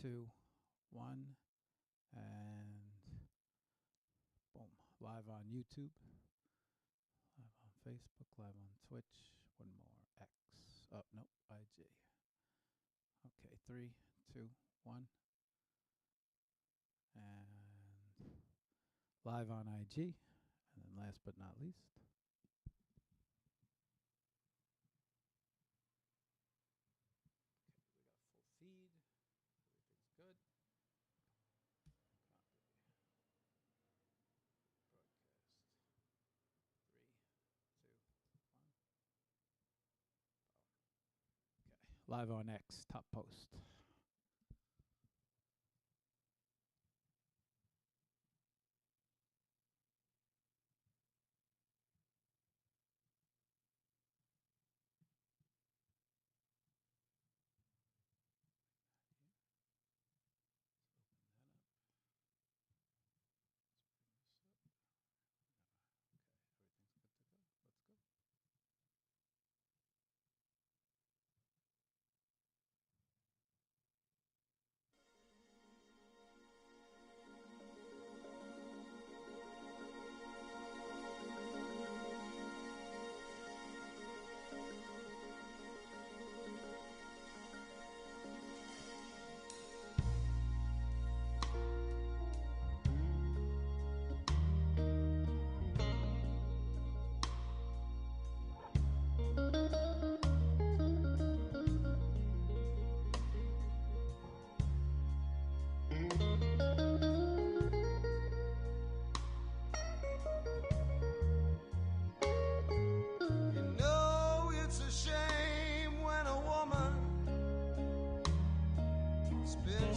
2, 1, and boom. Live on YouTube, live on Facebook, live on Twitch. One more. X. Oh, nope. IG. Okay, 3, 2, 1. And live on IG. And then last but not least. Okay, we got a full feed. Everything's good. Copy. Broadcast. 3, 2, 1. Okay. Live on X, top post. Let's go.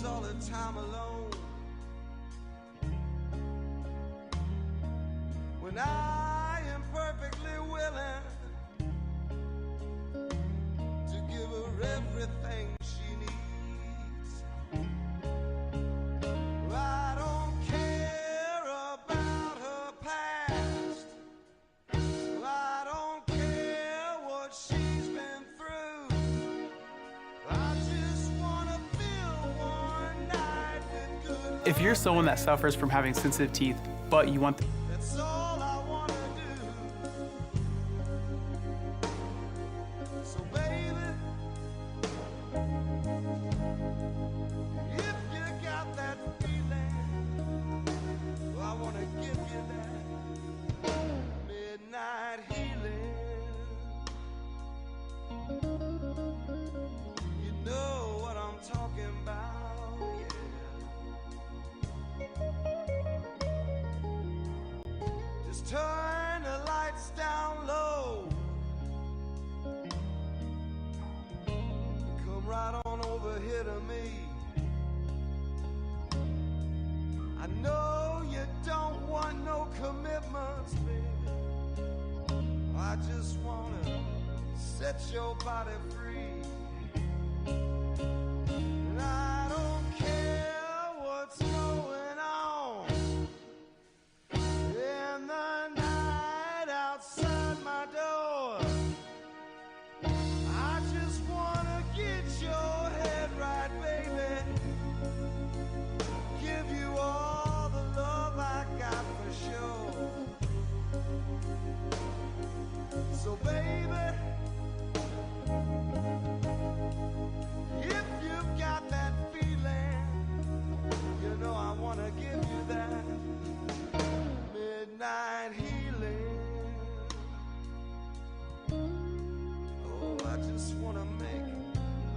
All the time alone. When I am perfectly willing to give her everything she needs. I don't care about her past. I don't care what she's been through. I just wanna feel one night with good. If you're someone that suffers from having sensitive teeth, but you want That's all I wanna do. So baby, if you got that feeling, well, I wanna give you that midnight healing. You know what I'm talking about, yeah. Just turn the lights down low. Come right on over here to me. I know you don't want no commitments, baby. I just wanna set your body free. And I don't care what's going on in the night outside my door. I just wanna get your head right, baby. Give you all the love I got for sure. So baby, if you've got that feeling, you know I wanna give you that midnight healing. Oh, I just wanna make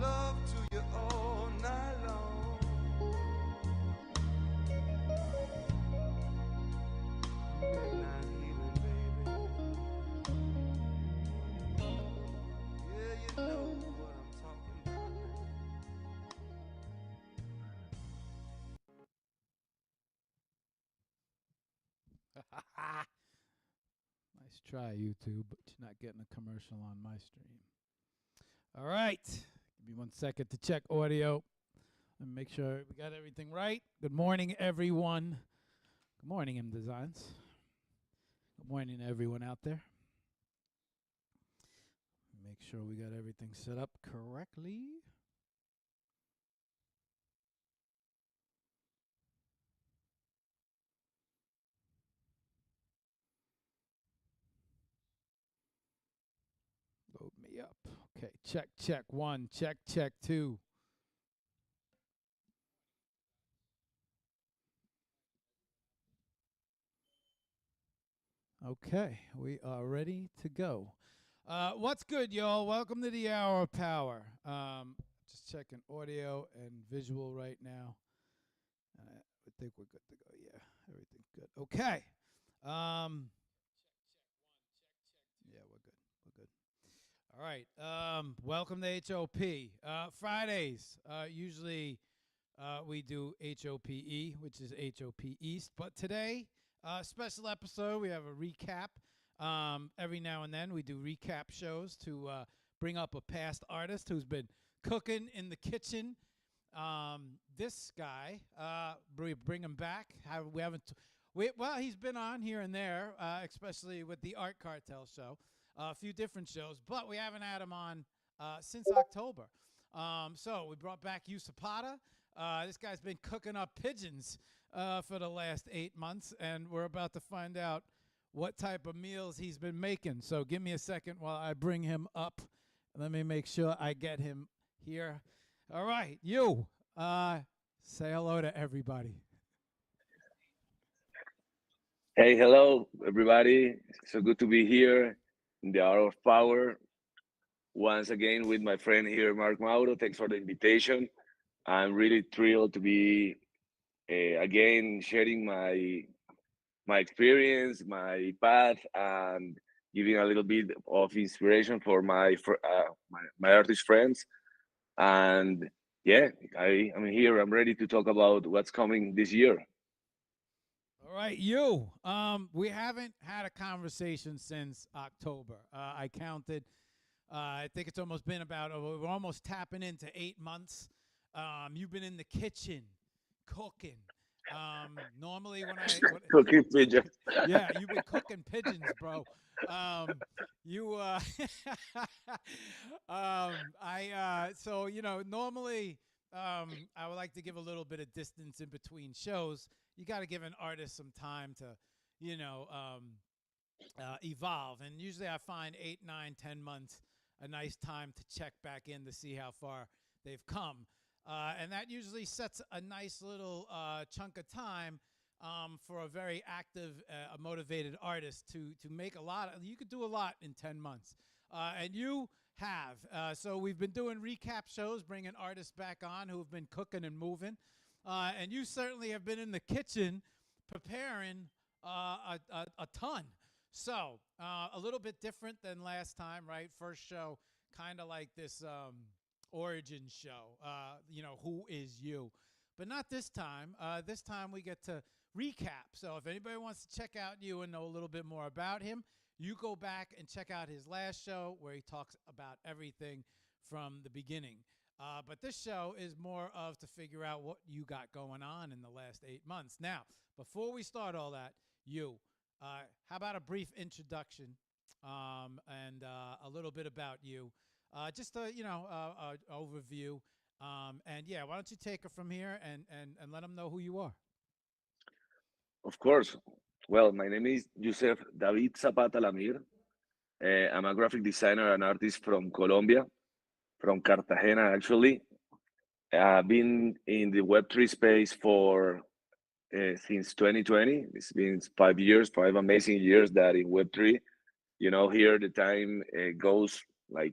love to you all night long. Midnight healing, baby. Yeah, you know what I'm talking about. Nice try, YouTube, but you're not getting a commercial on my stream. All right. Give me 1 second to check audio and make sure we got everything right. Good morning, everyone. Good morning, M Designs. Good morning to everyone out there. Make sure we got everything set up correctly. Okay, check one, check two. Okay, we are ready to go. What's good, y'all? Welcome to the Hour of Power. Just checking audio and visual right now. I think we're good to go. Yeah, everything's good. Okay. Yeah, we're good. We're good. All right. Welcome to HOP. Fridays, usually we do HOPE, which is HOP East. But today, special episode, we have a recap. Every now and then we do recap shows to bring up a past artist who's been cooking in the kitchen. This guy, we bring him back. We haven't. Well, he's been on here and there, especially with the Art Cartel show, a few different shows, but we haven't had him on since October. So we brought back YuZapata. This guy's been cooking up pigeons for the last 8 months, and we're about to find out what type of meals he's been making. So give me a second while I bring him up. Let me make sure I get him here. All right, you. Say hello to everybody. Hey, hello, everybody. So good to be here in the Hour of Power once again with my friend here, Marc Mauro. Thanks for the invitation. I'm really thrilled to be again sharing my experience, my path, and giving a little bit of inspiration for my artist friends. And yeah, I'm here. I'm ready to talk about what's coming this year. All right, you. We haven't had a conversation since October. I counted. I think it's almost been about. We're almost tapping into 8 months. You've been in the kitchen, cooking. Normally Cooking pigeon. yeah, you've been cooking pigeons, bro. You so normally I would like to give a little bit of distance in between shows. You got to give an artist some time to, evolve. And usually I find 8, 9, 10 months a nice time to check back in to see how far they've come. And that usually sets a nice little chunk of time for a very active, motivated artist to make a lot. You could do a lot in 10 months. And you have. So we've been doing recap shows, bringing artists back on who have been cooking and moving. And you certainly have been in the kitchen preparing a ton. So a little bit different than last time, right? First show, kind of like this origin show, who is you? But not this time. This time we get to recap. So if anybody wants to check out you and know a little bit more about him, you go back and check out his last show where he talks about everything from the beginning. But this show is more of to figure out what you got going on in the last 8 months. Now, before we start all that, how about a brief introduction and a little bit about you? Just a overview. And yeah, why don't you take it from here and let them know who you are? Of course. Well, my name is Joseph David Zapata Lamir. I'm a graphic designer and artist from Colombia, from Cartagena, actually. I've been in the Web3 space for since 2020. It's been 5 years, 5 amazing years that in Web3, here the time goes uh,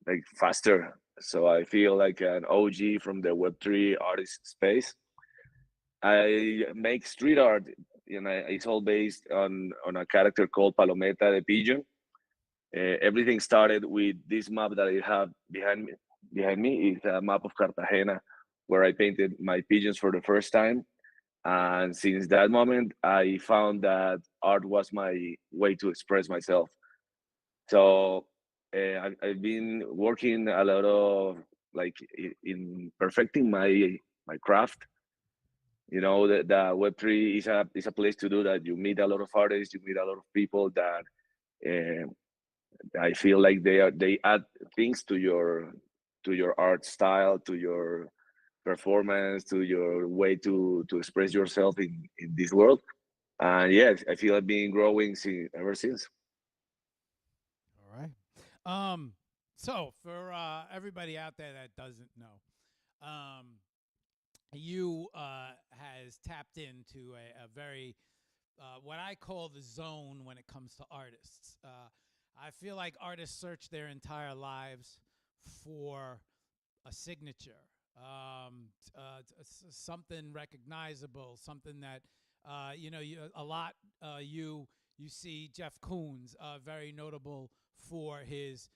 like faster. So I feel like an OG from the Web3 artist space. I make street art. It's all based on a character called Palometa, the pigeon. Everything started with this map that I have behind me. Behind me is a map of Cartagena, where I painted my pigeons for the first time. And since that moment, I found that art was my way to express myself. So I've been working a lot of in perfecting my craft. The Web3 is a place to do that. You meet a lot of artists, you meet a lot of people that uh, I feel like they add things to your art style, to your performance, to your way to express yourself in this world. And yeah, I feel I've been growing ever since. All right. So for everybody out there that doesn't know, um, you has tapped into a very what I call the zone when it comes to artists. I feel like artists search their entire lives for a signature, something recognizable, something that a lot. You see Jeff Koons, very notable for his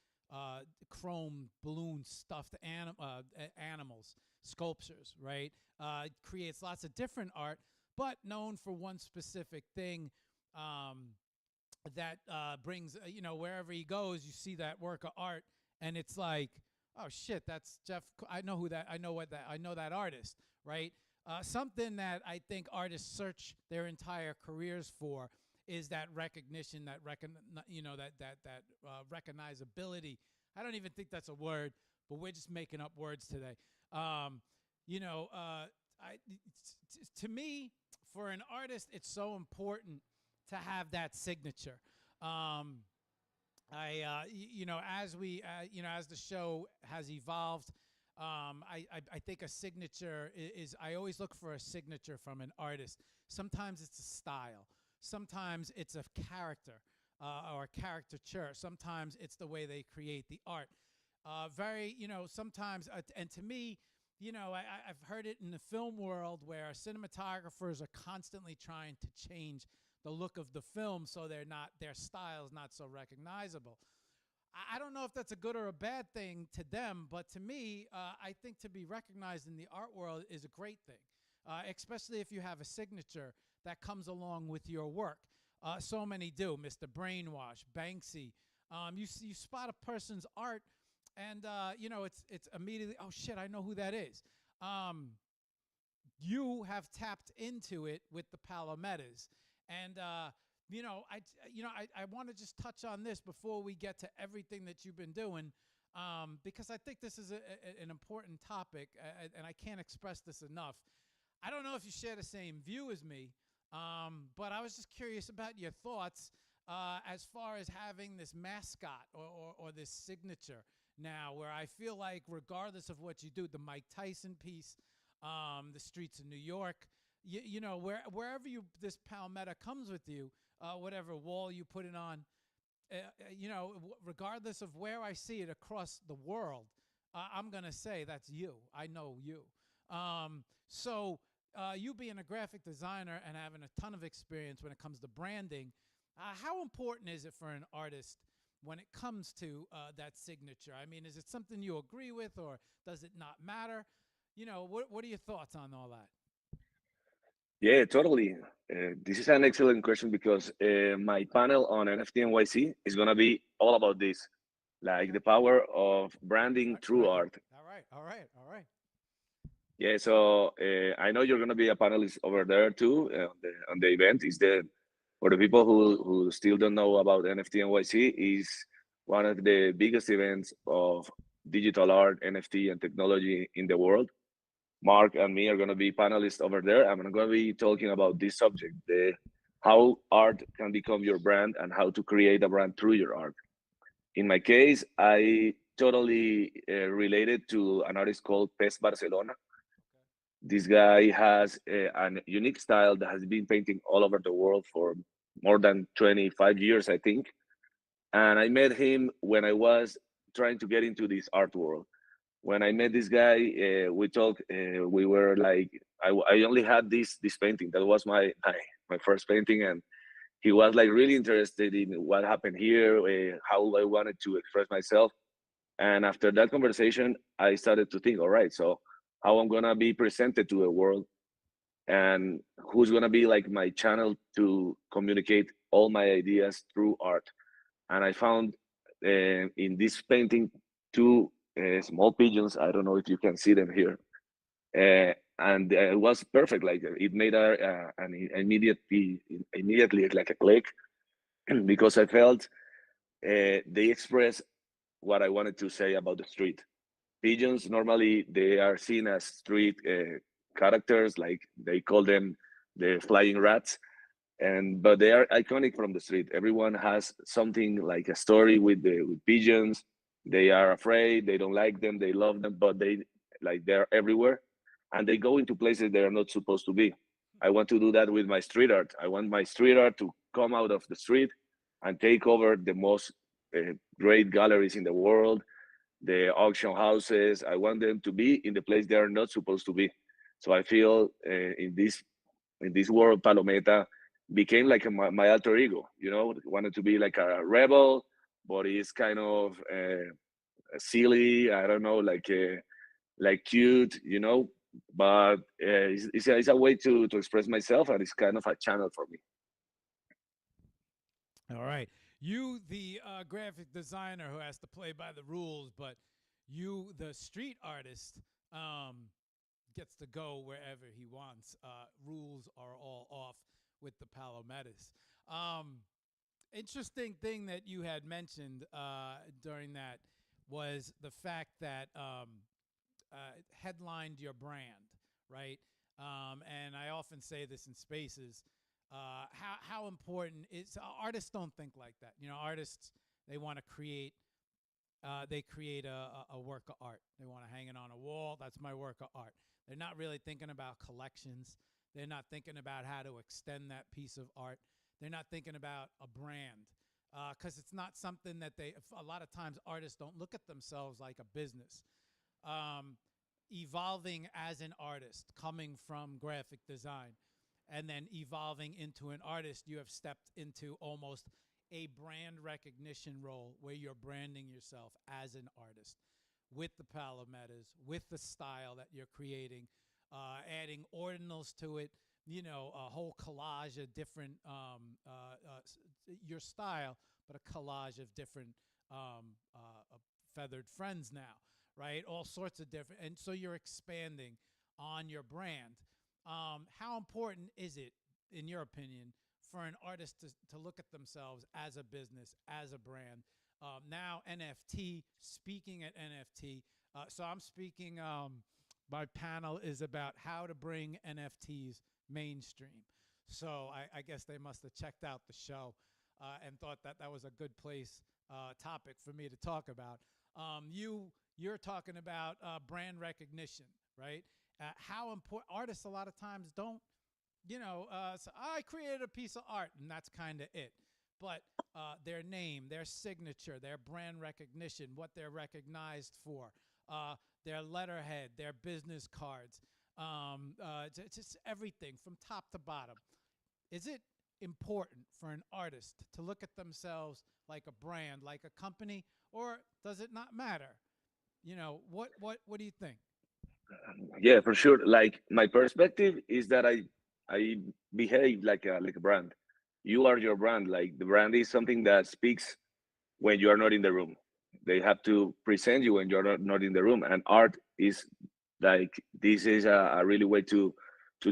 chrome balloon stuffed animals, sculptures, right? Creates lots of different art, but known for one specific thing. Um, that brings wherever he goes, you see that work of art, and it's like, oh shit, that's Jeff. I know who that. I know what that. I know that artist, right? Something that I think artists search their entire careers for is that recognition, that recognizability. I don't even think that's a word, but we're just making up words today. Um, you know, to me, for an artist, it's so important to have that signature. Um, as the show has evolved, I think a signature is, I always look for a signature from an artist. Sometimes it's a style. Sometimes it's a character or a caricature. Sometimes it's the way they create the art. Sometimes, and to me, I've heard it in the film world where cinematographers are constantly trying to change the look of the film so their style's not so recognizable. I don't know if that's a good or a bad thing to them, but to me, I think to be recognized in the art world is a great thing, especially if you have a signature that comes along with your work. So many do. Mr. Brainwash, Banksy. You spot a person's art, and it's immediately, oh shit, I know who that is. You have tapped into it with the Palometas, and I want to just touch on this before we get to everything that you've been doing, because I think this is an important topic, and I can't express this enough. I don't know if you share the same view as me, but I was just curious about your thoughts as far as having this mascot or this signature now, where I feel like regardless of what you do, the Mike Tyson piece, the streets of New York, wherever this Palmetto comes with you, whatever wall you put it on, regardless of where I see it across the world, I'm going to say that's you. I know you. You being a graphic designer and having a ton of experience when it comes to branding, how important is it for an artist when it comes to that signature? I mean, is it something you agree with, or does it not matter? What are your thoughts on all that? Yeah, totally. This is an excellent question because my panel on NFT NYC is going to be all about this, like the power of branding through art. All right. Yeah, so I know you're going to be a panelist over there too on the event. Is the For the people who still don't know about NFT NYC, is one of the biggest events of digital art, NFT, and technology in the world. Marc and me are going to be panelists over there. I'm going to be talking about this subject, how art can become your brand and how to create a brand through your art. In my case, I totally related to an artist called Pes Barcelona. This guy has a unique style that has been painting all over the world for more than 25 years, I think. And I met him when I was trying to get into this art world. When I met this guy, we talked. We were like, I only had this painting. That was my first painting, and he was like really interested in what happened here, how I wanted to express myself. And after that conversation, I started to think, all right, so how I'm gonna be presented to the world, and who's gonna be like my channel to communicate all my ideas through art. And I found in this painting two small pigeons. I don't know if you can see them here. And it was perfect. Like it made an immediately like a click because I felt they express what I wanted to say about the street. Pigeons normally they are seen as street characters, like they call them the flying rats, and but they are iconic from the street. Everyone has something like a story with pigeons. They are afraid, they don't like them, they love them, but they're everywhere, and they go into places they are not supposed to be. I want to do that with my street art. I want my street art to come out of the street and take over the most great galleries in the world, the auction houses. I want them to be in the place they are not supposed to be. So I feel in this world, Palometa became like my alter ego. You know, wanted to be like a rebel, but it's kind of silly. I don't know, like cute. You know, but it's a way to express myself, and it's kind of a channel for me. All right. You, the graphic designer who has to play by the rules, but you, the street artist, um, gets to go wherever he wants. Rules are all off with the Palometas. Um, Interesting thing that you had mentioned during that was the fact that headlined your brand, right? And I often say this in spaces. How important is artists don't think like that. You know, artists they want to create. They create a work of art. They want to hang it on a wall. That's my work of art. They're not really thinking about collections. They're not thinking about how to extend that piece of art. They're not thinking about a brand because it's not something that they. A lot of times, artists don't look at themselves like a business. Um, Evolving as an artist, coming from graphic design, and then evolving into an artist, you have stepped into almost a brand recognition role where you're branding yourself as an artist with the palometas, with the style that you're creating, adding ordinals to it, you know, a whole collage of different, your style, but a collage of different feathered friends now, right? All sorts of different. And so you're expanding on your brand. How important is it, in your opinion, for an artist to look at themselves as a business, as a brand? Now, NFT, speaking at NFT. So I'm speaking, my panel is about how to bring NFTs mainstream. So I guess they must have checked out the show and thought that that was a good place topic for me to talk about. You're talking about brand recognition, right? How important artists a lot of times don't, you know, so I created a piece of art and that's kind of it. But their name, their signature, their brand recognition, what they're recognized for, their letterhead, their business cards, just everything from top to bottom. Is it important for an artist to look at themselves like a brand, like a company, or does it not matter? You know, what do you think? Yeah, for sure. Like my perspective is that I behave like a brand. You are your brand. Like the brand is something that speaks when you are not in the room. They have to present you when you're not in the room. And art is like this is a really way to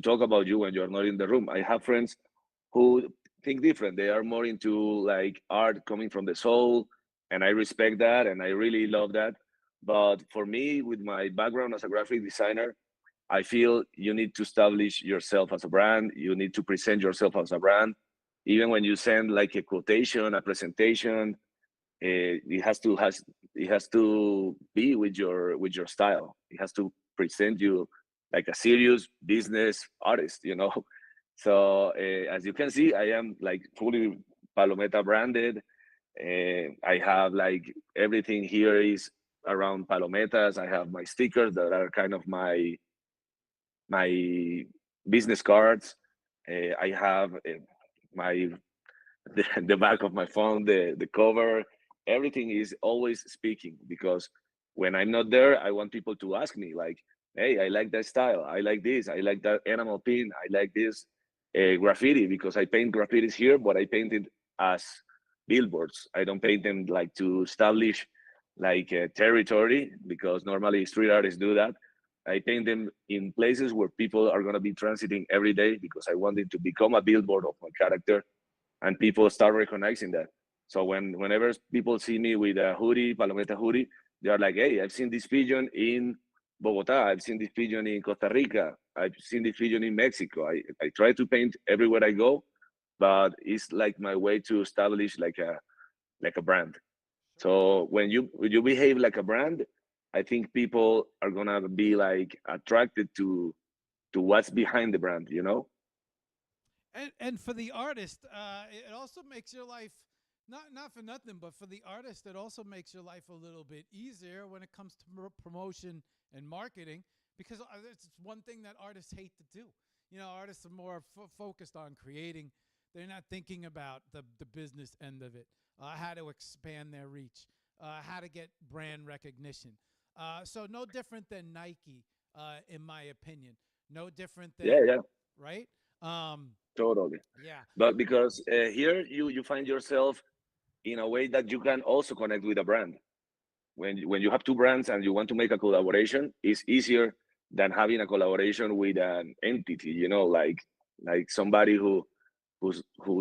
talk about you when you're not in the room. I have friends who think different. They are more into like art coming from the soul, and I respect that and I really love that. But for me, with my background as a graphic designer, I feel you need to establish yourself as a brand. You need to present yourself as a brand. Even when you send like a quotation, a presentation, it has to be with your style. It has to present you like a serious business artist, you know. So as you can see, I am like fully Palometa branded. I have like everything here is around Palometas. I have my stickers that are kind of my business cards. I have my the back of my phone, the cover, everything is always speaking because when I'm not there, I want people to ask me like, "Hey, I like that style. I like this. I like that animal pin. I like this graffiti because I paint graffitis here, but I paint it as billboards. I don't paint them like to establish like a territory because normally street artists do that. I paint them in places where people are gonna be transiting every day because I want it to become a billboard of my character and people start recognizing that. So whenever people see me with a hoodie, Palometa hoodie, they are like, "Hey, I've seen this pigeon in Bogota. I've seen this pigeon in Costa Rica. I've seen this pigeon in Mexico." I try to paint everywhere I go, but it's like my way to establish like a brand. So when you behave like a brand, I think people are gonna be like attracted to what's behind the brand, you know? And for the artist, it also makes your life not for nothing, but for the artist, it also makes your life a little bit easier when it comes to promotion and marketing, because it's one thing that artists hate to do. You know, artists are more focused on creating. They're not thinking about the business end of it, how to expand their reach, how to get brand recognition. So no different than Nike, in my opinion. No different Yeah, than, yeah, right? Um, totally. yeah. But because here you find yourself in a way that you can also connect with a brand. When you have two brands and you want to make a collaboration, it's easier than having a collaboration with an entity, you know, like somebody who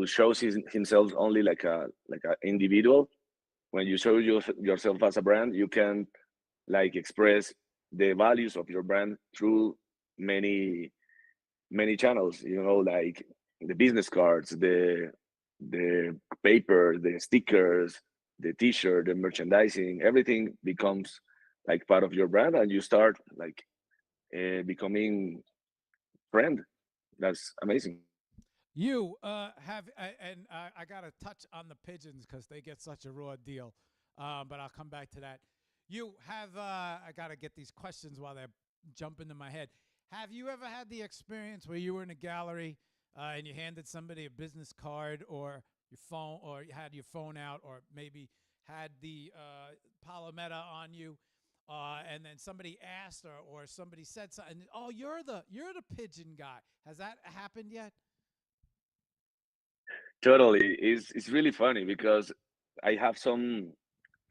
shows himself only like an individual. When you show yourself as a brand, you can like express the values of your brand through many channels, you know, like the business cards, the paper, the stickers, the t-shirt, the merchandising, everything becomes like part of your brand, and you start like becoming friend. That's amazing. You have, and I got to touch on the pigeons because they get such a raw deal, but I'll come back to that. You have, I got to get these questions while they jump into my head. Have you ever had the experience where you were in a gallery and you handed somebody a business card or your phone, or you had your phone out, or maybe had the Palometa on you, and then somebody asked or somebody said something? Oh, you're the pigeon guy. Has that happened yet? Totally, it's really funny because I have some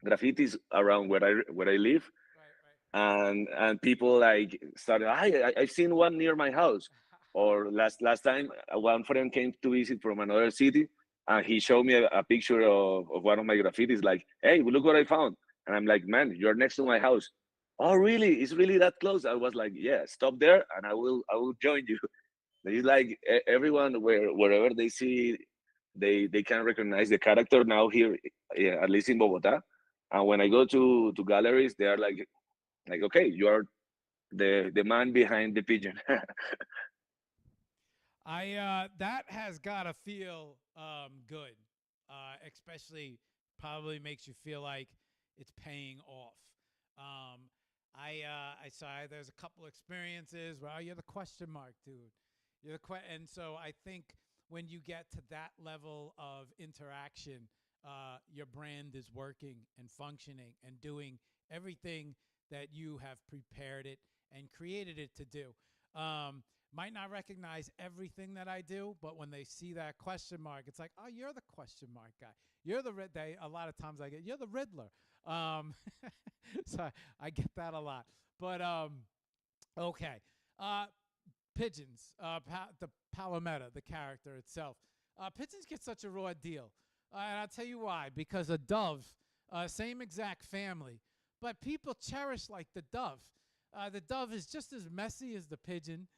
graffitis around where I live, Right, right. and people like started, I've seen one near my house. Or last time one friend came to visit from another city, and he showed me a picture of one of my graffitis, like, hey, look what I found. And I'm like, man, you're next to my house. Oh really, it's really that close? I was like, yeah, stop there and I will join you. It's like everyone wherever they see, they can recognize the character now here, yeah, at least in Bogota. And when I go to galleries, they are like, okay, you are the man behind the pigeon. I that has got to feel good, especially probably makes you feel like it's paying off. Um, I saw there's a couple experiences where, oh, you're the question mark, dude. And so I think when you get to that level of interaction, your brand is working and functioning and doing everything that you have prepared it and created it to do. Um, might not recognize everything that I do, but when they see that question mark, it's like, oh, you're the question mark guy. You're the they. A lot of times I get, you're the Riddler. Um, so I get that a lot. But okay, uh, pigeons. The Palometa, the character itself. Pigeons get such a raw deal, and I'll tell you why. Because a dove, same exact family, but people cherish like the dove. The dove is just as messy as the pigeon.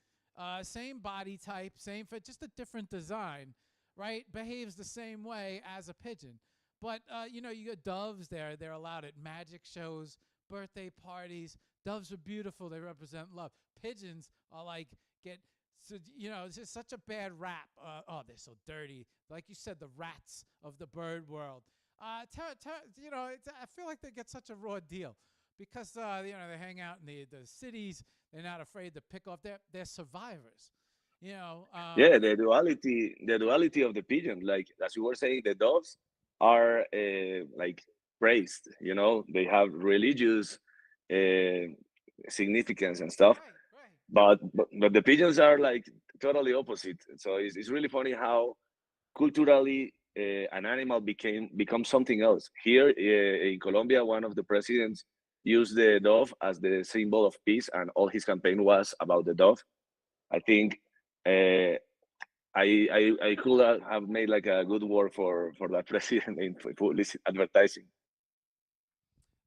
Same body type, same fit, just a different design, right? Behaves the same way as a pigeon. But you know, you got doves there. They're allowed at magic shows, birthday parties. Doves are beautiful. They represent love. Pigeons are like get so you know it's just such a bad rap. Oh, they're so dirty. Like you said, the rats of the bird world. You know, I feel like they get such a raw deal because you know they hang out in the cities. They're not afraid to pick off. They're survivors. You know. Yeah, the duality of the pigeon, like as you were saying, the doves are like praised, you know, they have religious uh, significance and stuff. Right. Right. But the pigeons are like totally opposite. So it's really funny how culturally an animal becomes something else. Here in Colombia, one of the presidents used the dove as the symbol of peace, and all his campaign was about the dove. I think uh, I could have made like a good word for that president in publicity advertising.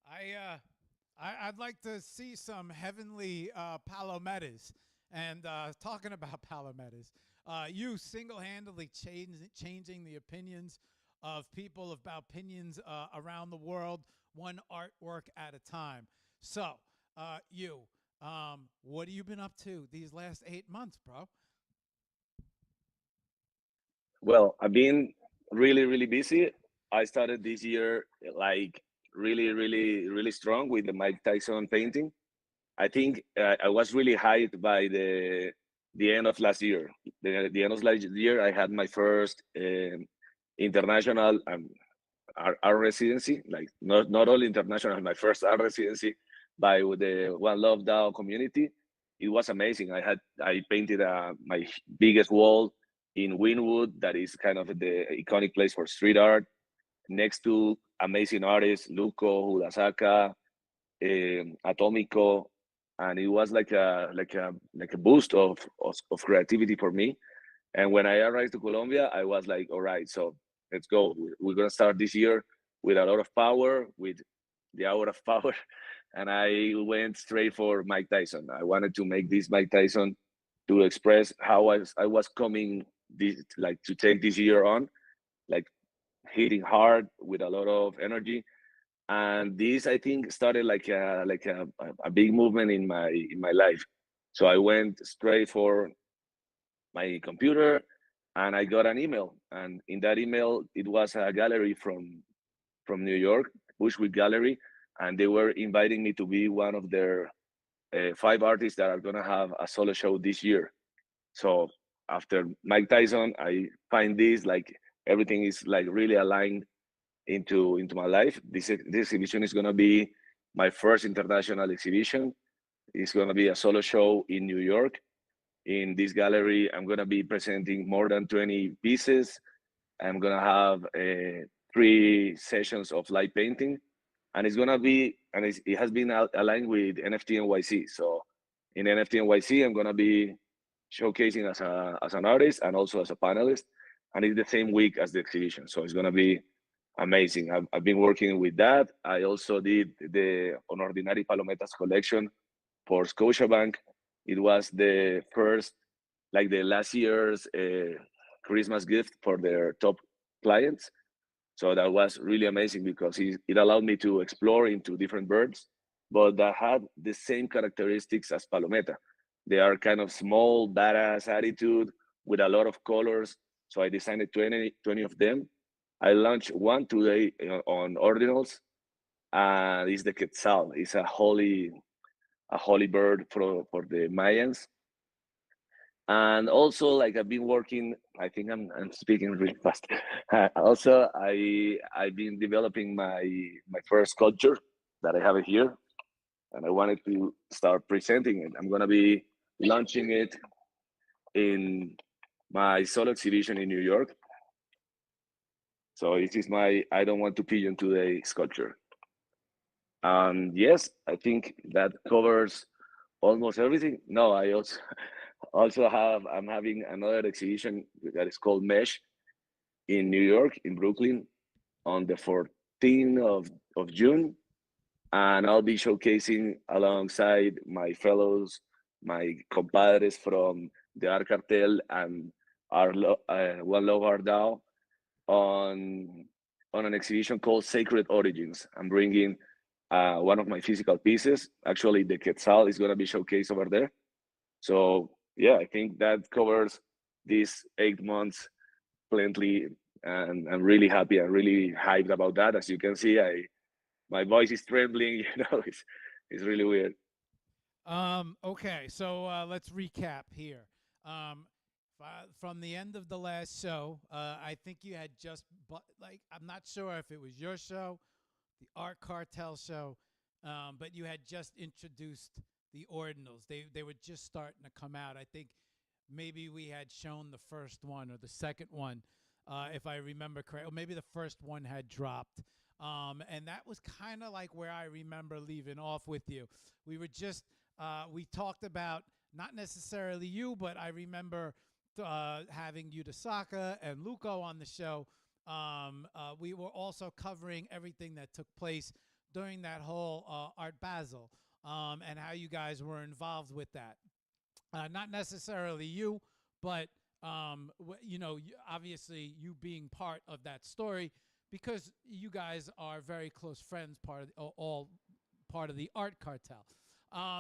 I I'd like to see some heavenly palometas. And talking about palometas, you single-handedly changing the opinions of people about opinions around the world, one artwork at a time. So, what have you been up to these last 8 months, bro? Well, I've been really, really busy. I started this year like really, really, really strong with the Mike Tyson painting. I think I was really hyped by the end of last year. The end of last year, I had my first international art residency, like not only international, my first art residency by the One Love DAO community. It was amazing. I painted my biggest wall in Winwood, that is kind of the iconic place for street art, next to amazing artists, Luco, Hudasaka, Atomico, and it was like a boost of creativity for me. And when I arrived to Colombia, I was like, all right, so let's go. We're gonna start this year with a lot of power, with the hour of power, and I went straight for Mike Tyson. I wanted to make this Mike Tyson to express how I was coming this, like, to take this year on, like hitting hard with a lot of energy. And this, I think, started like a big movement in my life. So I went straight for my computer, and I got an email. And in that email, it was a gallery from New York, Bushwick Gallery, and they were inviting me to be one of their 5 artists that are gonna have a solo show this year. So after Mike Tyson, I find this like everything is like really aligned into my life. This exhibition is gonna be my first international exhibition. It's gonna be a solo show in New York. In this gallery, I'm gonna be presenting more than 20 pieces. I'm gonna have 3 sessions of light painting, and it has been aligned with NFT NYC. So in NFT NYC, I'm gonna be showcasing as an artist and also as a panelist, and it's the same week as the exhibition. So it's gonna be amazing. I've been working with that. I also did the Unordinary Palometas collection for Scotiabank. It was the first, like the last year's Christmas gift for their top clients. So that was really amazing because it allowed me to explore into different birds, but that had the same characteristics as Palometa. They are kind of small, badass attitude with a lot of colors. So I designed 20 of them. I launched one today on Ordinals, and it's the Quetzal. It's a holy bird for the Mayans. And also, like, I've been working. I think I'm speaking really fast. Also, I've been developing my first sculpture that I have it here, and I wanted to start presenting it. I'm gonna be launching it in my solo exhibition in New York. So this is my "I don't want to pigeon today" sculpture. Yes, I think that covers almost everything. No, I also I'm having another exhibition that is called Mesh in New York, in Brooklyn, on the 14th of June. And I'll be showcasing alongside my fellows, my compadres from the Art Cartel and One Love Art DAO on an exhibition called Sacred Origins. I'm bringing one of my physical pieces. Actually, the Quetzal is going to be showcased over there. So yeah, I think that covers these 8 months plenty, and I'm really happy and really hyped about that. As you can see, my voice is trembling. It's really weird. Okay, so let's recap here. Um, from the end of the last show, I think you had just, like, I'm not sure if it was your show, the Art Cartel show, but you had just introduced the Ordinals. They were just starting to come out. I think maybe we had shown the first one or the second one, if I remember correctly. Or maybe the first one had dropped. And that was kind of like where I remember leaving off with you. We were just, we talked about not necessarily you, but I remember having YuZapata and Luco on the show. We were also covering everything that took place during that whole Art Basel, and how you guys were involved with that. Not necessarily you, but Obviously you being part of that story because you guys are very close friends, part of all part of the art cartel.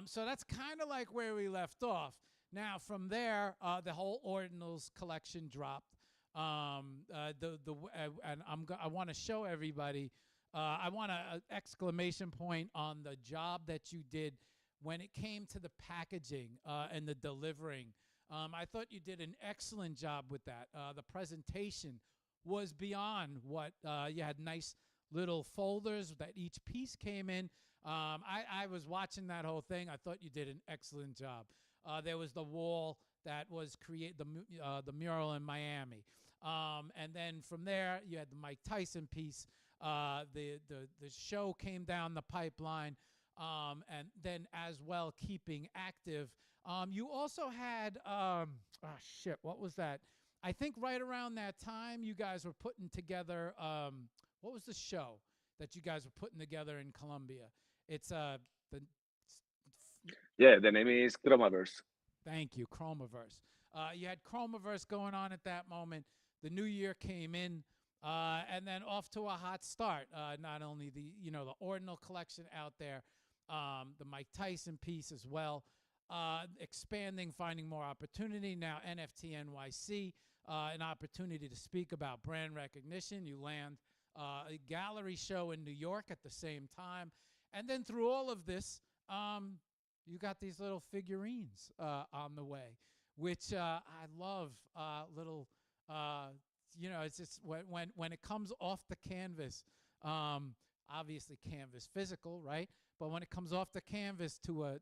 So that's kind of like where we left off. Now from there, the whole Ordinals collection dropped. And I want to show everybody. I want an exclamation point on the job that you did when it came to the packaging and the delivering. I thought you did an excellent job with that. The presentation was beyond what you had nice little folders that each piece came in. I was watching that whole thing. I thought you did an excellent job. There was the wall that was the mural in Miami. And then from there, you had the Mike Tyson piece. The show came down the pipeline, and then as well keeping active. You also had what was that? I think right around that time, you guys were putting together. What was the show that you guys were putting together in Colombia? It's the Yeah, the name is Chromaverse. Thank you, Chromaverse. You had Chromaverse going on at that moment. The new year came in, and then off to a hot start. Not only the Ordinal collection out there, the Mike Tyson piece as well. Expanding, finding more opportunity. Now NFT NYC, an opportunity to speak about brand recognition. You land a gallery show in New York at the same time, and then through all of this, you got these little figurines on the way, which I love. Little, it's just when it comes off the canvas, obviously canvas physical, right? But when it comes off the canvas to a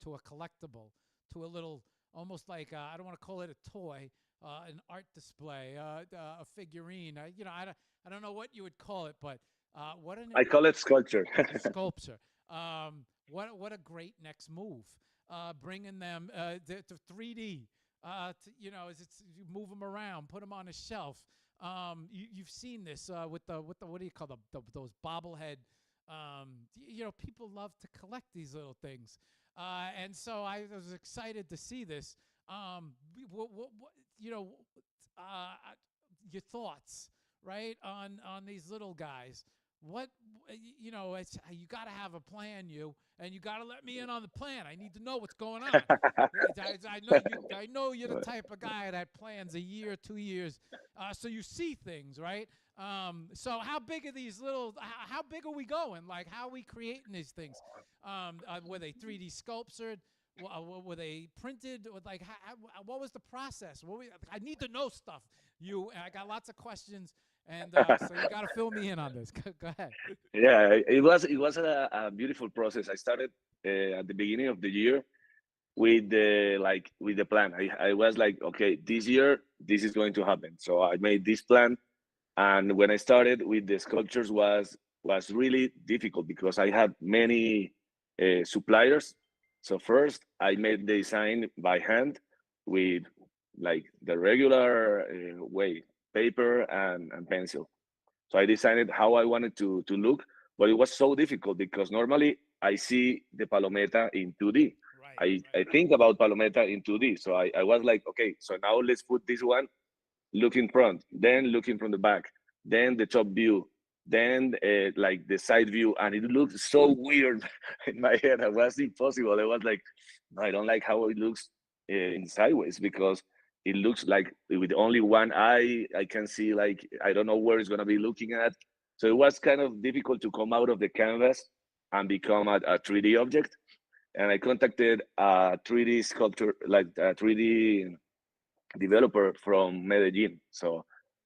collectible, to a little, almost like I don't want to call it a toy, an art display, a figurine. I don't know what you would call it, but what an I call it sculpture. sculpture. What a great next move. Bringing them to 3D. You move them around, put them on a shelf. You've seen this with the what do you call those bobblehead. People love to collect these little things, and so I was excited to see this. You know, your thoughts, right, on these little guys. What it's you got to have a plan, and you got to let me in on the plan. I need to know what's going on. I know you're the type of guy that plans a year, 2 years, so you see things, right? So how big are these little? How big are we going? Like, how are we creating these things? Were they 3D sculptured? Were they printed? Like, what was the process? I need to know stuff. I got lots of questions, and so you got to fill me in on this. Go ahead. Yeah, it was a beautiful process. I started at the beginning of the year with the plan. I was like, okay, this year this is going to happen. So I made this plan, and when I started with the sculptures was really difficult because I had many suppliers. So first I made the design by hand with like the regular way, paper and pencil. So I decided how I wanted to look, but it was so difficult because normally I see the Palometa in 2D. Right, I think about Palometa in 2D. So I was like, okay, so now let's put this one looking front, then looking from the back, then the top view, then like the side view, and it looked so weird in my head. It was impossible. I was like, no, I don't like how it looks in sideways because it looks like with only one eye, I can see like I don't know where it's gonna be looking at. So it was kind of difficult to come out of the canvas and become a 3D object. And I contacted a 3D sculptor, like a 3D developer from Medellin. So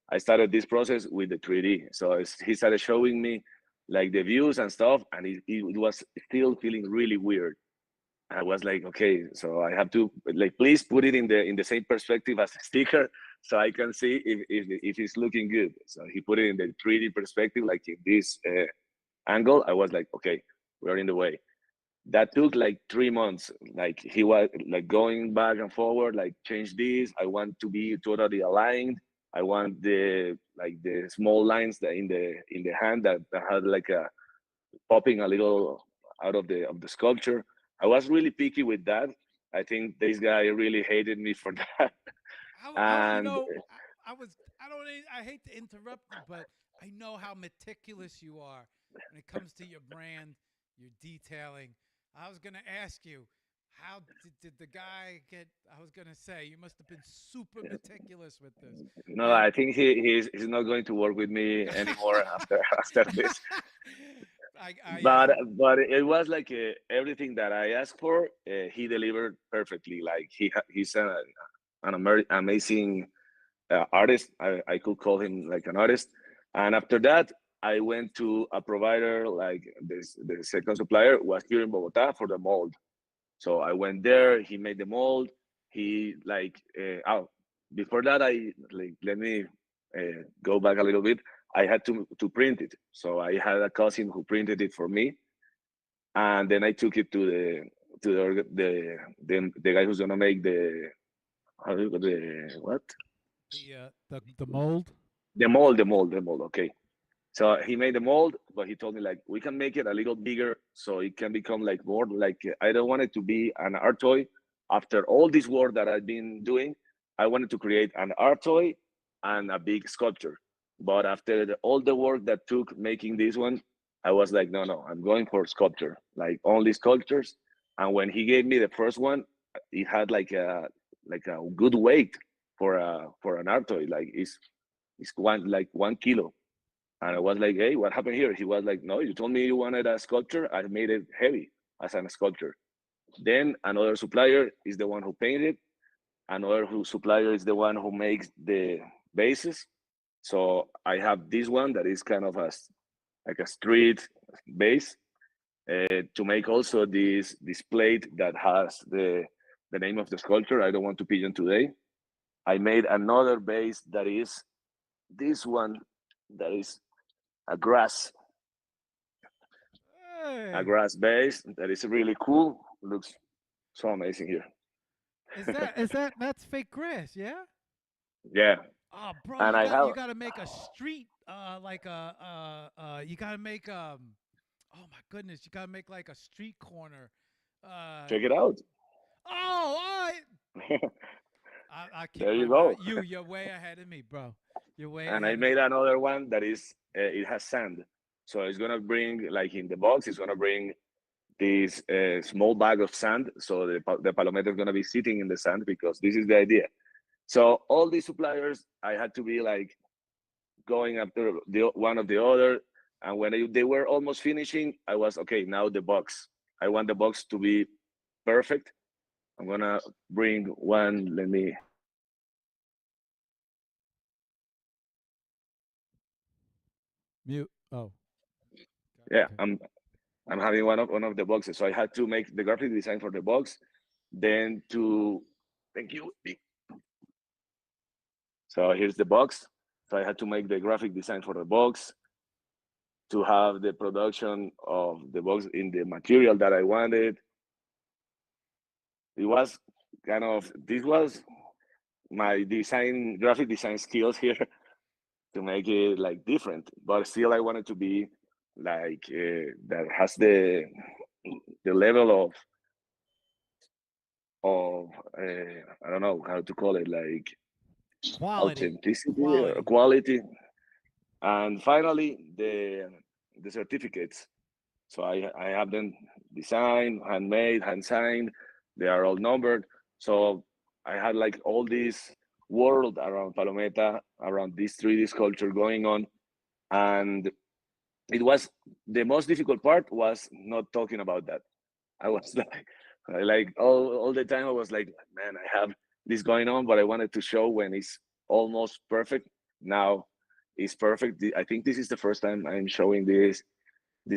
I started this process with the 3D. So he started showing me like the views and stuff, and it was still feeling really weird. I was like, okay, so I have to like please put it in the same perspective as the sticker, so I can see if it's looking good. So he put it in the 3D perspective, like in this angle. I was like, okay, we're in the way. That took like 3 months. Like he was like going back and forward, like change this. I want to be totally aligned. I want the small lines that in the hand that had like a popping a little out of the sculpture. I was really picky with that. I think this guy really hated me for that. You And know, I was, I don't, I hate to interrupt you, but I know how meticulous you are when it comes to your brand, your detailing. I was gonna ask you, how did the guy get? I was gonna say you must have been super meticulous with this, no, and I think he's not going to work with me anymore after after this. yeah. But it was like everything that I asked for, he delivered perfectly. Like he's an amazing artist. I could call him like an artist. And after that, I went to a provider like this. The second supplier was here in Bogota for the mold. So I went there. He made the mold. He like oh, before that I like let me go back a little bit. I had to print it. So I had a cousin who printed it for me, and then I took it to the guy who's gonna make the how do you call the what The mold. the mold. Okay, so he made the mold, but he told me like we can make it a little bigger so it can become like more like I don't want it to be an art toy. After all this work that I've been doing, I wanted to create an art toy and a big sculpture. But after all the work that took making this one, I was like, no, no, I'm going for sculpture, like only sculptures. And when he gave me the first one, it had like a good weight for an art toy. Like it's 1 kilo, and I was like, hey, what happened here? He was like, no, you told me you wanted a sculpture. I made it heavy as a sculpture. Then another supplier is the one who painted. Another supplier is the one who makes the bases. So I have this one that is kind of like a street base to make also this plate that has the name of the sculpture. I don't want to pigeon today. I made another base that is this one that is a grass a Hey, grass base that is really cool. Looks so amazing here. that's fake grass? Yeah. Yeah, Oh, bro, and I have you gotta make a street, like you gotta make oh my goodness, you gotta make like a street corner. Uh, check it out. oh, I keep There my you mouth. go. You're way ahead of me, bro. You're way And I ahead of me. made another one that is it has sand, so it's gonna bring like in the box. It's gonna bring this small bag of sand. So the palometa is gonna be sitting in the sand because this is the idea. So all these suppliers, I had to be like going after the one of the other. And when they were almost finishing, I was okay. Now the box. I want the box to be perfect. I'm gonna bring one. Let me. Mute. Oh, Yeah, okay. I'm having one of the boxes. So I had to make the graphic design for the box, then to thank you. So here's the box. So I had to make the graphic design for the box to have the production of the box in the material that I wanted. It was kind of this was my graphic design skills here to make it like different, but still I wanted to be like that has the level of I don't know how to call it, like Quality, authenticity or quality. quality. And finally the certificates. So I have them designed, handmade, hand signed. They are all numbered. So I had like all this world around Palometa, around this 3D sculpture going on, and it was the most difficult part was not talking about that. I was like all the time I was like, man, I have this going on, but I wanted to show when it's almost perfect. Now it's perfect. I think this is the first time I'm showing these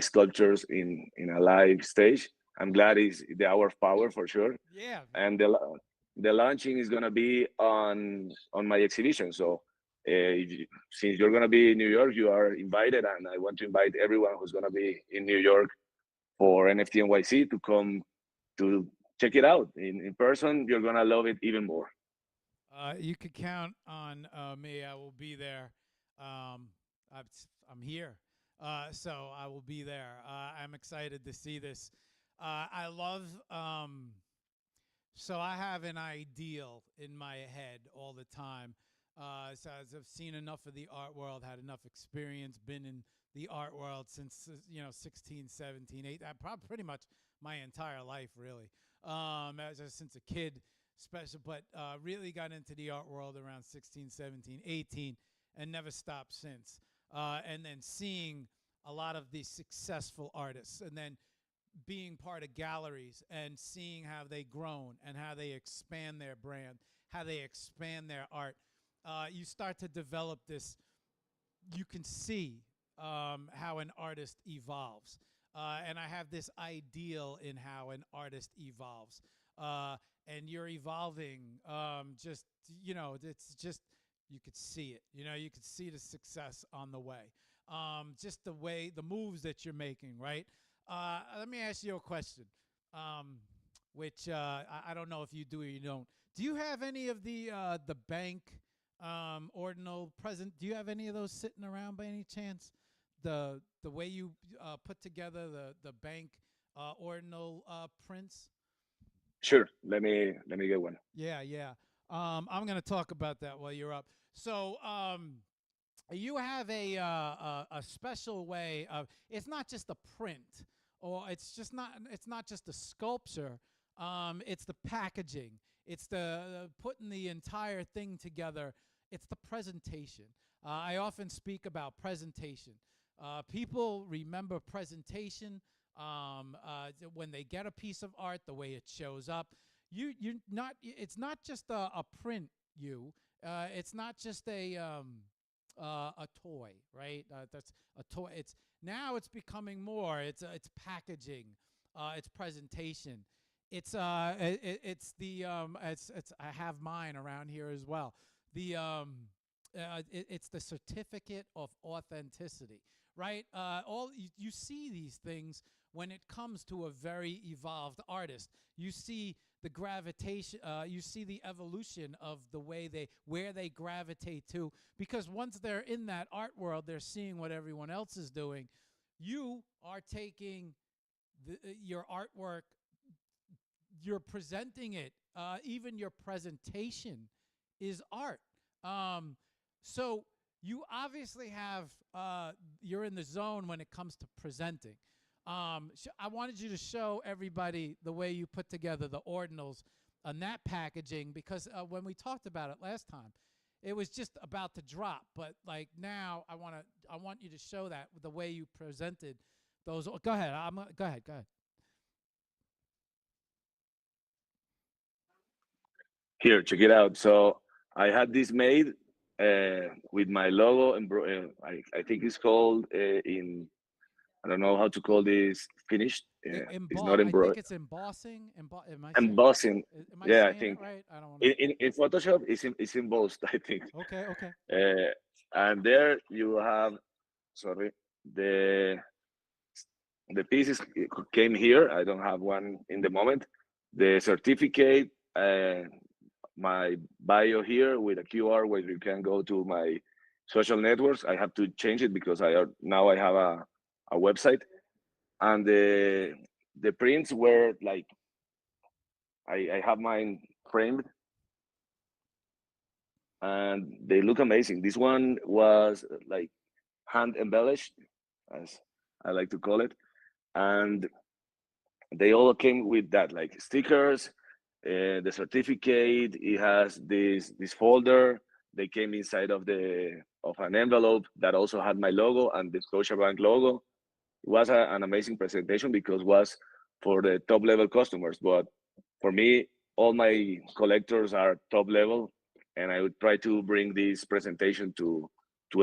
sculptures in a live stage. I'm glad it's the hour of power for sure. Yeah. And the launching is gonna be on my exhibition. So since you're gonna be in New York, you are invited, and I want to invite everyone who's gonna be in New York for NFT NYC to come to check it out in person. You're gonna love it even more. You could count on me. I will be there. Um, I'm, I'm here, so I will be there. I'm excited to see this. I love So I have an ideal in my head all the time. So as I've seen enough of the art world, had enough experience, been in the art world since 16, 17, 8, pretty much my entire life, really. Since a kid, special, but really got into the art world around 16, 17, 18, and never stopped since. And then seeing a lot of these successful artists, and then being part of galleries and seeing how they grown and how they expand their brand, how they expand their art, you start to develop this. You can see how an artist evolves, and I have this ideal in how an artist evolves. And you're evolving. Just it's just you could see it. You could see the success on the way. Just the way the moves that you're making, right? Let me ask you a question, which I don't know if you do or you don't. Do you have any of the bank ordinal present? Do you have any of those sitting around by any chance? The way you put together the bank ordinal prints? Sure, let me get one. Yeah, yeah. I'm gonna talk about that while you're up. So, you have a special way of. It's not just a print, or It's not just a sculpture. It's the packaging. It's the putting the entire thing together. It's the presentation. I often speak about presentation. People remember presentation when they get a piece of art, the way it shows up. You not. It's not just a print. It's not just a toy, right? That's a toy. It's becoming more. It's packaging, it's presentation. It's I have mine around here as well. It's the certificate of authenticity, right? You see these things when it comes to a very evolved artist. You see the gravitation, you see the evolution of the way where they gravitate to, because once they're in that art world, they're seeing what everyone else is doing. You are taking your artwork, you're presenting it. Even your presentation is art. So you obviously have you're in the zone when it comes to presenting. I wanted you to show everybody the way you put together the ordinals on that packaging, because when we talked about it last time, it was just about to drop. But like now, I want you to show that the way you presented those. Go ahead. Go ahead. Go ahead. Here, check it out. So I had this made with my logo, and I think it's called in I don't know how to call this finished. It's not I think embroidered. it's embossing. Am I saying? Embossing. Am I Yeah, I saying it think right? I don't want to. in Photoshop it's embossed. I think. Okay. Okay. Uh, and there you have, sorry, the the pieces came here. I don't have one in the moment. The certificate, my bio here with a QR where you can go to my social networks. I have to change it because now I have a website, and the prints were like I have mine framed, and they look amazing. This one was like hand embellished, as I like to call it, and they all came with that, like stickers, the certificate. It has this folder. They came inside of an envelope that also had my logo and the Scotiabank logo. It was an amazing presentation because it was for the top level customers. But for me, all my collectors are top level, and I would try to bring this presentation to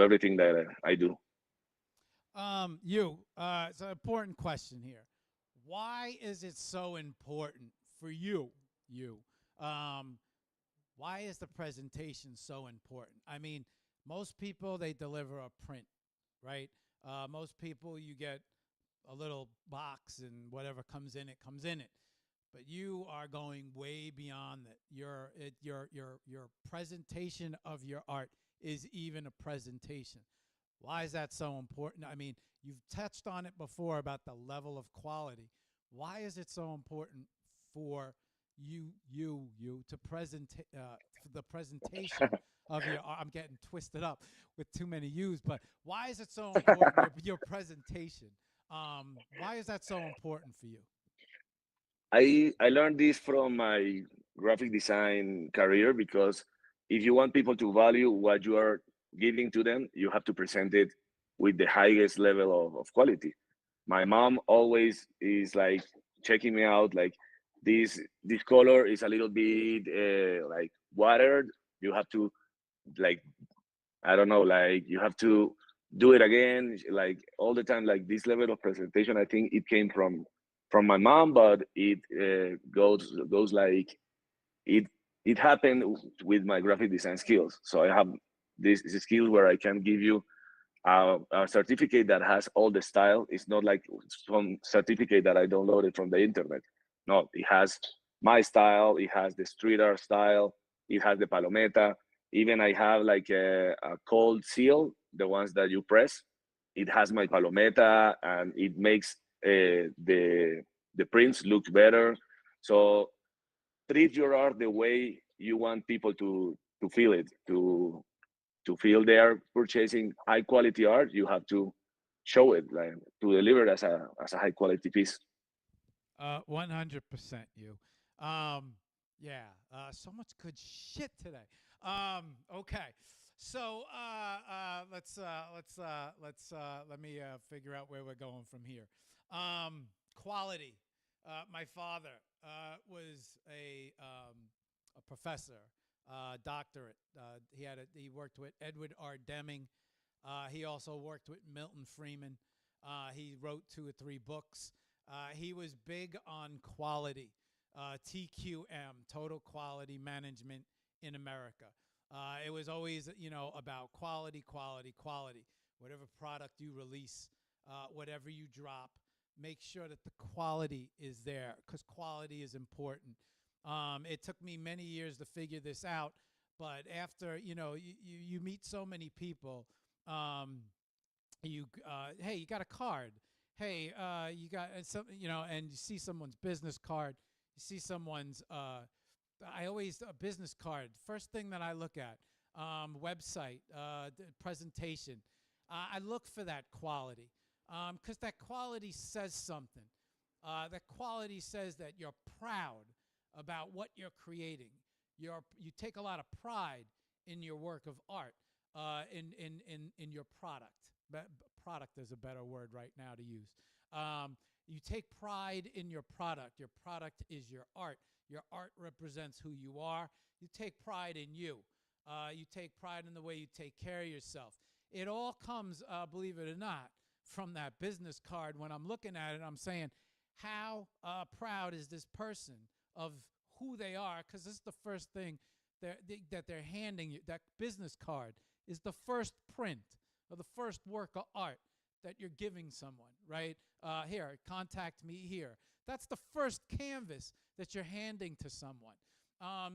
everything that I do. It's an important question here. Why is it so important for you? You, um, why is the presentation so important? I mean, most people, they deliver a print, right? Most people, you get a little box and whatever comes in it comes in it. But you are going way beyond that. Your presentation of your art is even a presentation. Why is that so important? I mean, you've touched on it before about the level of quality. Why is it so important for you to present the presentation of your I'm getting twisted up with too many U's, but why is it so important your presentation? Why is that so important for you? I learned this from my graphic design career because if you want people to value what you are giving to them, you have to present it with the highest level of quality. My mom always is like checking me out, like this color is a little bit like watered. You have to like I don't know, like you have to do it again, like all the time. Like this level of presentation, I think it came from my mom, but it goes like it it happened with my graphic design skills. So I have this skill where I can give you a certificate that has all the style. It's not like some certificate that I downloaded from the internet. No, it has my style. It has the street art style. It has the palometa. Even I have like a cold seal, the ones that you press. It has my palometa, and it makes the prints look better. So treat your art the way you want people to feel it, to feel they are purchasing high quality art. You have to show it, like to deliver it as a high quality piece. 100% you. Um, yeah. So much good shit today. Okay. So let me figure out where we're going from here. Quality. My father was a professor, doctorate. He worked with Edward R. Deming. He also worked with Milton Freeman. He wrote 2 or 3 books. He was big on quality, TQM, Total Quality Management in America. It was always, about quality, quality, quality. Whatever product you release, whatever you drop, make sure that the quality is there because quality is important. It took me many years to figure this out, but after, you meet so many people, hey, you got a card. Hey, you got some, and you see someone's business card. You see someone's, I always, a business card. First thing that I look at, website, presentation. I look for that quality because that quality says something. That quality says that you're proud about what you're creating. You take a lot of pride in your work of art, in your product. Product is a better word right now to use. You take pride in your product. Your product is your art. Your art represents who you are. You take pride in you. You take pride in the way you take care of yourself. It all comes, believe it or not, from that business card. When I'm looking at it, I'm saying, how proud is this person of who they are? Because this is the first thing that they're handing you. That business card is the first print or the first work of art that you're giving someone, right? Here, contact me here. That's the first canvas that you're handing to someone.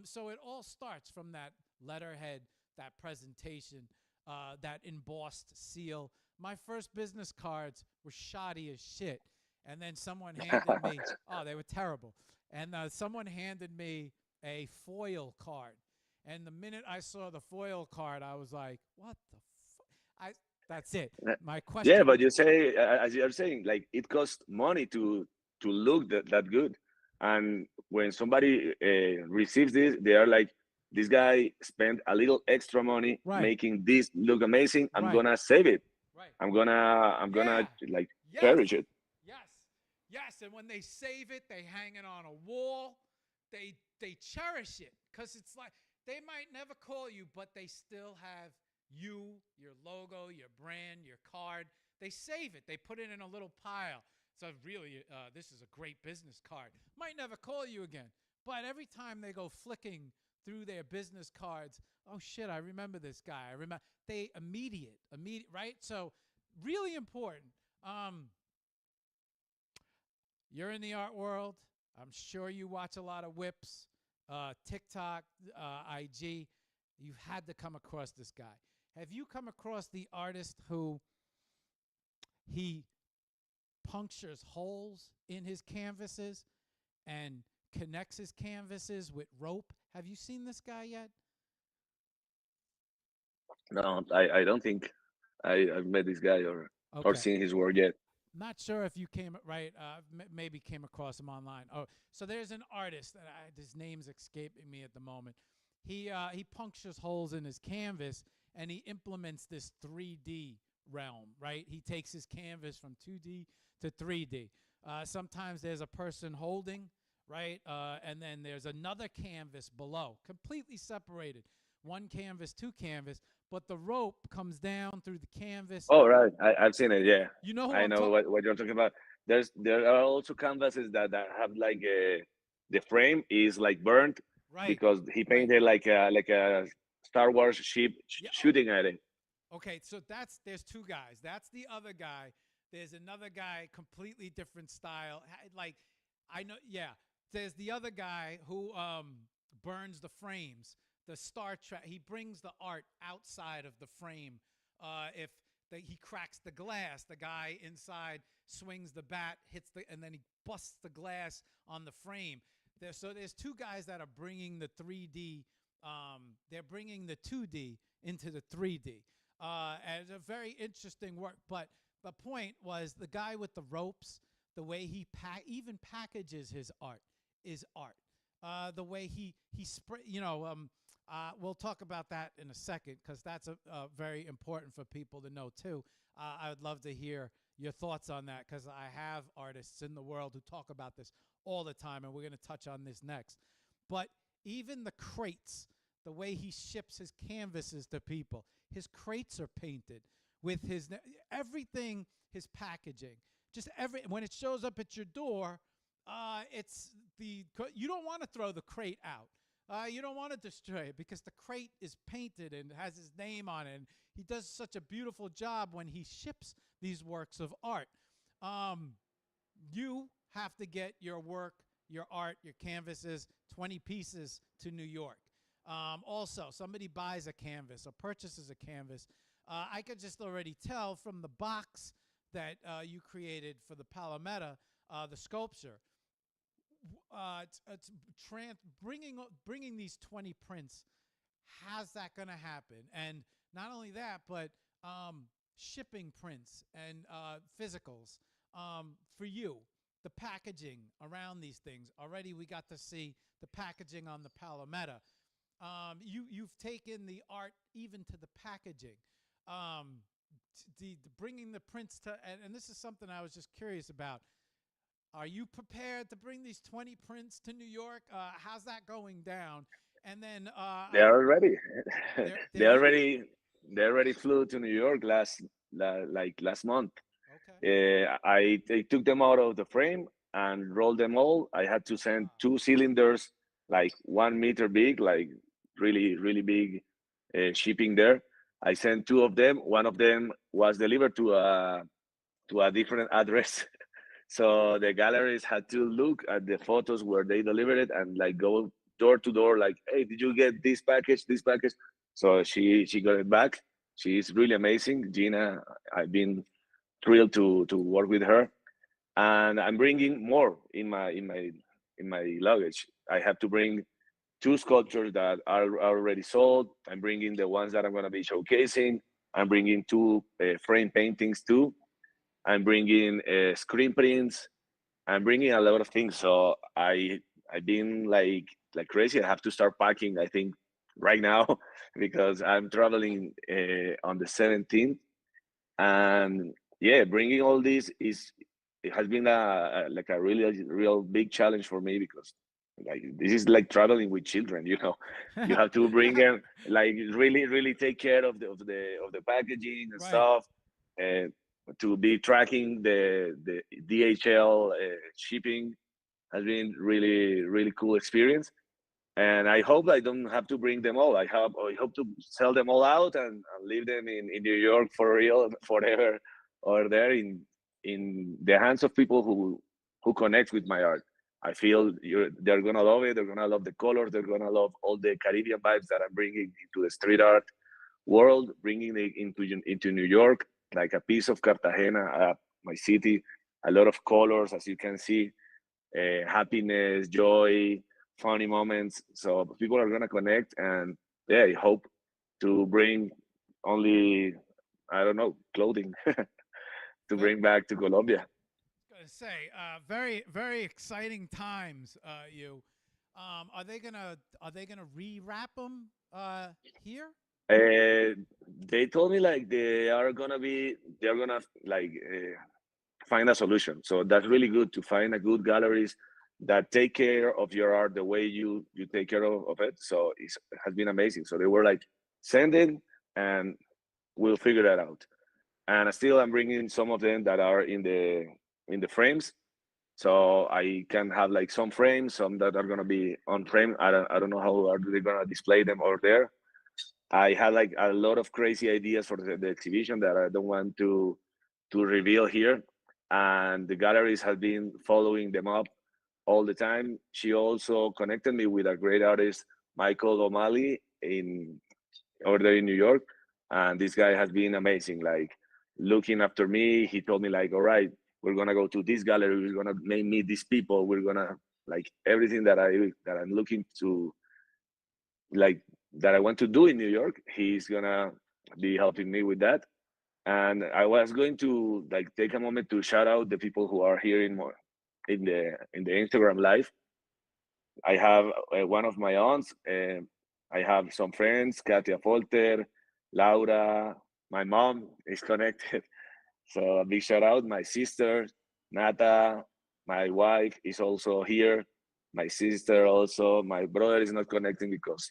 So it all starts from that letterhead, that presentation, that embossed seal. My first business cards were shoddy as shit. And then someone handed me, oh, they were terrible. And someone handed me a foil card. And the minute I saw the foil card, I was like, what the fuck? That's it. My Yeah, question but was, you say, as you're saying, like it costs money to look that good, and when somebody receives this, they are like, this guy spent a little extra money right, making this look amazing. I'm right, gonna save it. right. I'm gonna Yeah. like Yes. cherish it. Yes. Yes. And when they save it, they hang it on a wall. They cherish it because it's like they might never call you, but they still have you, your logo, your brand, your card. They save it. They put it in a little pile. So really, this is a great business card. Might never call you again, but every time they go flicking through their business cards, oh shit, I remember this guy. I remember they immediate, right? So really important. Um, you're in the art world. I'm sure you watch a lot of whips, TikTok, IG. You've had to come across this guy. Have you come across the artist who he punctures holes in his canvases and connects his canvases with rope. Have you seen this guy yet? No, I don't think I've met this guy or Okay. seen his work yet. Not sure if you came right. Maybe came across him online. Oh, so there's an artist that his name's escaping me at the moment. He punctures holes in his canvas and he implements this 3D realm. Right. He takes his canvas from 2D to 3D. Sometimes there's a person holding, right, and then there's another canvas below, completely separated. One canvas, two canvas, but the rope comes down through the canvas. Oh, right. I've seen it. Yeah, You know who I I'm know talking. what you're talking about. There are also canvases that have like the frame is like burnt Right, because he right. painted like a Star Wars ship Yeah. shooting at it. Okay, so there's two guys. That's the other guy. There's another guy, completely different style. Like, I know. Yeah. There's the other guy who burns the frames. The Star Trek. He brings the art outside of the frame. If he cracks the glass, the guy inside swings the bat, and then he busts the glass on the frame. So there's two guys that are bringing the 3D. They're bringing the 2D into the 3D. And it's a very interesting work. But the point was the guy with the ropes, the way he even packages his art is art. The way he we'll talk about that in a second because that's very important for people to know too. I would love to hear your thoughts on that because I have artists in the world who talk about this all the time, and we're going to touch on this next. But even the crates, the way he ships his canvases to people, his crates are painted with everything, his packaging, just when it shows up at your door, you don't want to throw the crate out. You don't want to destroy it because the crate is painted and has his name on it. And he does such a beautiful job when he ships these works of art. You have to get your work, your art, your canvases, 20 pieces to New York. Also, somebody buys a canvas or purchases a canvas. I could just already tell from the box that you created for the PALOMETA, the sculpture. It's bringing these 20 prints. How's that going to happen? And not only that, but shipping prints and physicals for you. The packaging around these things. Already we got to see the packaging on the PALOMETA. You've taken the art even to the packaging. Bringing the prints to, and this is something I was just curious about. Are you prepared to bring these 20 prints to New York? How's that going down? And then They're already they here. already they already flew to New York last month. Okay. I took them out of the frame and rolled them all. I had to send two cylinders, like 1 meter big, like really big shipping there. I sent two of them. One of them was delivered to a different address. So the galleries had to look at the photos where they delivered it and like go door to door, like, hey, did you get this package, this package? So she got it back. She's really amazing, Gina. I've been thrilled to work with her, and I'm bringing more in my luggage. I have to bring two sculptures that are already sold. I'm bringing the ones that I'm going to be showcasing. I'm bringing two frame paintings too. I'm bringing screen prints. I'm bringing a lot of things. So I've been like crazy. I have to start packing. I think right now because I'm traveling on the 17th, and yeah, bringing all this it has been like a really real big challenge for me because like this is like traveling with children. You have to bring them, like really take care of the packaging and Right. stuff, and to be tracking the DHL shipping has been really cool experience. And I hope I don't have to bring them all. I hope to sell them all out and leave them in New York for real forever, or there in the hands of people who connect with my art. I feel they're gonna love it. They're gonna love the colors. They're gonna love all the Caribbean vibes that I'm bringing into the street art world, bringing it into New York, like a piece of Cartagena, my city. A lot of colors, as you can see. happiness, joy, funny moments. So people are gonna connect, and yeah, I hope to bring only, I don't know, clothing to Very, bring back to Colombia. gonna say, very, very exciting times. You, are they gonna rewrap them here? Uh, they told me like they're gonna like find a solution. So that's really good to find a good galleries that take care of your art the way you take care of it. So it has been amazing. So they were like, send it and we'll figure that out. And still I'm bringing some of them that are in the frames. So I can have like some frames, some that are gonna be on frame. I don't know how are they gonna display them over there. I had like a lot of crazy ideas for the exhibition that I don't want to reveal here. And the galleries have been following them up all the time. She also connected me with a great artist, Michael O'Malley, in over there in New York. And this guy has been amazing, like looking after me. He told me like, all right, we're gonna go to this gallery, we're gonna meet these people, we're gonna like everything that I'm looking to like that I want to do in New York. He's gonna be helping me with that. And I was going to like take a moment to shout out the people who are here in the Instagram live. I have one of my aunts. I have some friends, Katia Folter, Laura. My mom is connected, so a big shout out. My sister, Nata, my wife is also here. My sister also. My brother is not connecting because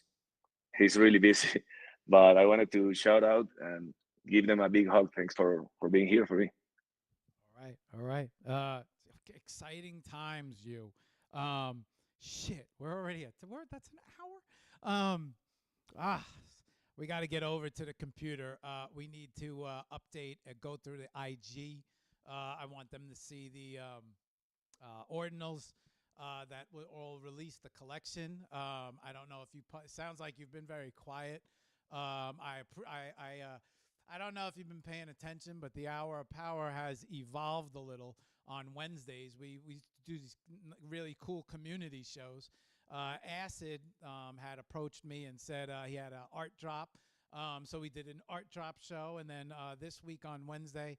he's really busy. But I wanted to shout out and give them a big hug. Thanks for being here for me. All right, all right. Exciting times, you. Shit, we're already at that's an hour. Ah, we got to get over to the computer. We need to update and go through the IG. I want them to see the ordinals that will all release the collection. I don't know if you. Sounds like you've been very quiet. I don't know if you've been paying attention, but the Hour of Power has evolved a little. On Wednesdays, we do these really cool community shows. Acid had approached me and said he had an art drop. So we did an art drop show, and then this week on Wednesday,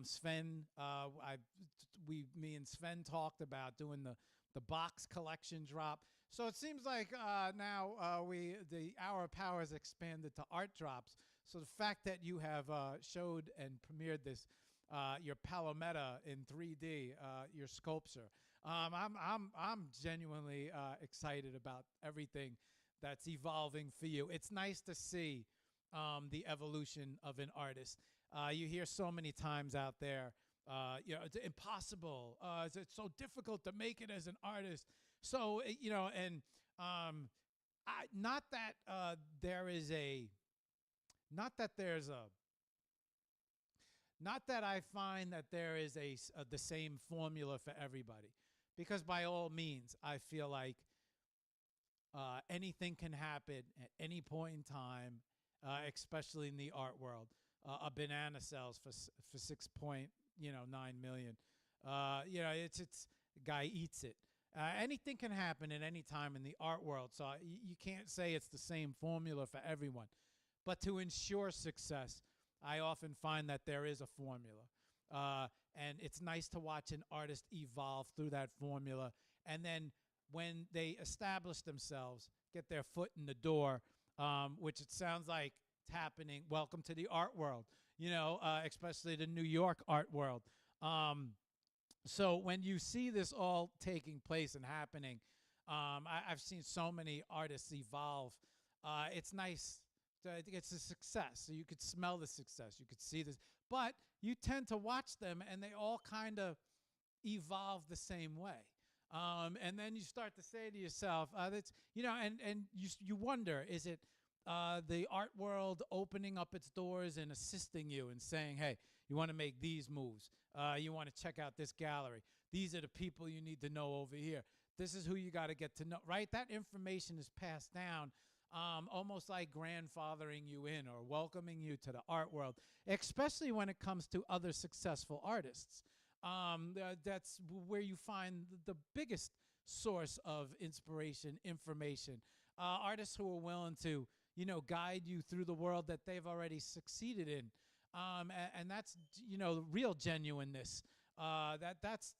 Sven, me and Sven talked about doing the box collection drop. So it seems like now the Hour of Power has expanded to art drops. So the fact that you have showed and premiered this your Palometa in 3D, your sculpture, I'm genuinely excited about everything that's evolving for you. It's nice to see the evolution of an artist. You hear so many times out there, it's impossible. It's so difficult to make it as an artist. So, and not that there is a, not that there's a, not that I find that there is the same formula for everybody, because by all means, I feel like anything can happen at any point in time, especially in the art world. A banana sells for 6.9 million. It's a guy eats it. Anything can happen at any time in the art world, so you can't say it's the same formula for everyone. But to ensure success, I often find that there is a formula. And it's nice to watch an artist evolve through that formula. And then when they establish themselves, get their foot in the door, which it sounds like it's happening. Welcome to the art world, especially the New York art world. So when you see this all taking place and happening, I've seen so many artists evolve. It's nice. It's a success. So you could smell the success. You could see this. But you tend to watch them, and they all kind of evolve the same way. And then you start to say to yourself, that's and you wonder, is it the art world opening up its doors and assisting you and saying, hey, you want to make these moves, you want to check out this gallery, these are the people you need to know over here, this is who you got to get to know, right? That information is passed down, almost like grandfathering you in or welcoming you to the art world, especially when it comes to other successful artists. That's where you find the biggest source of inspiration, information. Artists who are willing to, guide you through the world that they've already succeeded in. And that's, real genuineness. That's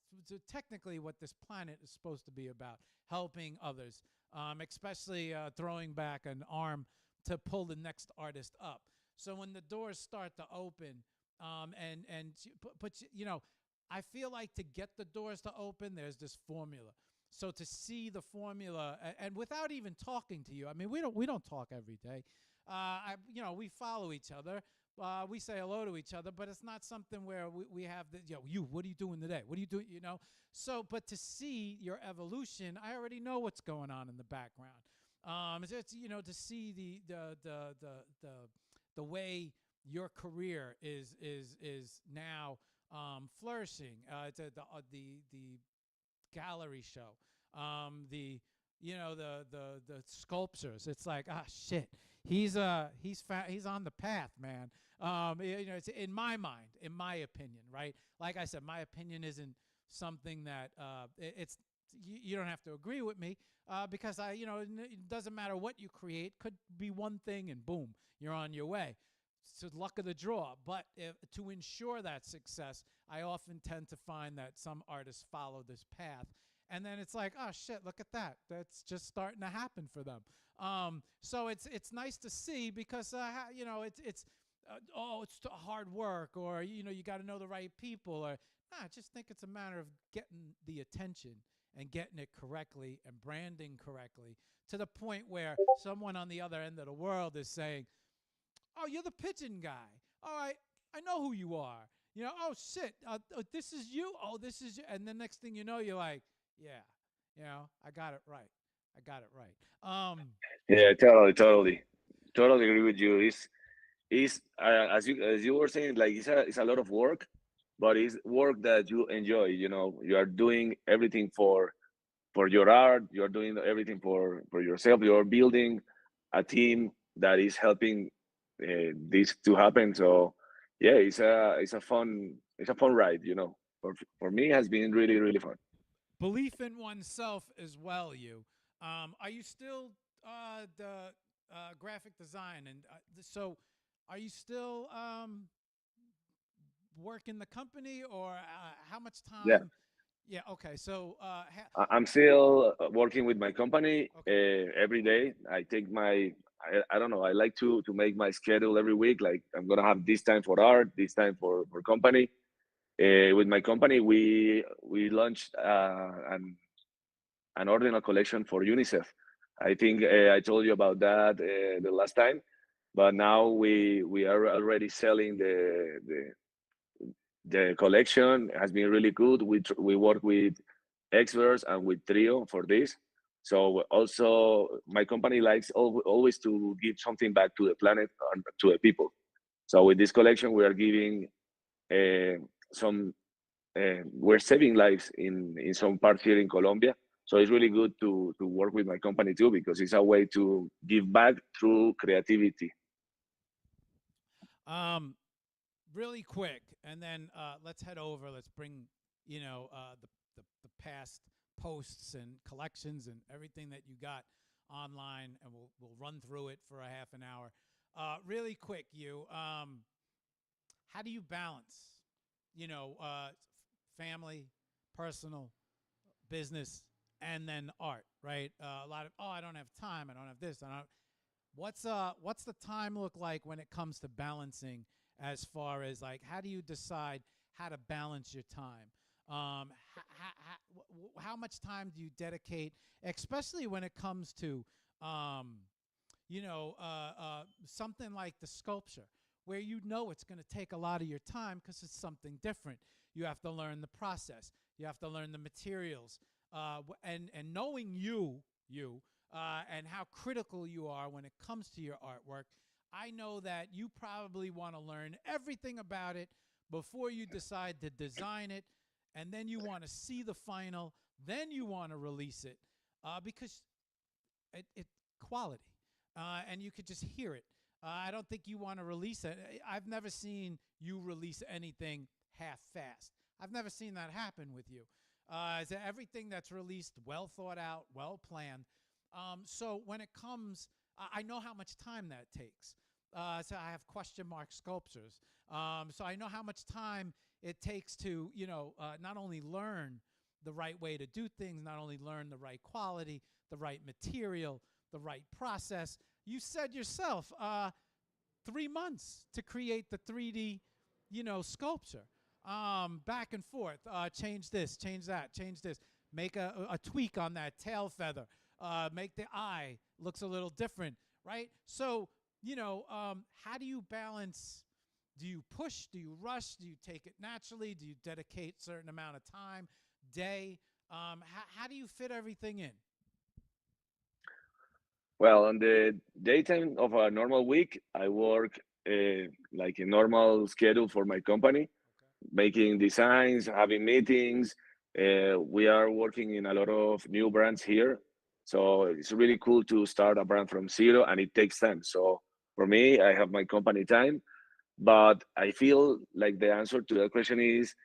technically what this planet is supposed to be about, helping others, especially throwing back an arm to pull the next artist up. So when the doors start to open, but I feel like to get the doors to open, there's this formula. So to see the formula, and without even talking to you, I mean, we don't talk every day. We follow each other. We say hello to each other, but it's not something where we have the, what are you doing today? What are you doing? So, but to see your evolution, I already know what's going on in the background. It's to see the way your career is now flourishing. The gallery show, the sculptures. It's like, shit, he's on the path, man. It's in my mind, in my opinion, right? Like I said, my opinion isn't something that it's you don't have to agree with me, because it doesn't matter what you create. Could be one thing and boom, you're on your way. It's the luck of the draw. But to ensure that success, I often tend to find that some artists follow this path. And then it's like, oh shit, look at that. That's just starting to happen for them. So it's nice to see, because it's hard work, or you got to know the right people, or I just think it's a matter of getting the attention and getting it correctly and branding correctly, to the point where someone on the other end of the world is saying, oh, you're the pigeon guy. All right, I know who you are. Oh shit, this is you. Oh, this is you. And the next thing you know, you're like, yeah, I got it right. I got it right. Yeah, totally agree with you. It's as you were saying, like it's a lot of work, but it's work that you enjoy. You are doing everything for your art. You are doing everything for yourself. You are building a team that is helping this to happen. So yeah, it's a fun ride. For me, it has been really really fun. Belief in oneself as well. Are you still the graphic design, and so are you still working the company, or how much Yeah, time? Yeah. Okay. So I'm still working with my company okay. every day. I take I don't know. I like to make my schedule every week. Like I'm gonna have this time for art, this time for company. With my company, we launched an ordinal collection for UNICEF. I think I told you about that the last time, but now we are already selling the collection. Has been really good. We work with experts and with Trio for this. So also my company likes always to give something back to the planet and to the people. So with this collection, we are giving some we're saving lives in some parts here in Colombia. So it's really good to work with my company too, because it's a way to give back through creativity. Um, Really quick, and then let's head over. Let's bring the past posts and collections and everything that you got online, and we'll run through it for a half an hour. Really quick, how do you balance, you know, uh, family, personal, business, and then art, right? A lot of, I don't have time, I don't have this, I don't. What's the time look like when it comes to balancing, as far as like how do you decide how to balance your time? How much time do you dedicate, especially when it comes to um, something like the sculpture, where it's going to take a lot of your time because it's something different. You have to learn the process. You have to learn the materials, and knowing and how critical you are when it comes to your artwork. I know that you probably want to learn everything about it before you decide to design it, and then you want to see the final, then you want to release it, because it quality, and you could just hear it. I don't think you want to release it. I've never seen you release anything half-fast. I've never seen that happen with you. Is that everything that's released well thought out, well planned. So when it comes, I know how much time that takes. So I have question mark sculptures. So I know how much time it takes to, not only learn the right way to do things, not only learn the right quality, the right material, the right process. You said yourself, 3 months to create the 3D, sculpture. Back and forth. Change this, change that, change this. Make a tweak on that tail feather. Make the eye looks a little different, right? So, how do you balance? Do you push? Do you rush? Do you take it naturally? Do you dedicate a certain amount of time, day? How do you fit everything in? Well, on the daytime of a normal week, I work like a normal schedule for my company, making designs, having meetings. We are working in a lot of new brands here. So it's really cool to start a brand from zero, and it takes time. So for me, I have my company time, but I feel like the answer to that question is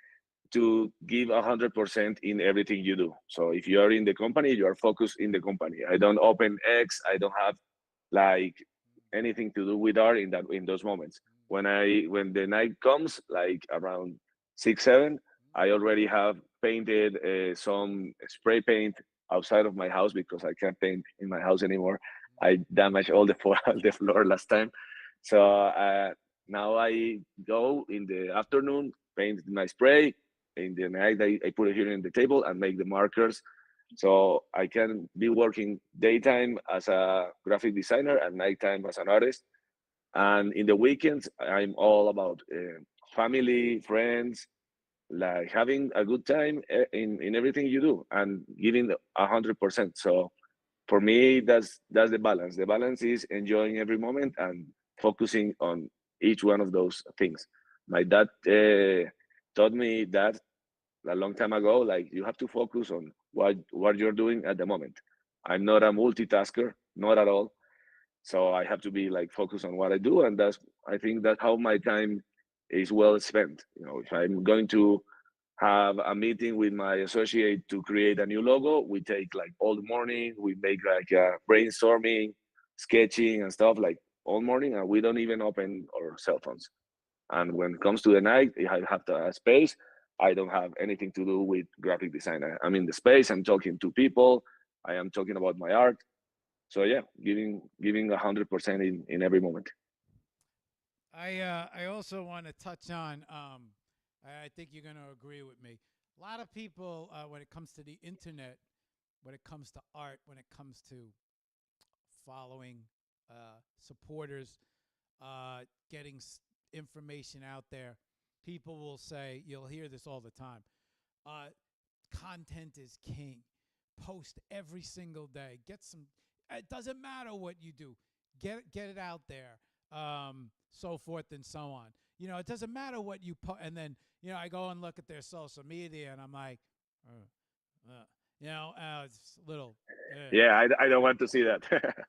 to give 100% in everything you do. So if you are in the company, you are focused in the company. I don't open X. I don't have like anything to do with art in those moments. When the night comes, like around 6 7, I already have painted some spray paint outside of my house because I can't paint in my house anymore. I damaged all the floor, the floor last time. So now I go in the afternoon, paint my spray. In the night, I put it here in the table and make the markers. So I can be working daytime as a graphic designer and nighttime as an artist. And in the weekends, I'm all about family, friends, like having a good time in everything you do and giving 100%. So for me, that's the balance. The balance is enjoying every moment and focusing on each one of those things. My dad taught me that a long time ago. Like you have to focus on what you're doing at the moment. I'm not a multitasker, not at all. So I have to be like focused on what I do, and that's I think that's how my time is well spent. If I'm going to have a meeting with my associate to create a new logo, we take like all the morning. We make like brainstorming, sketching, and stuff like all morning, and we don't even open our cell phones. And when it comes to the night, if I have the space, I don't have anything to do with graphic design. I'm in the space. I'm talking to people. I am talking about my art. So yeah, giving 100% in every moment. I also want to touch on. I think you're going to agree with me. A lot of people, when it comes to the internet, when it comes to art, when it comes to following supporters, getting information out there, people will say, you'll hear this all the time. Uh, Content is king. Post every single day. Get some. It doesn't matter what you do. Get it out there. So forth and so on. It doesn't matter what you put. And then I go and look at their social media, and I'm like, it's a little. Yeah, I don't want to see that.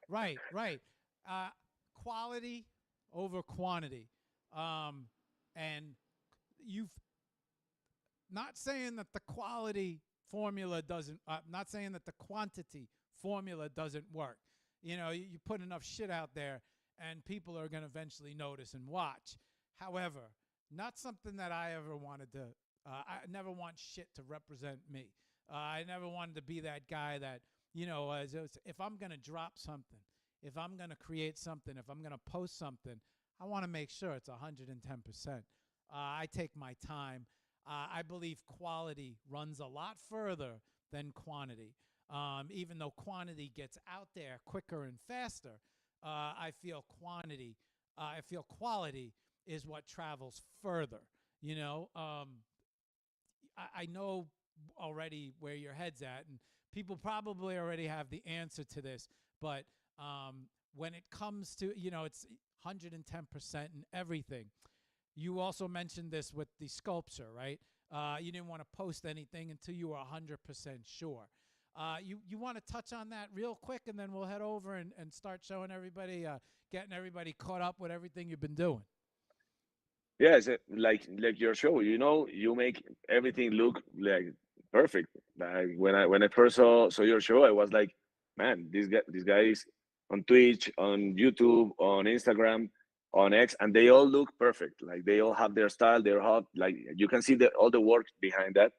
Right, right. Uh, Quality over quantity. And you've not saying that the quality formula doesn't, not saying that the quantity formula doesn't work. You put enough shit out there and people are going to eventually notice and watch. However, not something that I ever wanted to, I never want shit to represent me. I never wanted to be that guy that, if I'm going to drop something, if I'm going to create something, if I'm going to post something, I want to make sure it's 110%. I take my time. I believe quality runs a lot further than quantity. Even though quantity gets out there quicker and faster, I feel quality is what travels further. I know already where your head's at, and people probably already have the answer to this. But when it comes to, it's 110% in everything. You also mentioned this with the sculpture, right? You didn't want to post anything until you were 100% sure. You want to touch on that real quick, and then we'll head over and start showing everybody, getting everybody caught up with everything you've been doing. Yes, like your show, you make everything look like perfect. Like when I first saw your show, I was like, man, this guy is on Twitch, on YouTube, on Instagram, on X, and they all look perfect. Like they all have their style, their hot. Like you can see all the work behind that.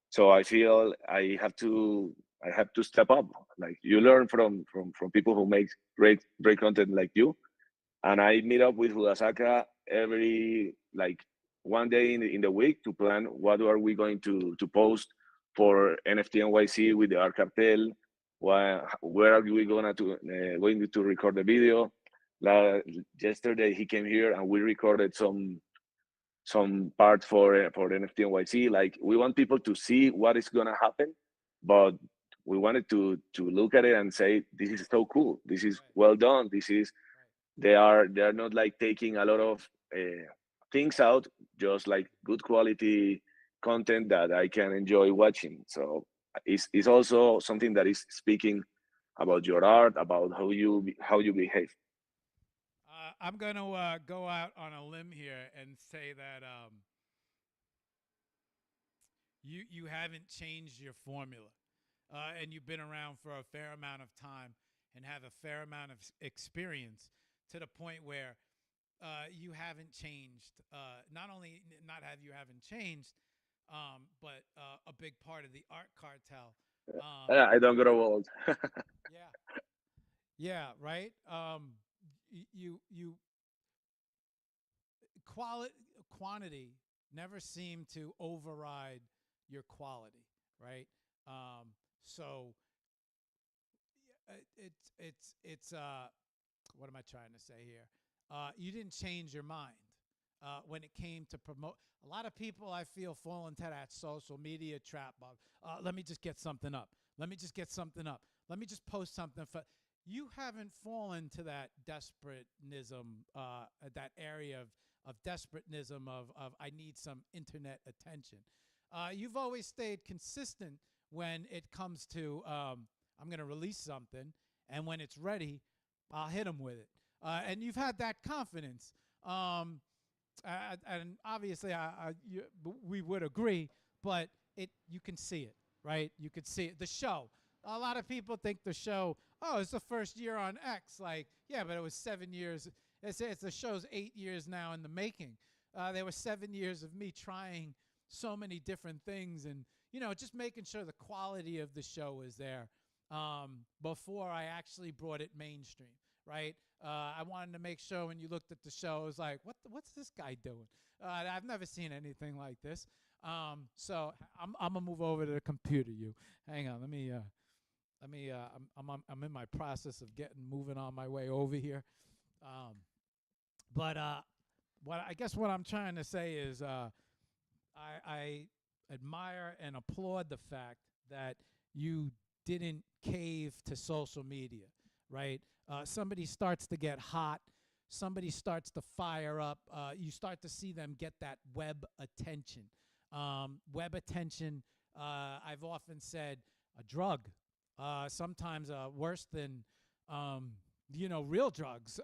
So I feel I have to step up. Like you learn from people who make great content like you, and I meet up with Hudasaka every like one day in the week to plan what are we going to post for NFT NYC with the art cartel. Where are we going to record the video? La, Yesterday he came here and we recorded some part for NFT NYC. Like we want people to see what is gonna happen, but we wanted to look at it and say this is so cool. This is Right, well done. This is right. they are not like taking a lot of things out, just like good quality content that I can enjoy watching. So it's also something that is speaking about your art, about how you behave. I'm going to go out on a limb here and say that you haven't changed your formula, and you've been around for a fair amount of time and have a fair amount of experience to the point where you haven't changed. Not only not have you haven't changed, but a big part of the art cartel. Um, I don't grow old. yeah, yeah, right. You quality quantity never seem to override your quality, right? So it's what am I trying to say here? You didn't change your mind when it came to promote. A lot of people I feel fall into that social media trap of let me just get something up. Let me just get something up. Let me just post something for. You haven't fallen to that desperateism, that area of desperateism of I need some internet attention. You've always stayed consistent when it comes to I'm going to release something, and when it's ready, I'll hit them with it. And you've had that confidence. And obviously, we would agree, but you can see it, right? You could see it. The show. A lot of people think the show, oh, it's the first year on X. Like, yeah, but it was 7 years. It's the show's 8 years now in the making. There were 7 years of me trying so many different things and, just making sure the quality of the show is there before I actually brought it mainstream, right? I wanted to make sure when you looked at the show, it was like, what's this guy doing? I've never seen anything like this. So I'm gonna move over to the computer. You hang on. I'm in my process of moving on my way over here. Um, but what I guess what I'm trying to say is I admire and applaud the fact that you didn't cave to social media, right? Somebody starts to get hot, somebody starts to fire up, you start to see them get that web attention. Web attention, I've often said, a drug, sometimes worse than, um, real drugs.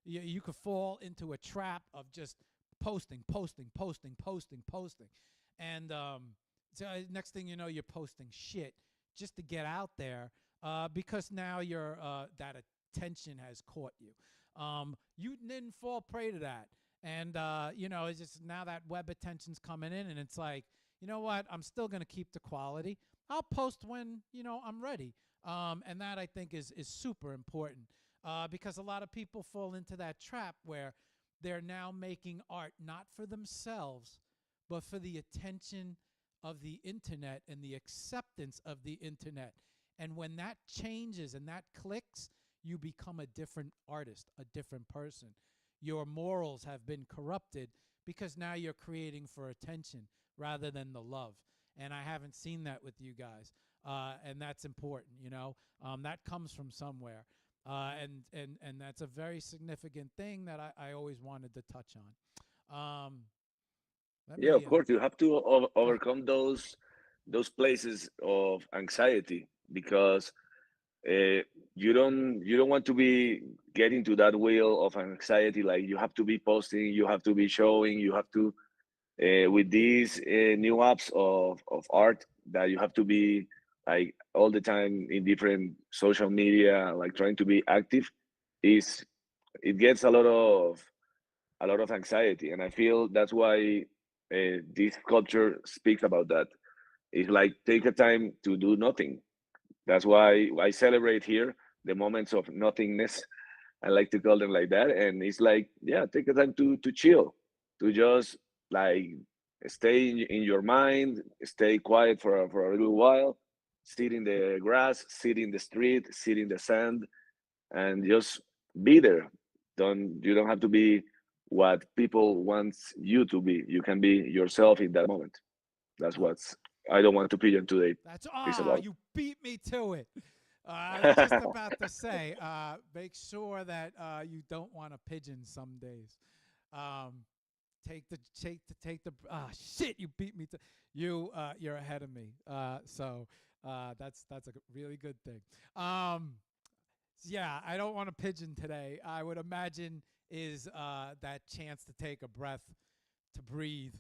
You could fall into a trap of just posting, posting, posting, posting, posting. And so next thing you know, you're posting shit just to get out there because now that attention has caught you. You didn't fall prey to that. And, it's just now that web attention's coming in, and it's like, you know what? I'm still going to keep the quality. I'll post when, I'm ready. And that I think is super important because a lot of people fall into that trap where they're now making art not for themselves, but for the attention of the internet and the acceptance of the internet. And when that changes and that clicks, you become a different artist, a different person. Your morals have been corrupted because now you're creating for attention rather than the love. And I haven't seen that with you guys. And that's important. That comes from somewhere. And that's a very significant thing that I always wanted to touch on. Let Yeah, me of course, you have to go ahead. overcome those places of anxiety because uh, you don't want to be get into that wheel of anxiety. Like you have to be posting, you have to be showing, you have to with these new apps of art that you have to be like all the time in different social media, like trying to be active, is it gets a lot of anxiety, and I feel that's why this culture speaks about that. It's like take a time to do nothing. That's why I celebrate here the moments of nothingness. I like to call them like that. And it's like, yeah, take a time to chill, to just like stay in your mind, stay quiet for a little while, sit in the grass, sit in the street, sit in the sand, and just be there. You don't have to be what people want you to be. You can be yourself in that moment. That's Oh, what's I don't want to pigeon today that's is about. you beat me to it. I was just about to say, make sure that you don't want a pigeon some days. Um, take the shit. You beat me to you. You're ahead of me. So that's a really good thing. Yeah, I don't want a pigeon today. I would imagine is that chance to take a breath, to breathe,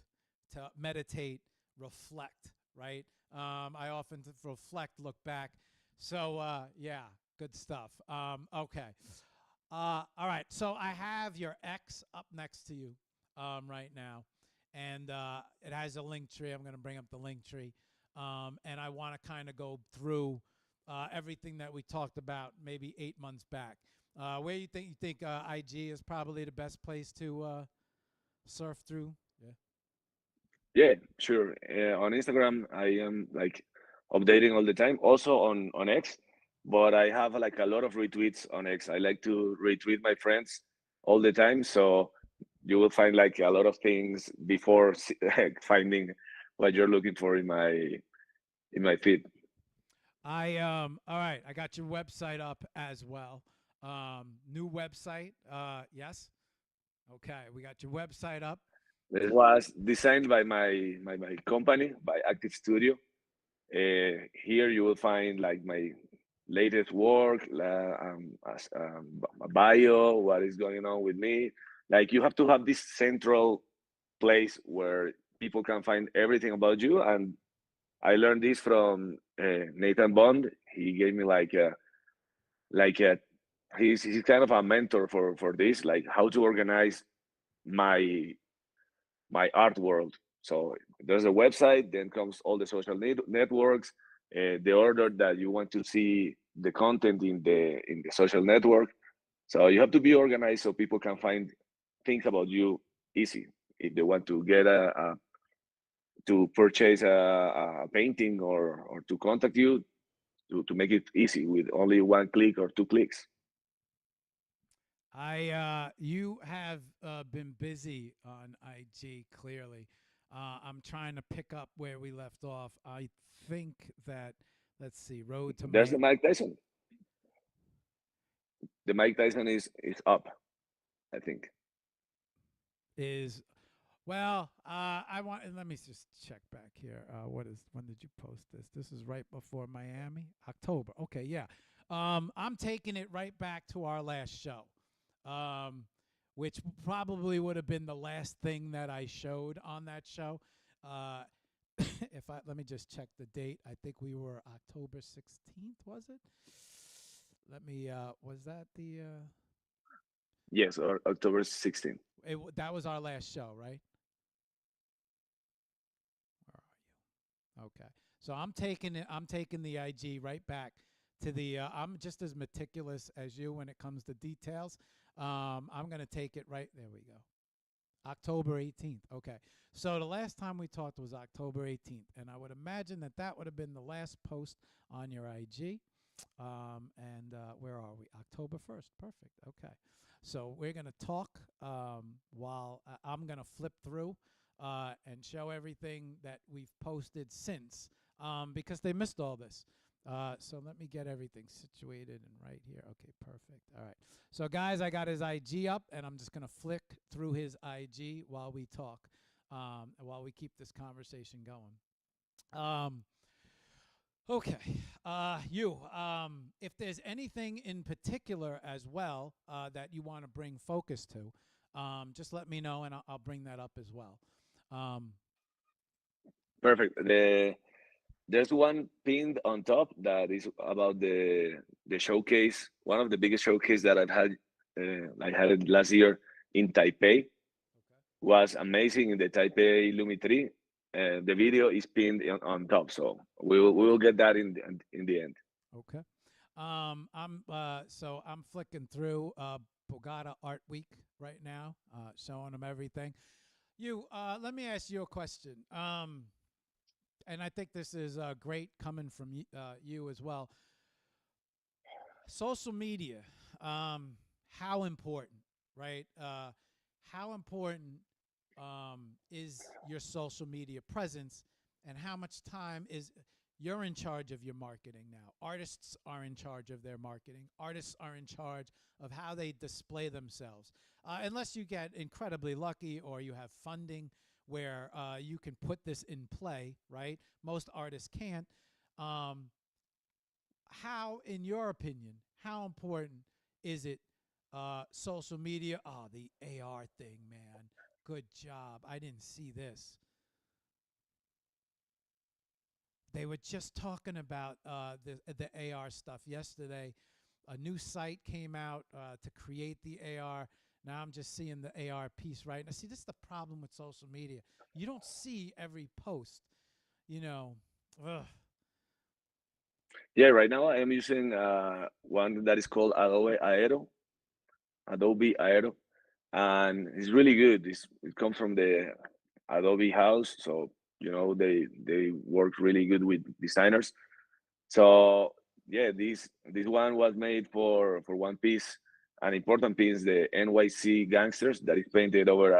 to meditate, reflect, right? I often reflect, look back. So, yeah, good stuff. Okay. All right. So I have your X up next to you right now, and it has a link tree. I'm going to bring up the link tree, and I want to kind of go through everything that we talked about maybe 8 months back. Where you think IG is probably the best place to surf through? Yeah. Yeah, sure. On Instagram, I am like updating all the time. Also on X, but I have like a lot of retweets on X. I like to retweet my friends all the time, so you will find like a lot of things before finding what you're looking for in my feed. All right, I got your website up as well. New website. Yes. Okay, we got your website up. It was designed by my company, by Active Studio. Here you will find like my latest work, a bio, what is going on with me. Like you have to have this central place where people can find everything about you. And I learned this from Nathan Bond. He gave me like a he's kind of a mentor for this, like how to organize my my art world. So there's a website, then comes all the social networks, the order that you want to see the content in the social network. So you have to be organized so people can find things about you easy. If they want to get to purchase a painting or to contact you, to make it easy with only one click or two clicks. You have been busy on IG clearly. I'm trying to pick up where we left off. I think that let's see, Road to There's Miami the Mike Tyson. The Mike Tyson is up, I think. is well. I want. Let me just check back here. What is? When did you post this? This is right before Miami, October. Okay, yeah. I'm taking it right back to our last show. Um, which probably would have been the last thing that I showed on that show. Uh, if I let me just check the date. I think we were October 16th, was it? Let me was that the Yes, or October 16th. that was our last show, right? Where are you? Okay. So I'm taking the IG right back to the I'm just as meticulous as you when it comes to details. I'm going to take it right there we go. October 18th. Okay. So the last time we talked was October 18th, and I would imagine that that would have been the last post on your IG. And where are we? October 1st. Perfect. Okay. So we're going to talk while I'm going to flip through and show everything that we've posted since because they missed all this. So let me get everything situated and right here. Okay, perfect. All right. So guys, I got his IG up, and I'm just gonna flick through his IG while we talk, while we keep this conversation going. Um, Okay. If there's anything in particular as well that you want to bring focus to, just let me know and I'll bring that up as well. Um, Perfect. There's one pinned on top that is about the showcase, one of the biggest showcase that I've had. I had it last year in Taipei. okay. Was amazing in the Taipei Lumi 3. The video is pinned on top, so we will get that in the end. Okay. I'm flicking through Bogota Art Week right now, showing them everything. Let me ask you a question. And I think this is great coming from you as well. Social media, how important, right? How important is your social media presence, and how much time is you're in charge of your marketing now? Artists are in charge of their marketing. Artists are in charge of how they display themselves. Unless you get incredibly lucky or you have funding where you can put this in play, right? Most artists can't. Um, how, in your opinion, how important is it? Social media. Oh, the AR thing, man. Good job. I didn't see this. They were just talking about the AR stuff yesterday. A new site came out to create the AR. Now I'm just seeing the AR piece right now. See, this is the problem with social media. You don't see every post. You know, ugh. Yeah, right now I am using one that is called Adobe Aero, and it's really good. It comes from the Adobe house, so they work really good with designers. So yeah, this one was made for one piece, an important piece, the NYC gangsters that is painted over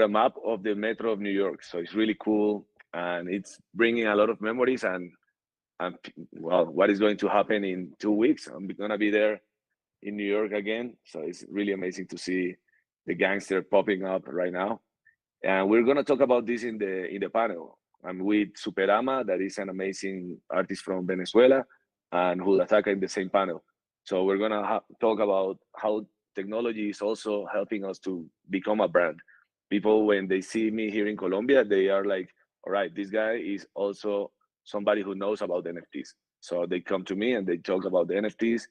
a map of the metro of New York. So it's really cool, and it's bringing a lot of memories. And well, what is going to happen in 2 weeks? I'm gonna be there in New York again, so it's really amazing to see the gangster popping up right now. And we're gonna talk about this in the panel. I'm with Superama, that is an amazing artist from Venezuela, and YuZapata in the same panel. So we're gonna talk about how technology is also helping us to become a brand. People, when they see me here in Colombia, they are like, "All right, this guy is also somebody who knows about NFTs." So they come to me and they talk about the NFTs,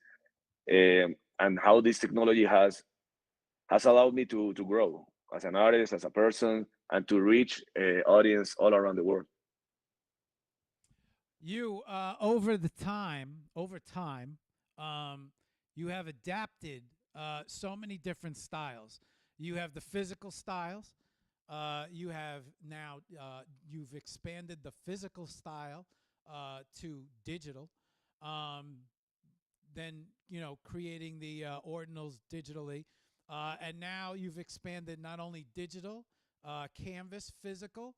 and how this technology has allowed me to grow as an artist, as a person, and to reach audience all around the world. Over time, um, you have adapted so many different styles. You have the physical styles. You have now you've expanded the physical style to digital. Um, then creating the ordinals digitally, and now you've expanded not only digital, canvas, physical,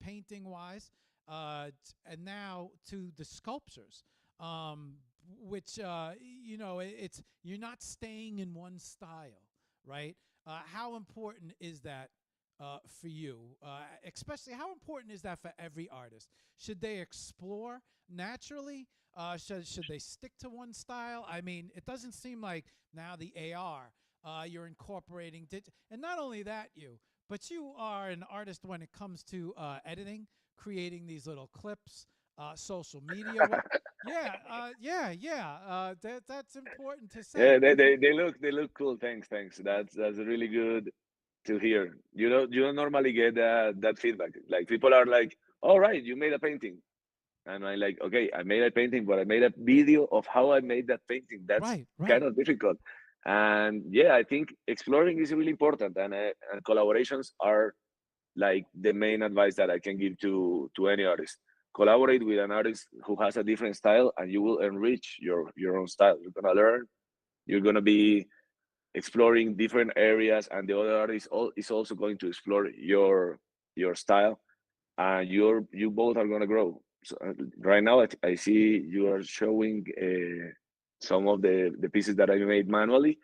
painting wise, and now to the sculptures, um, which it's you're not staying in one style, right? How important is that for you? Especially, how important is that for every artist? Should they explore naturally? Should they stick to one style? I mean, it doesn't seem like now the AR you're incorporating and not only that, but you are an artist when it comes to editing, creating these little clips, social media. That's important to Yeah, say. they look cool. Thanks. That's really good to hear. You don't normally get that feedback. Like, people are like, "All right, you made a painting," and I'm like, "Okay, I made a painting, but I made a video of how I made that painting." That's Right, kind right. of difficult. And yeah, I think exploring is really important, and collaborations are like the main advice that I can give to any artist. Collaborate with an artist who has a different style, and you will enrich your own style. You're gonna learn. You're gonna be exploring different areas, and the other artist is also going to explore your style, and you both are gonna grow. So, right now, I see you are showing some of the pieces that I made manually,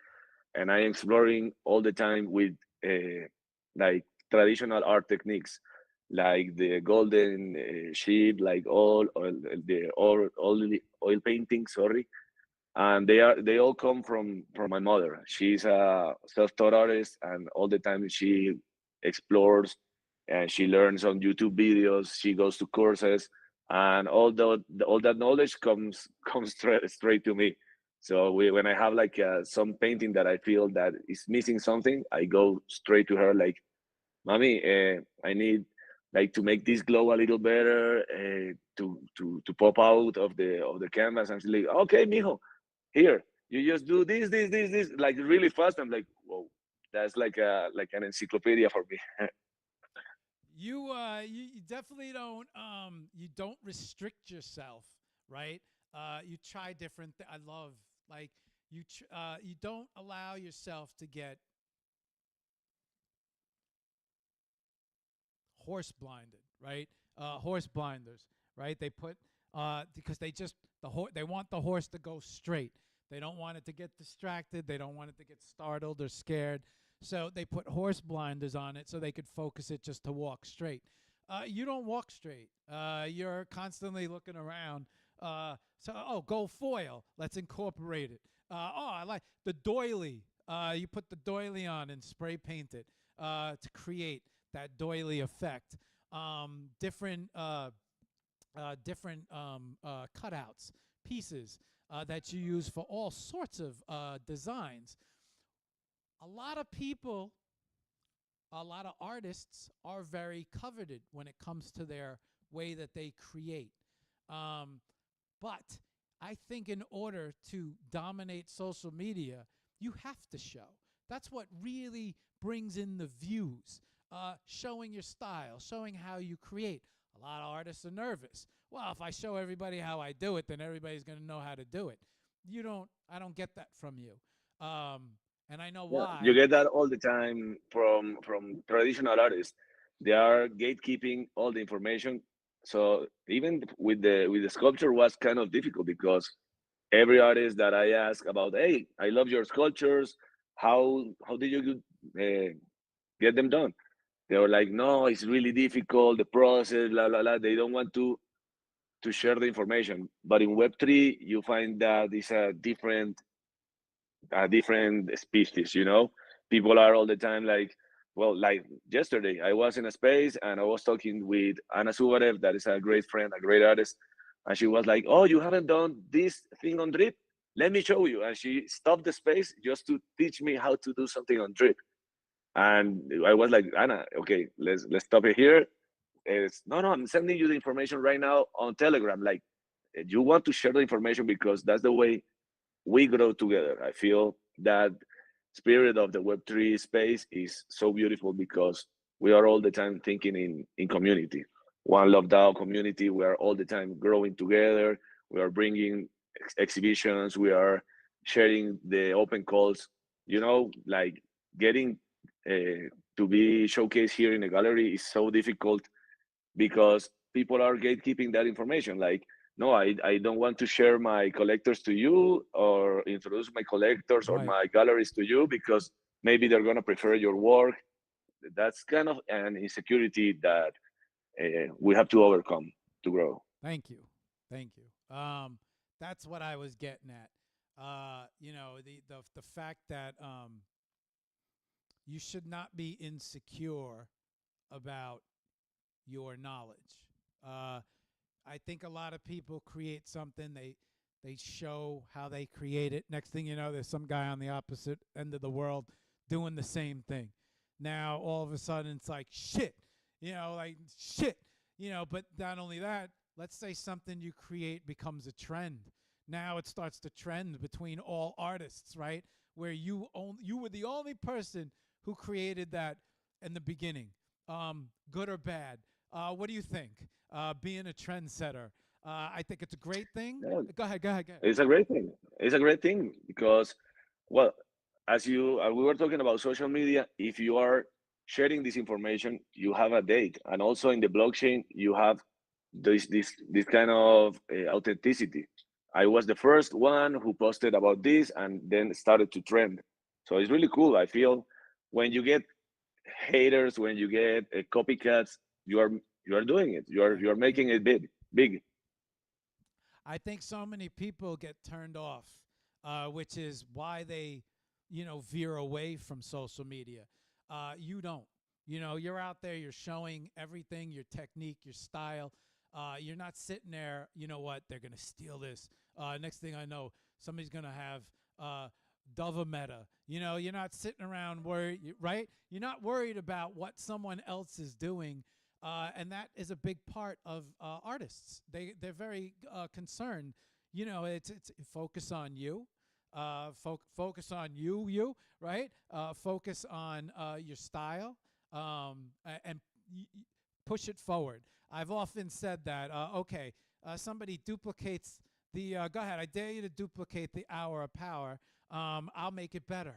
and I am exploring all the time with uh, like traditional art techniques. like the golden sheep, like all the oil painting. Sorry, and they all come from my mother. She's a self-taught artist, and all the time she explores and she learns on YouTube videos. She goes to courses, and all that knowledge comes straight to me. So when I have like some painting that I feel that is missing something, I go straight to her like, "Mommy, I need like to make this glow a little better, to pop out of the canvas." And she's like, "Okay, mijo, here you just do this like really fast." I'm like, whoa, that's like an encyclopedia for me. You definitely don't restrict yourself, right? You try different. I love like you don't allow yourself to get horse blinded, right? Horse blinders, right? They put because they want the horse to go straight. They don't want it to get distracted. They don't want it to get startled or scared. So they put horse blinders on it so they could focus it just to walk straight. You don't walk straight. You're constantly looking around. Gold foil. Let's incorporate it. I like the doily. You put the doily on and spray paint it to create that doily effect. Different cutouts, pieces that you use for all sorts of designs. A lot of people, a lot of artists are very coveted when it comes to their way that they create. But I think in order to dominate social media, you have to show. That's what really brings in the views. Showing your style, showing how you create. A lot of artists are nervous. Well, if I show everybody how I do it, then everybody's going to know how to do it. I don't get that from you. And I know Yeah, you why. get that all the time from traditional artists. They are gatekeeping all the information. So even with the sculpture was kind of difficult because every artist that I ask about, hey, I love your sculptures. How did you get them done? They were like, no, it's really difficult. The process, la la la. They don't want to share the information. But in Web3, you find that it's a different species. People are all the time like, well, like yesterday, I was in a space and I was talking with Anna Subarev, that is a great friend, a great artist, and she was like, "Oh, you haven't done this thing on Drip? Let me show you." And she stopped the space just to teach me how to do something on Drip. And I was like, "Anna, okay, let's stop it here. No, I'm sending you the information right now on Telegram. Like, you want to share the information because that's the way we grow together." I feel that spirit of the Web3 space is so beautiful because we are all the time thinking in community. One Love DAO community, we are all the time growing together. We are bringing exhibitions. We are sharing the open calls. Like getting to be showcased here in the gallery is so difficult because people are gatekeeping that information. Like, no, I don't want to share my collectors to you or introduce my collectors or Right. my galleries to you because maybe they're going to prefer your work. That's kind of an insecurity that we have to overcome to grow. Thank you. Thank you. That's what I was getting at. The fact that you should not be insecure about your knowledge. Uh, I think a lot of people create something, they show how they create it. Next thing you know, there's some guy on the opposite end of the world doing the same thing. Now all of a sudden it's like shit, like shit, but not only that, let's say something you create becomes a trend. Now it starts to trend between all artists, right? Where you were the only person who created that in the beginning. Good or bad? What do you think? Being a trendsetter, I think it's a great thing. Yeah, Go ahead, go ahead, go ahead. it's a great thing. It's a great thing because, well, as we were talking about social media, if you are sharing this information, you have a date, and also in the blockchain, you have this kind of authenticity. I was the first one who posted about this, and then started to trend. So it's really cool. I feel when you get haters, when you get copycats, you are you are doing it. Right. You are making it big. I think so many people get turned off, which is why they, veer away from social media. You don't. You're out there, you're showing everything, your technique, your style. You're not sitting there, you know what, they're going to steal this. Next thing I know, somebody's going to have YuZapata. You're not sitting around worried, right? You're not worried about what someone else is doing, and that is a big part of artists. They're very concerned. It's focus on you, focus on you, right? Focus on your style, and push it forward. I've often said that. Okay, somebody duplicates the. Go ahead. I dare you to duplicate the hour of power. I'll make it better.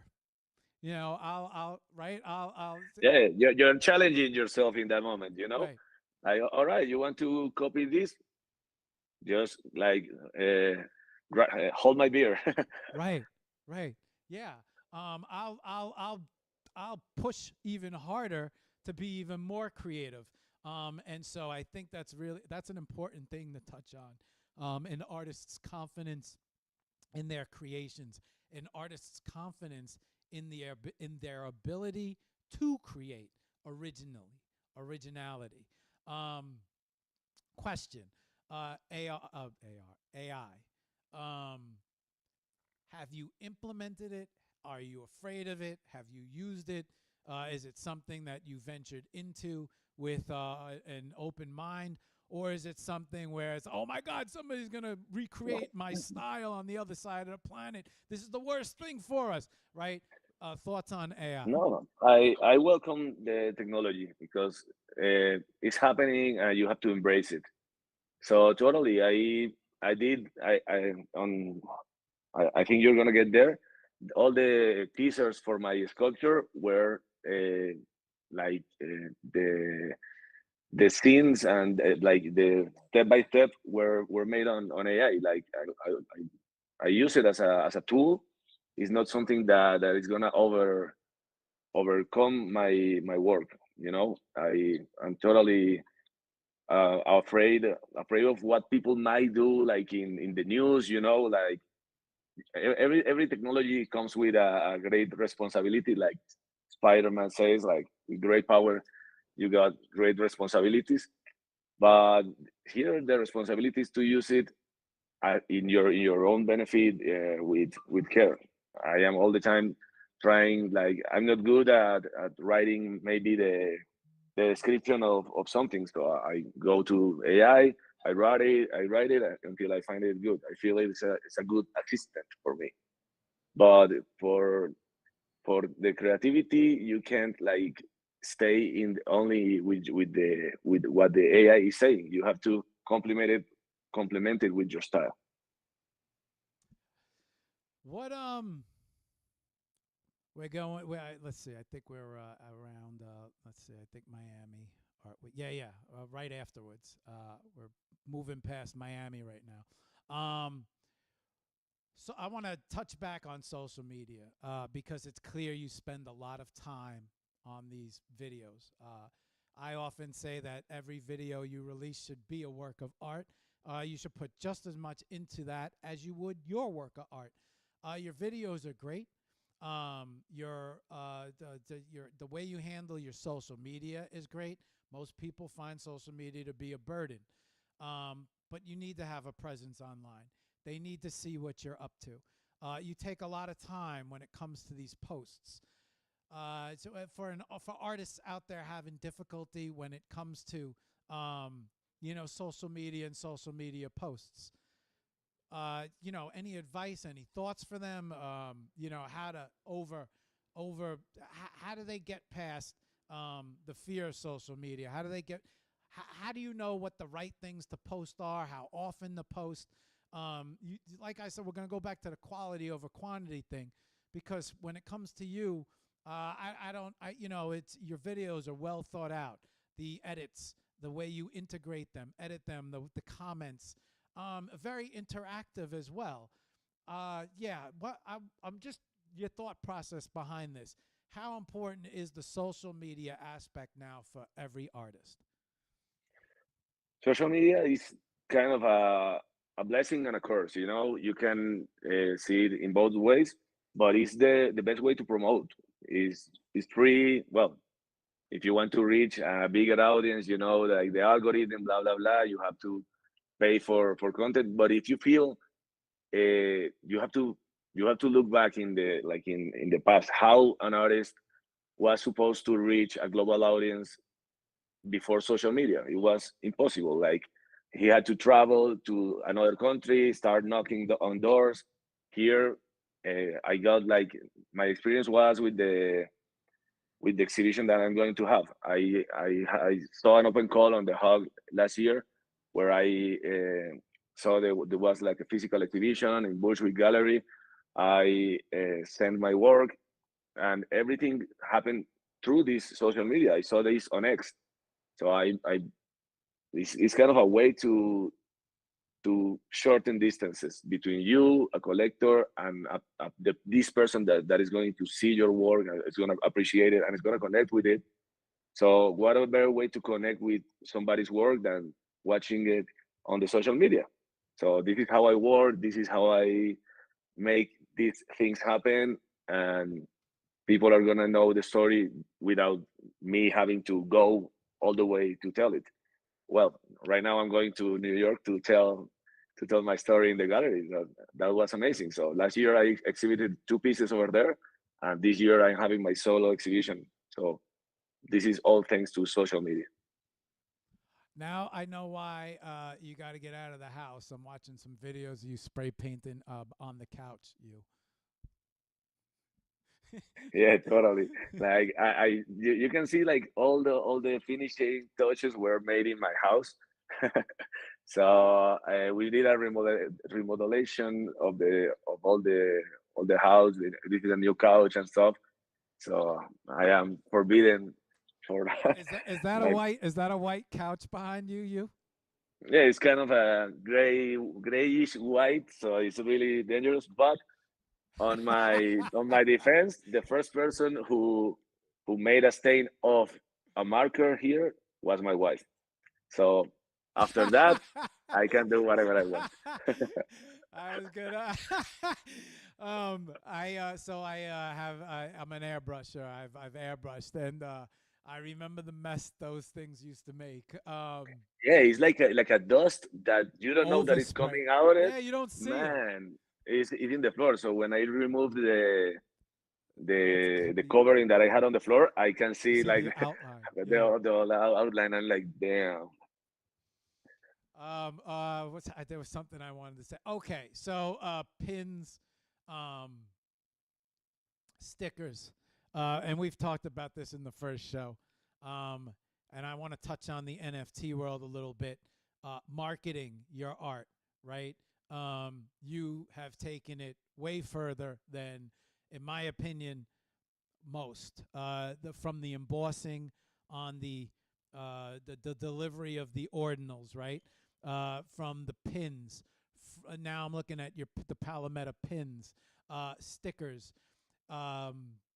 I'll right. I'll. Yeah, you're challenging yourself in that moment. Right. Like, all right, you want to copy this? Just like hold my beer. Right, right. Yeah. I'll push even harder to be even more creative. And so I think that's an important thing to touch on. An artist's confidence in their creations, an artist's confidence in their ability to create originality. Um, Question. AI. Um, Have you implemented it? Are you afraid of it? Have you used it? Is it something that you ventured into with an open mind? Or is it something where it's, oh my God, somebody's going to recreate my style on the other side of the planet? This is the worst thing for us, right? Thoughts on AI? No, I welcome the technology because it's happening and you have to embrace it. So totally, I did I think you're gonna get there. All the teasers for my sculpture were like the scenes and like the step by step were made on AI. Like I use it as a tool. It's not something that is gonna overcome my work. I'm totally afraid of what people might do, like in the news. Like every technology comes with a great responsibility. Like Spider-Man says, like with great power, you got great responsibilities. But here, the responsibility is to use it in your own benefit, with care. I am all the time trying. Like I'm not good at writing maybe the description of something. So I go to AI. I write it until I find it good. I feel it's a good assistant for me. But for the creativity, you can't like stay in only with what the AI is saying. You have to complement it with your style. What We're going. Let's see. I think we're around. Let's see. I think Miami. Yeah, yeah. Right afterwards. We're moving past Miami right now. So I want to touch back on social media because it's clear you spend a lot of time on these videos. I often say that every video you release should be a work of art. You should put just as much into that as you would your work of art. Your videos are great. The way you handle your social media is great. Most people find social media to be a burden, but you need to have a presence online. They need to see what you're up to. You take a lot of time when it comes to these posts. For artists out there having difficulty when it comes to social media and social media posts, any advice, any thoughts for them? How to how do they get past the fear of social media? How do you know what the right things to post are? How often to post? Like I said, we're going to go back to the quality over quantity thing, because when it comes to you, it's your videos are well thought out. The edits, the way you integrate them, edit them, the comments, very interactive as well. Yeah, I'm just your thought process behind this. How important is the social media aspect now for every artist? social media is kind of a blessing and a curse. You know, you can see it in both ways, but it's the best way to promote. Is free. Well, if you want to reach a bigger audience, you know, like the algorithm, blah blah blah, you have to pay for content. But if you feel you have to look back in the in the past how an artist was supposed to reach a global audience before social media. It was impossible. Like he had to travel to another country, start knocking on doors. Here, I got like my experience was with the exhibition that I'm going to have. I saw an open call on the Hub last year, where I saw there was like a physical exhibition in Bushwick Gallery. I sent my work, and everything happened through this social media. I saw this on X, so I it's kind of a way to shorten distances between you, a collector, and this person that is going to see your work and is going to appreciate it and is going to connect with it. So, what a better way to connect with somebody's work than watching it on the social media? So, this is how I work. This is how I make these things happen, and people are gonna know the story without me having to go all the way to tell it. Well, right now I'm going to New York to tell my story in the gallery. That was amazing. So last year I exhibited two pieces over there, and this year I'm having my solo exhibition. So this is all thanks to social media. Now I know why you got to get out of the house. I'm watching some videos of you spray painting on the couch. Yeah, totally. Like you can see like all the finishing touches were made in my house. So we did a remodelation of all the house. This is a new couch and stuff. So I am forbidden for that. Is that a My white couch behind you? Yeah, it's kind of a grayish white, so it's really dangerous. But on my defense, the first person who made a stain of a marker here was my wife. So after that, I can do whatever I want. I was gonna. I'm an airbrusher. I've airbrushed, and I remember the mess those things used to make. Yeah, it's like a dust that you don't know that it's Overspray. coming out. It Yeah, you don't see it. man, it's in the floor. So when I removed the Yeah, it's the covering that I had on the floor, I can you see see like the outline. Yeah. the outline. I'm like, damn. There was something I wanted to say. Okay, so pins, um, stickers, and we've talked about this in the first show. Um, and I want to touch on the NFT world a little bit. Marketing your art, right? You have taken it way further than, in my opinion, most. From the embossing on the delivery of the ordinals, right? From the pins. Now I'm looking at the Palometa pins, stickers.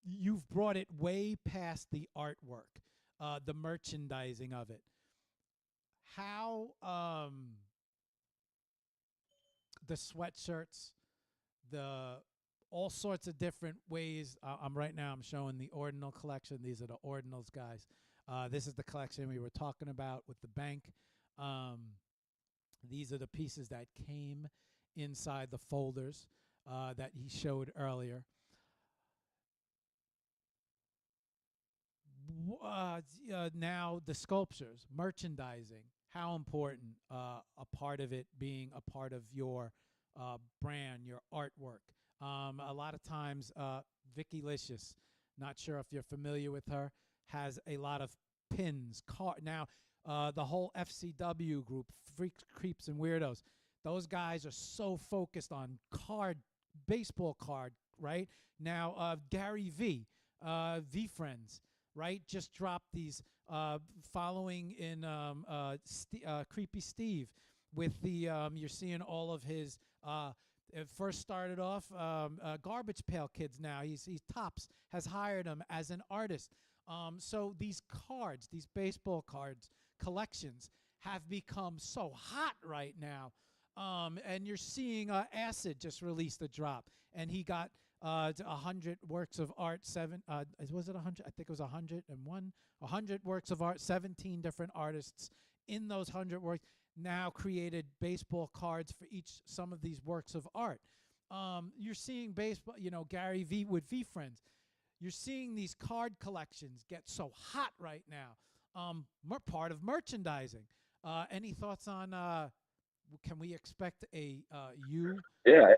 You've brought it way past the artwork, the merchandising of it. How the sweatshirts, the all sorts of different ways. I'm right now. I'm showing the ordinal collection. These are the ordinals, guys. This is the collection we were talking about with the bank. Um, these are the pieces that came inside the folders that he showed earlier. Now the sculptures, merchandising, how important a part of it being a part of your brand, your artwork. A lot of times, Vicky Licious, not sure if you're familiar with her, has a lot of pins. Now, the whole FCW group, Freaks, Creeps, and Weirdos, those guys are so focused on baseball card, right? Now, Gary V, V Friends, right? Just dropped these following in Creepy Steve with the you're seeing all of his it first started off Garbage Pail Kids. Now he's Tops has hired him as an artist. So these cards, these baseball cards collections have become so hot right now. And you're seeing Acid just released a drop, and he got 100 works of art. Was it 100? I think it was 101. 100 works of art. 17 different artists in those 100 works now created baseball cards for each some of these works of art. You're seeing baseball, Gary V with V Friends. You're seeing these card collections get so hot right now. Part of merchandising. Any thoughts on? Can we expect a you Yeah,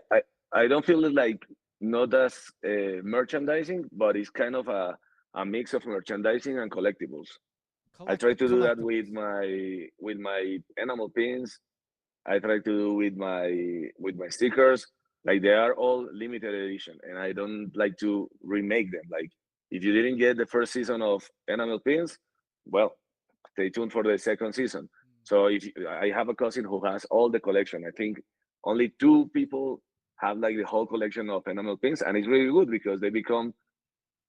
I don't feel it like not as merchandising, but it's kind of a mix of merchandising and collectibles. I try to do that collectibles? with my enamel pins. I try to do with my stickers. Like they are all limited edition, and I don't like to remake them. Like if you didn't get the first season of enamel pins, well, stay tuned for the second season. So if I have a cousin who has all the collection, I think only two people have like the whole collection of enamel pins, and it's really good because they become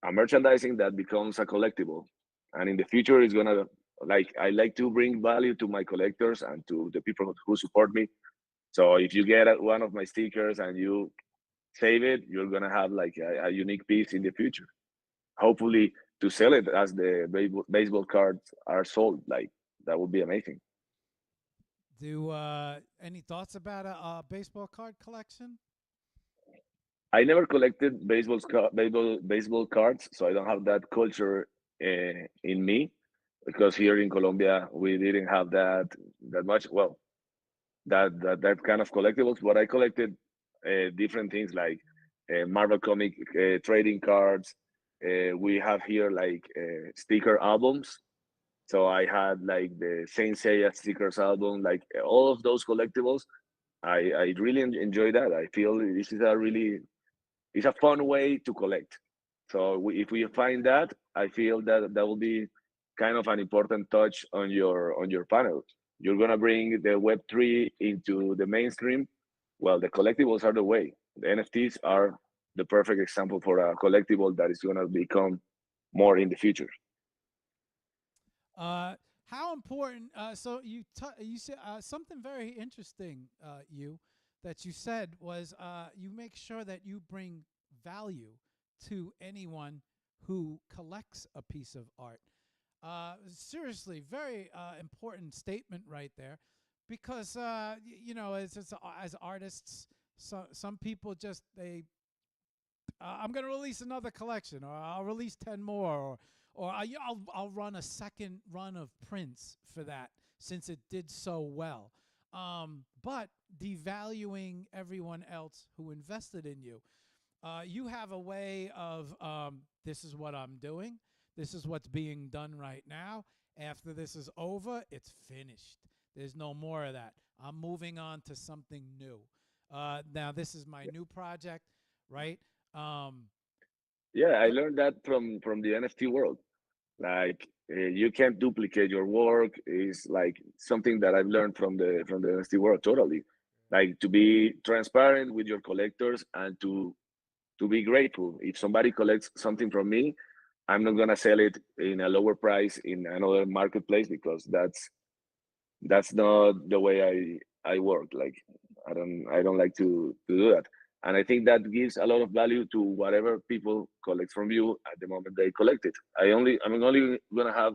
a merchandising that becomes a collectible. And in the future, it's gonna like I like to bring value to my collectors and to the people who support me. So if you get one of my stickers and you save it, you're gonna have like a unique piece in the future. Hopefully, to sell it as the baseball cards are sold, like that would be amazing. Do any thoughts about a baseball card collection? I never collected baseball cards, so I don't have that culture in me because here in Colombia we didn't have that much. Well, that kind of collectibles. But I collected different things like Marvel comic trading cards. We have here like sticker albums. So I had like the Saint Seiya stickers album, like all of those collectibles. I really enjoy that. I feel this is a really it's a fun way to collect. So if we find that, I feel that that will be kind of an important touch on your panel. You're gonna bring the Web3 into the mainstream. Well, the collectibles are the way. The NFTs are the perfect example for a collectible that is gonna become more in the future. How important? So you said something very interesting. You that you said was you make sure that you bring value to anyone who collects a piece of art. Seriously, very important statement right there, because as artists, some people just they I'm going to release another collection, or I'll release 10 more, I'll run a second run of prints for that since it did so well. But devaluing everyone else who invested in you. You have a way of this is what I'm doing. This is what's being done right now. After this is over, it's finished. There's no more of that. I'm moving on to something new. Now, this is my new project, right? Um, Yeah, I but learned that from the NFT world. Like you can't duplicate your work is like something that I've learned from the NFT world totally. Like to be transparent with your collectors and to be grateful. If somebody collects something from me, I'm not gonna sell it in a lower price in another marketplace because that's not the way I work. Like I don't like to do that. And I think that gives a lot of value to whatever people collect from you at the moment they collect it. I'm only gonna have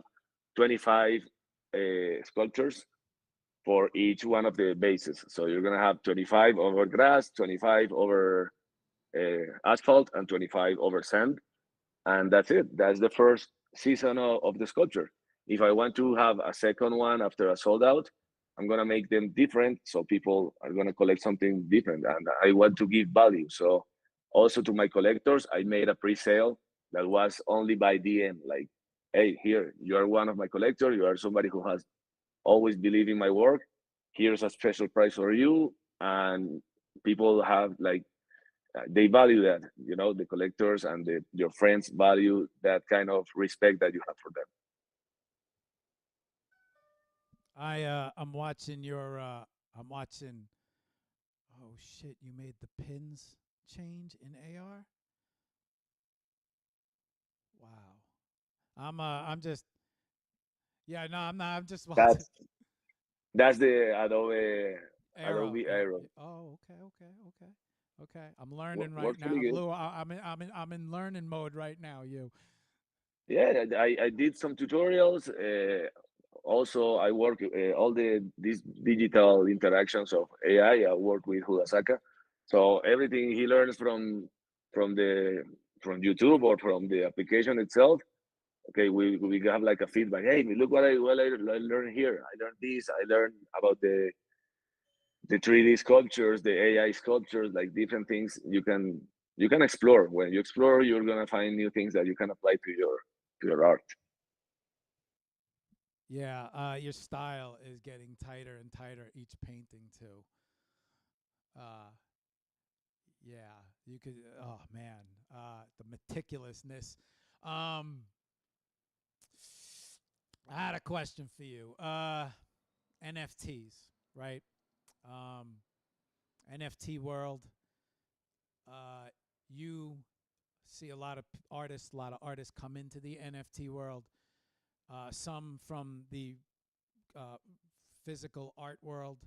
25 sculptures for each one of the bases. So you're gonna have 25 over grass, 25 over asphalt, and 25 over sand, and that's it. That's the first season of the sculpture. If I want to have a second one after a sold out, I'm gonna make them different so people are gonna collect something different, and I want to give value. So also to my collectors, I made a pre-sale that was only by DM. Like, hey, here you are one of my collectors. You are somebody who has always believed in my work. Here's a special price for you, and people have like they value that, you know, the collectors and your friends value that kind of respect that you have for them. I'm watching your I'm watching. Oh shit! You made the pins change in AR. Wow. I'm just yeah, no, I'm not. I'm just watching. That's That's the Adobe Arrow. Aero. Oh, okay, okay, okay, okay. I'm learning right Works really now, good. Lou. I'm in learning mode right now. You. Yeah, I did some tutorials. Also, I work all these digital interactions of AI. I work with Hudasaka, so everything he learns from the from YouTube or from the application itself. Okay, we have like a feedback. Hey, look what I learned here. I learned this. I learned about the 3D sculptures, the AI sculptures, like different things you can explore. When you explore, you're gonna find new things that you can apply to your art. Yeah, your style is getting tighter and tighter each painting too. Uh, yeah, you could. Oh man, the meticulousness. Um, I had a question for you. NFTs, right? Um, NFT world. Uh, you see a lot of artists, a lot of artists come into the NFT world. Some from the uh, physical art world,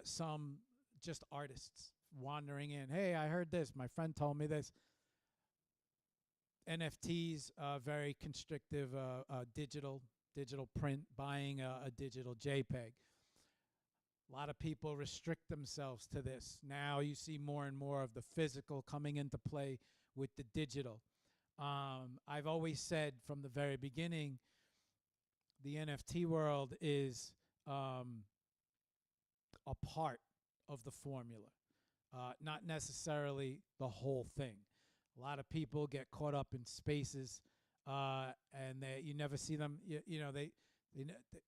some just artists wandering in. Hey, I heard this. My friend told me this. NFTs, very constrictive, digital print, buying a digital JPEG. A lot of people restrict themselves to this. Now you see more and more of the physical coming into play with the digital. I've always said from the very beginning, the NFT world is a part of the formula, not necessarily the whole thing. A lot of people get caught up in spaces, and you never see them. They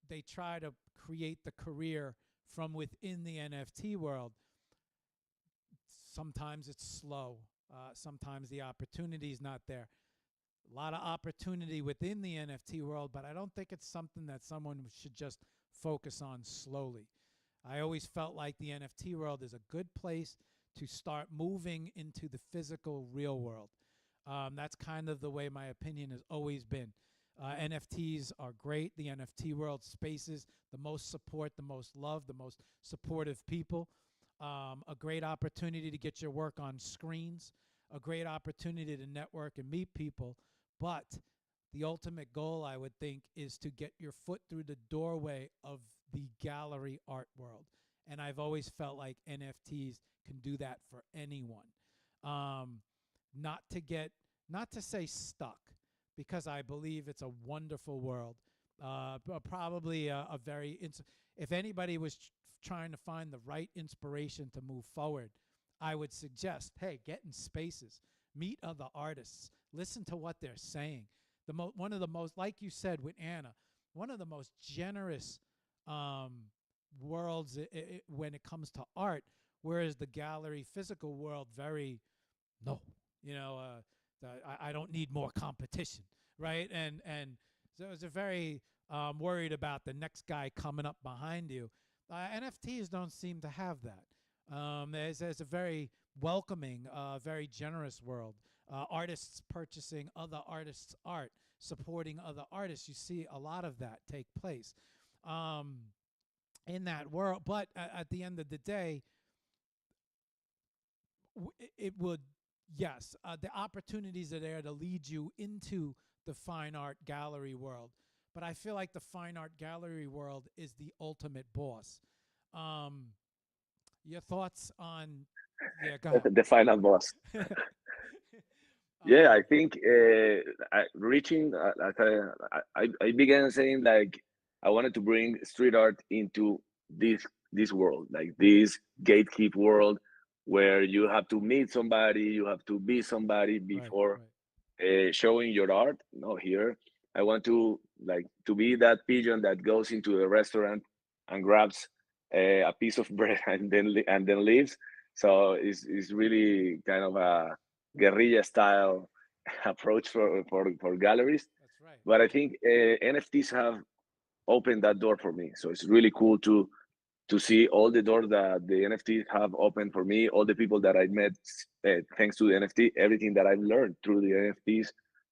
they try to create the career from within the NFT world. Sometimes it's slow. Sometimes the opportunity is not there. A lot of opportunity within the NFT world, but I don't think it's something that someone should just focus on slowly. I always felt like the NFT world is a good place to start moving into the physical real world. That's kind of the way my opinion has always been. NFTs are great. The NFT world spaces, the most support, the most love, the most supportive people. A great opportunity to get your work on screens, a great opportunity to network and meet people. But the ultimate goal, I would think, is to get your foot through the doorway of the gallery art world. And I've always felt like NFTs can do that for anyone. Um, not to get, not to say stuck, because I believe it's a wonderful world. Probably a very, if anybody was trying to find the right inspiration to move forward, I would suggest, hey, get in spaces, meet other artists, listen to what they're saying. One of the most, like you said with Anna, one of the most generous um, worlds when it comes to art, whereas the gallery physical world very no, you know, I don't need more competition, right? And so it's a very worried about the next guy coming up behind you. NFTs don't seem to have that. There's a very welcoming, very generous world. Artists purchasing other artists' art, supporting other artists. You see a lot of that take place um, in that world. But at the end of the day, it would, yes, the opportunities are there to lead you into the fine art gallery world. But I feel like the fine art gallery world is the ultimate boss. Um, your thoughts on? Yeah, go ahead. The final boss. Yeah, um, I think reaching. I began saying like I wanted to bring street art into this world, like this gatekeep world, where you have to meet somebody, you have to be somebody right, before right, showing your art. No, here I want to like to be that pigeon that goes into a restaurant and grabs a piece of bread and then leaves. So it's really kind of a guerrilla style approach for galleries. that's right. But I think NFTs have opened that door for me. So it's really cool to see all the doors that the NFTs have opened for me, all the people that I met thanks to the NFT, everything that I've learned through the NFTs,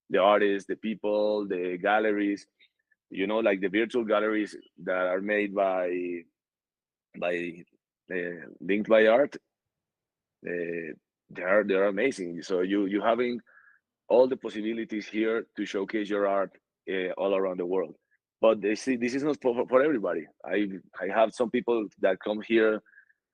the artists, the people, the galleries. like the virtual galleries that are made by linked by art. uh, they're amazing. So you having all the possibilities here to showcase your art all around the world. But this is not for everybody. I have some people that come here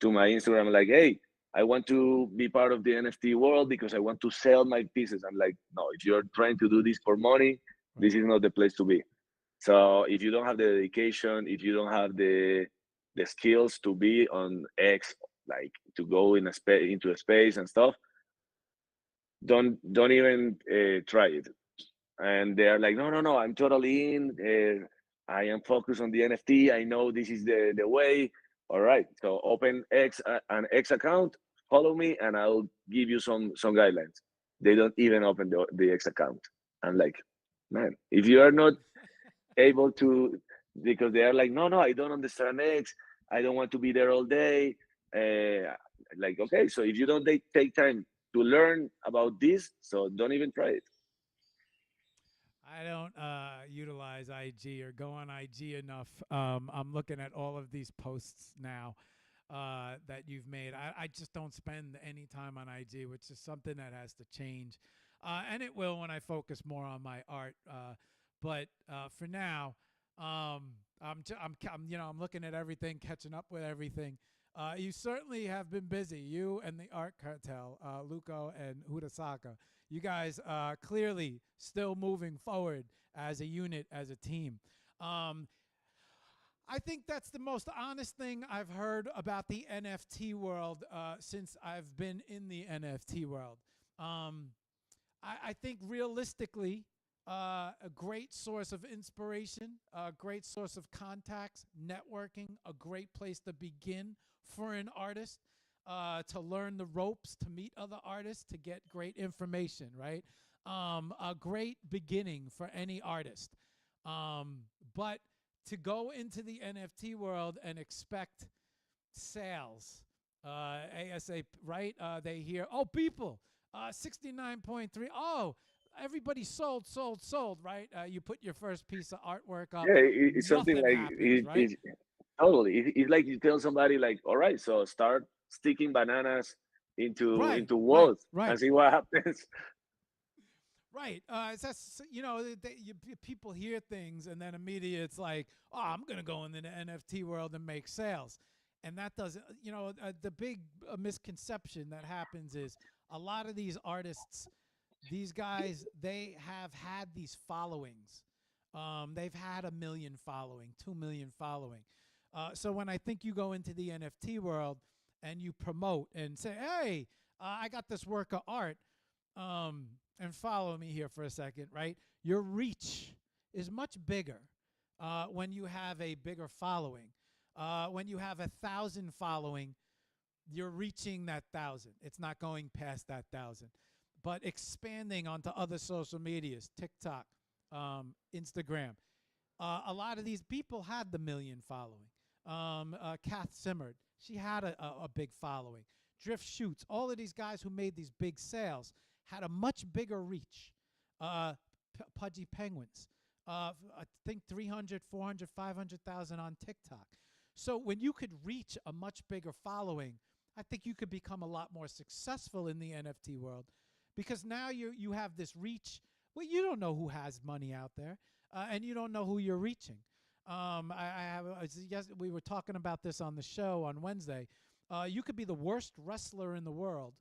to my Instagram like, hey, I want to be part of the NFT world because I want to sell my pieces. I'm like, no, if you're trying to do this for money, Right. this is not the place to be. So if you don't have the dedication, if you don't have the skills to be on X, like to go in a into a space and stuff, don't even try it. And they're like, no, no, no, I'm totally in. I am focused on the NFT. I know this is the way. All right, so open an X account, follow me, and I'll give you some guidelines. They don't even open the X account. I'm like, man, if you are not able to, because they are like, no, no, I don't understand X. I don't want to be there all day. Like, okay, so if you don't take time to learn about this, so don't even try it. I don't utilize IG or go on IG enough. I'm looking at all of these posts now that you've made. I just don't spend any time on IG, which is something that has to change. And it will when I focus more on my art. But for now, I'm looking at everything, catching up with everything. You certainly have been busy. You and the art cartel, Luco and Hudasaka. You guys clearly still moving forward as a unit, as a team. Um, I think that's the most honest thing I've heard about the NFT world since I've been in the NFT world. Um, I think realistically, a great source of inspiration, a great source of contacts, networking, a great place to begin for an artist, to learn the ropes, to meet other artists, to get great information, right? A great beginning for any artist. Um, but to go into the NFT world and expect sales, ASAP, right? They hear, oh, people, 69.3. Oh, everybody sold, right? You put your first piece of artwork up, Yeah, it's something nothing like happens, right? totally. It's like you tell somebody like, all right, so start sticking bananas Right, into right, walls right. and see what happens. Right. That's, people hear things and then immediately it's like, oh, I'm going to go into the NFT world and make sales. And that doesn't, the big misconception that happens is a lot of these artists, these guys, they have had these followings. They've had 1 million following, 2 million following. So when I think you go into the NFT world and you promote and say, hey, I got this work of art, um, and follow me here for a second, right? Your reach is much bigger when you have a bigger following. When you have 1,000 following, you're reaching that 1,000. It's not going past that 1,000. But expanding onto other social medias, TikTok, Instagram. A lot of these people had the 1 million following. Kath Simmerd, she had a big following. Drift Shoots, all of these guys who made these big sales had a much bigger reach. Pudgy Penguins, I think 300, 400, 500,000 on TikTok. So when you could reach a much bigger following, I think you could become a lot more successful in the NFT world because now you have this reach. Well, you don't know who has money out there, and you don't know who you're reaching. Yes, we were talking about this on the show on Wednesday. You could be the worst wrestler in the world,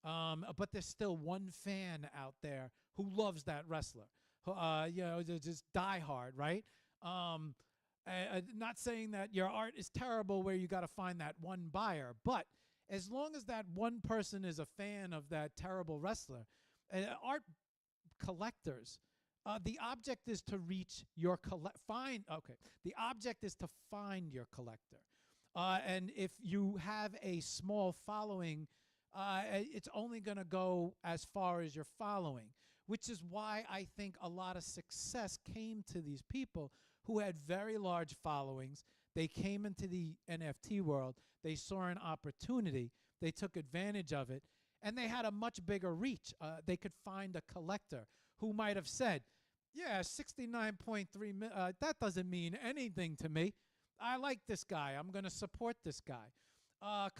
but there's still one fan out there who loves that wrestler. They're just diehard, right? Not saying that your art is terrible where you got to find that one buyer, but as long as that one person is a fan of that terrible wrestler, art collectors, the object is to reach your find. Okay, the object is to find your collector, and if you have a small following, it's only going to go as far as your following, which is why I think a lot of success came to these people who had very large followings. They came into the NFT world, they saw an opportunity, they took advantage of it, and they had a much bigger reach. They could find a collector who might have said, Yeah, 69.3 that doesn't mean anything to me. I like this guy. I'm going to support this guy.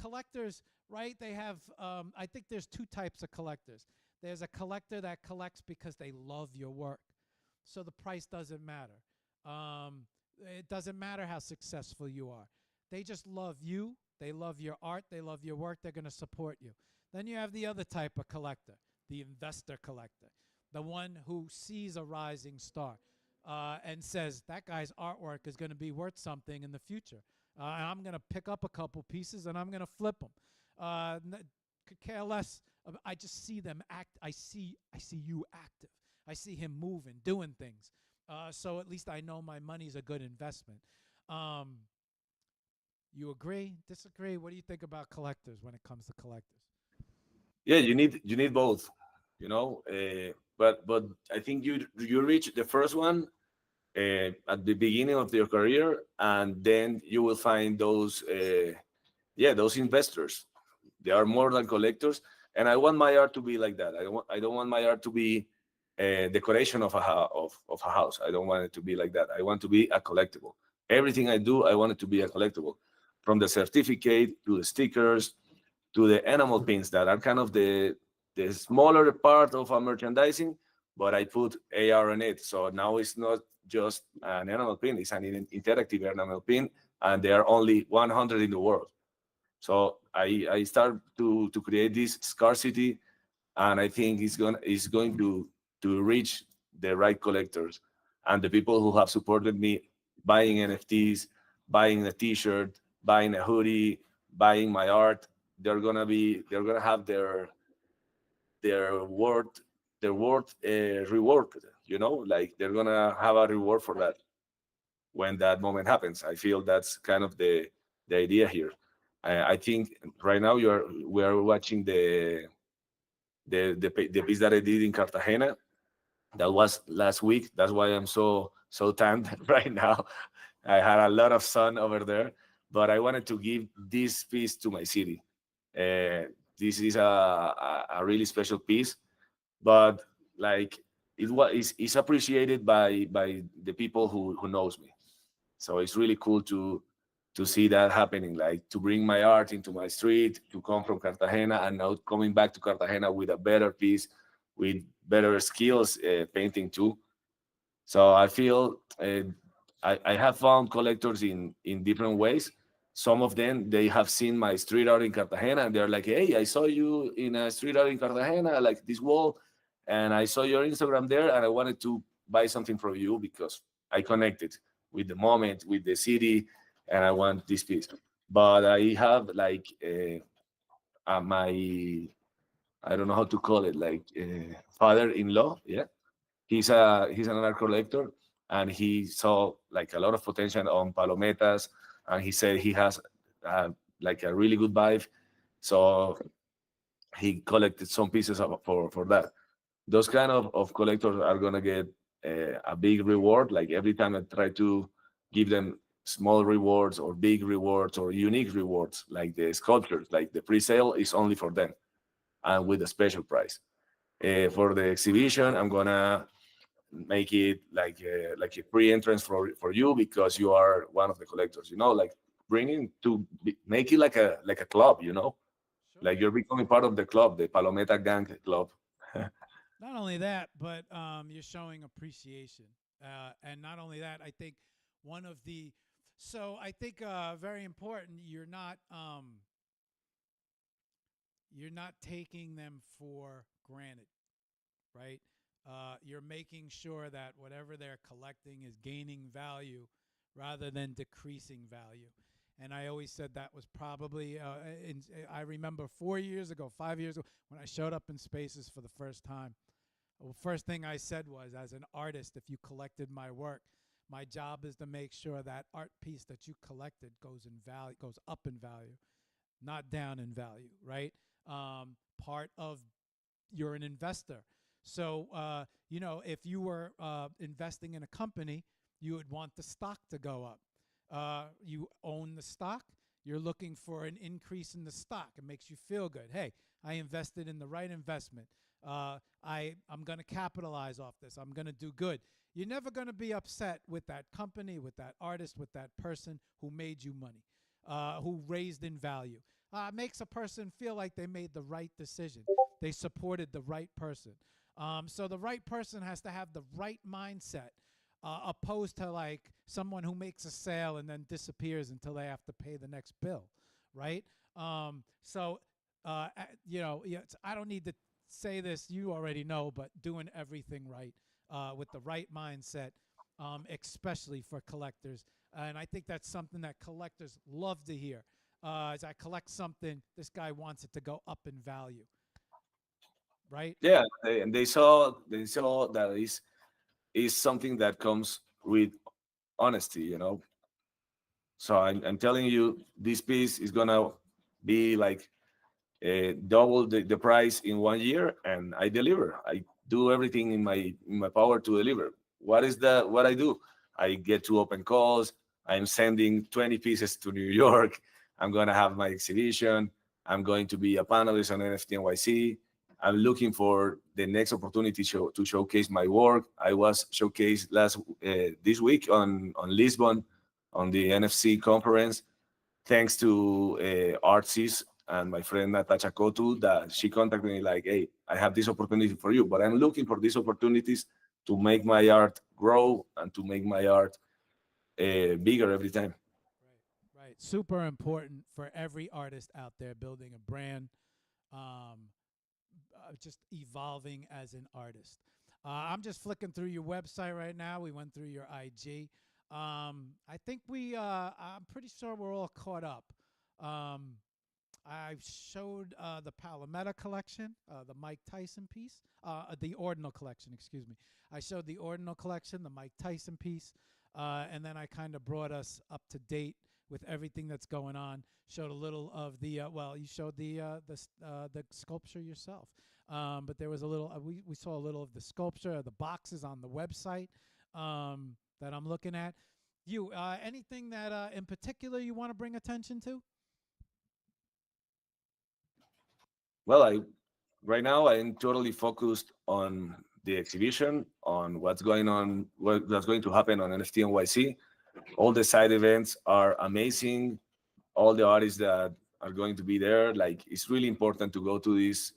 Collectors, right? They have I think there's two types of collectors. There's a collector that collects because they love your work. So the price doesn't matter. Um, it doesn't matter how successful you are. They just love you. They love your art. They love your work. They're going to support you. Then you have the other type of collector, the investor collector, the one who sees a rising star and says that guy's artwork is going to be worth something in the future. And I'm going to pick up a couple pieces and I'm going to flip them. Could care less. I just see them act. I see you active. I see him moving, doing things. So at least I know my money's a good investment. You agree? Disagree? What do you think about collectors when it comes to collectors? Yeah, you need both, you know. But I think you reach the first one at the beginning of your career, and then you will find those those investors. They are more than collectors, and I want my art to be like that. I don't want my art to be a decoration of a house. I don't want it to be like that. I want to be a collectible. Everything I do, I want it to be a collectible, from the certificate to the stickers to the animal pins that are kind of the smaller part of our merchandising, but I put AR on it. So now it's not just an animal pin, it's an interactive animal pin, and there are only 100 in the world. So I start to create this scarcity, and I think it's going to reach the right collectors and the people who have supported me buying NFTs, buying a T-shirt, buying a hoodie, buying my art. They're gonna have their worth reward. Like they're gonna have a reward for that when that moment happens. I feel that's kind of the idea here. I think right now we are watching the piece that I did in Cartagena. That was last week. That's why I'm so tanned right now. I had a lot of sun over there, but I wanted to give this piece to my city. This is a really special piece, but like it's appreciated by the people who knows me. So it's really cool to see that happening, like to bring my art into my street, to come from Cartagena and now coming back to Cartagena with a better piece, with better skills painting too. So I feel I have found collectors in different ways. Some of them, they have seen my street art in Cartagena and they're like, hey, I saw you in a street art in Cartagena, like this wall, and I saw your Instagram there, and I wanted to buy something from you because I connected with the moment, with the city, and I want this piece. But I have like my, I don't know how to call it, like father-in-law. Yeah, he's an art collector, and he saw like a lot of potential on palometas, and he said he has like a really good vibe. So he collected some pieces for that. Those kind of collectors are gonna get a big reward. Like every time I try to give them small rewards or big rewards or unique rewards, like the sculptures, like the pre-sale is only for them and with a special price. For the exhibition, I'm gonna make it like a pre-entrance for you because you are one of the collectors. Like bringing to make it like a club. Sure. Like you're becoming part of the club, the Palometa Gang Club. Not only that, but you're showing appreciation, and not only that, I think one of the so I think very important. You're not taking them for granted, right? You're making sure that whatever they're collecting is gaining value rather than decreasing value. And I always said that was probably, I remember 4 years ago, 5 years ago, when I showed up in Spaces for the first time. Well, first thing I said was, as an artist, if you collected my work, my job is to make sure that art piece that you collected goes in value, goes up in value, not down in value, right? Part of you're an investor. So, if you were investing in a company, you would want the stock to go up. You own the stock, you're looking for an increase in the stock. It makes you feel good. Hey, I invested in the right investment. I'm going to capitalize off this. I'm going to do good. You're never going to be upset with that company, with that artist, with that person who made you money, who raised in value. Makes a person feel like they made the right decision. They supported the right person. So the right person has to have the right mindset, opposed to like someone who makes a sale and then disappears until they have to pay the next bill, right? So, I don't need to say this, you already know, but doing everything right, with the right mindset, especially for collectors. And I think that's something that collectors love to hear. As I collect something, this guy wants it to go up in value, right? Yeah, and they saw that is something that comes with honesty, So I'm telling you, this piece is gonna be like double the price in 1 year, and I deliver. I do everything in my power to deliver. What I do? I get to open calls. I'm sending 20 pieces to New York. I'm gonna have my exhibition. I'm going to be a panelist on NFT NYC. I'm looking for the next opportunity to showcase my work. I was showcased this week on Lisbon on the NFC conference, thanks to Artsys and my friend Natasha Kotu, that she contacted me like, hey, I have this opportunity for you, but I'm looking for these opportunities to make my art grow and to make my art bigger every time. Right, right. Super important for every artist out there building a brand, um, just evolving as an artist. I'm just flicking through your website right now. We went through your IG. I think I'm pretty sure we're all caught up. Um, I showed the Palometa collection, the Mike Tyson piece, the Ordinal collection, excuse me. I showed the Ordinal collection, the Mike Tyson piece, and then I kind of brought us up to date with everything that's going on. Showed a little of you showed the sculpture yourself, but there was a little. We saw a little of the sculpture, the boxes on the website that I'm looking at. You anything that in particular you want to bring attention to? Well, right now I'm totally focused on the exhibition, on what's going to happen on NFT NYC. All the side events are amazing. All the artists that are going to be there, like it's really important to go to these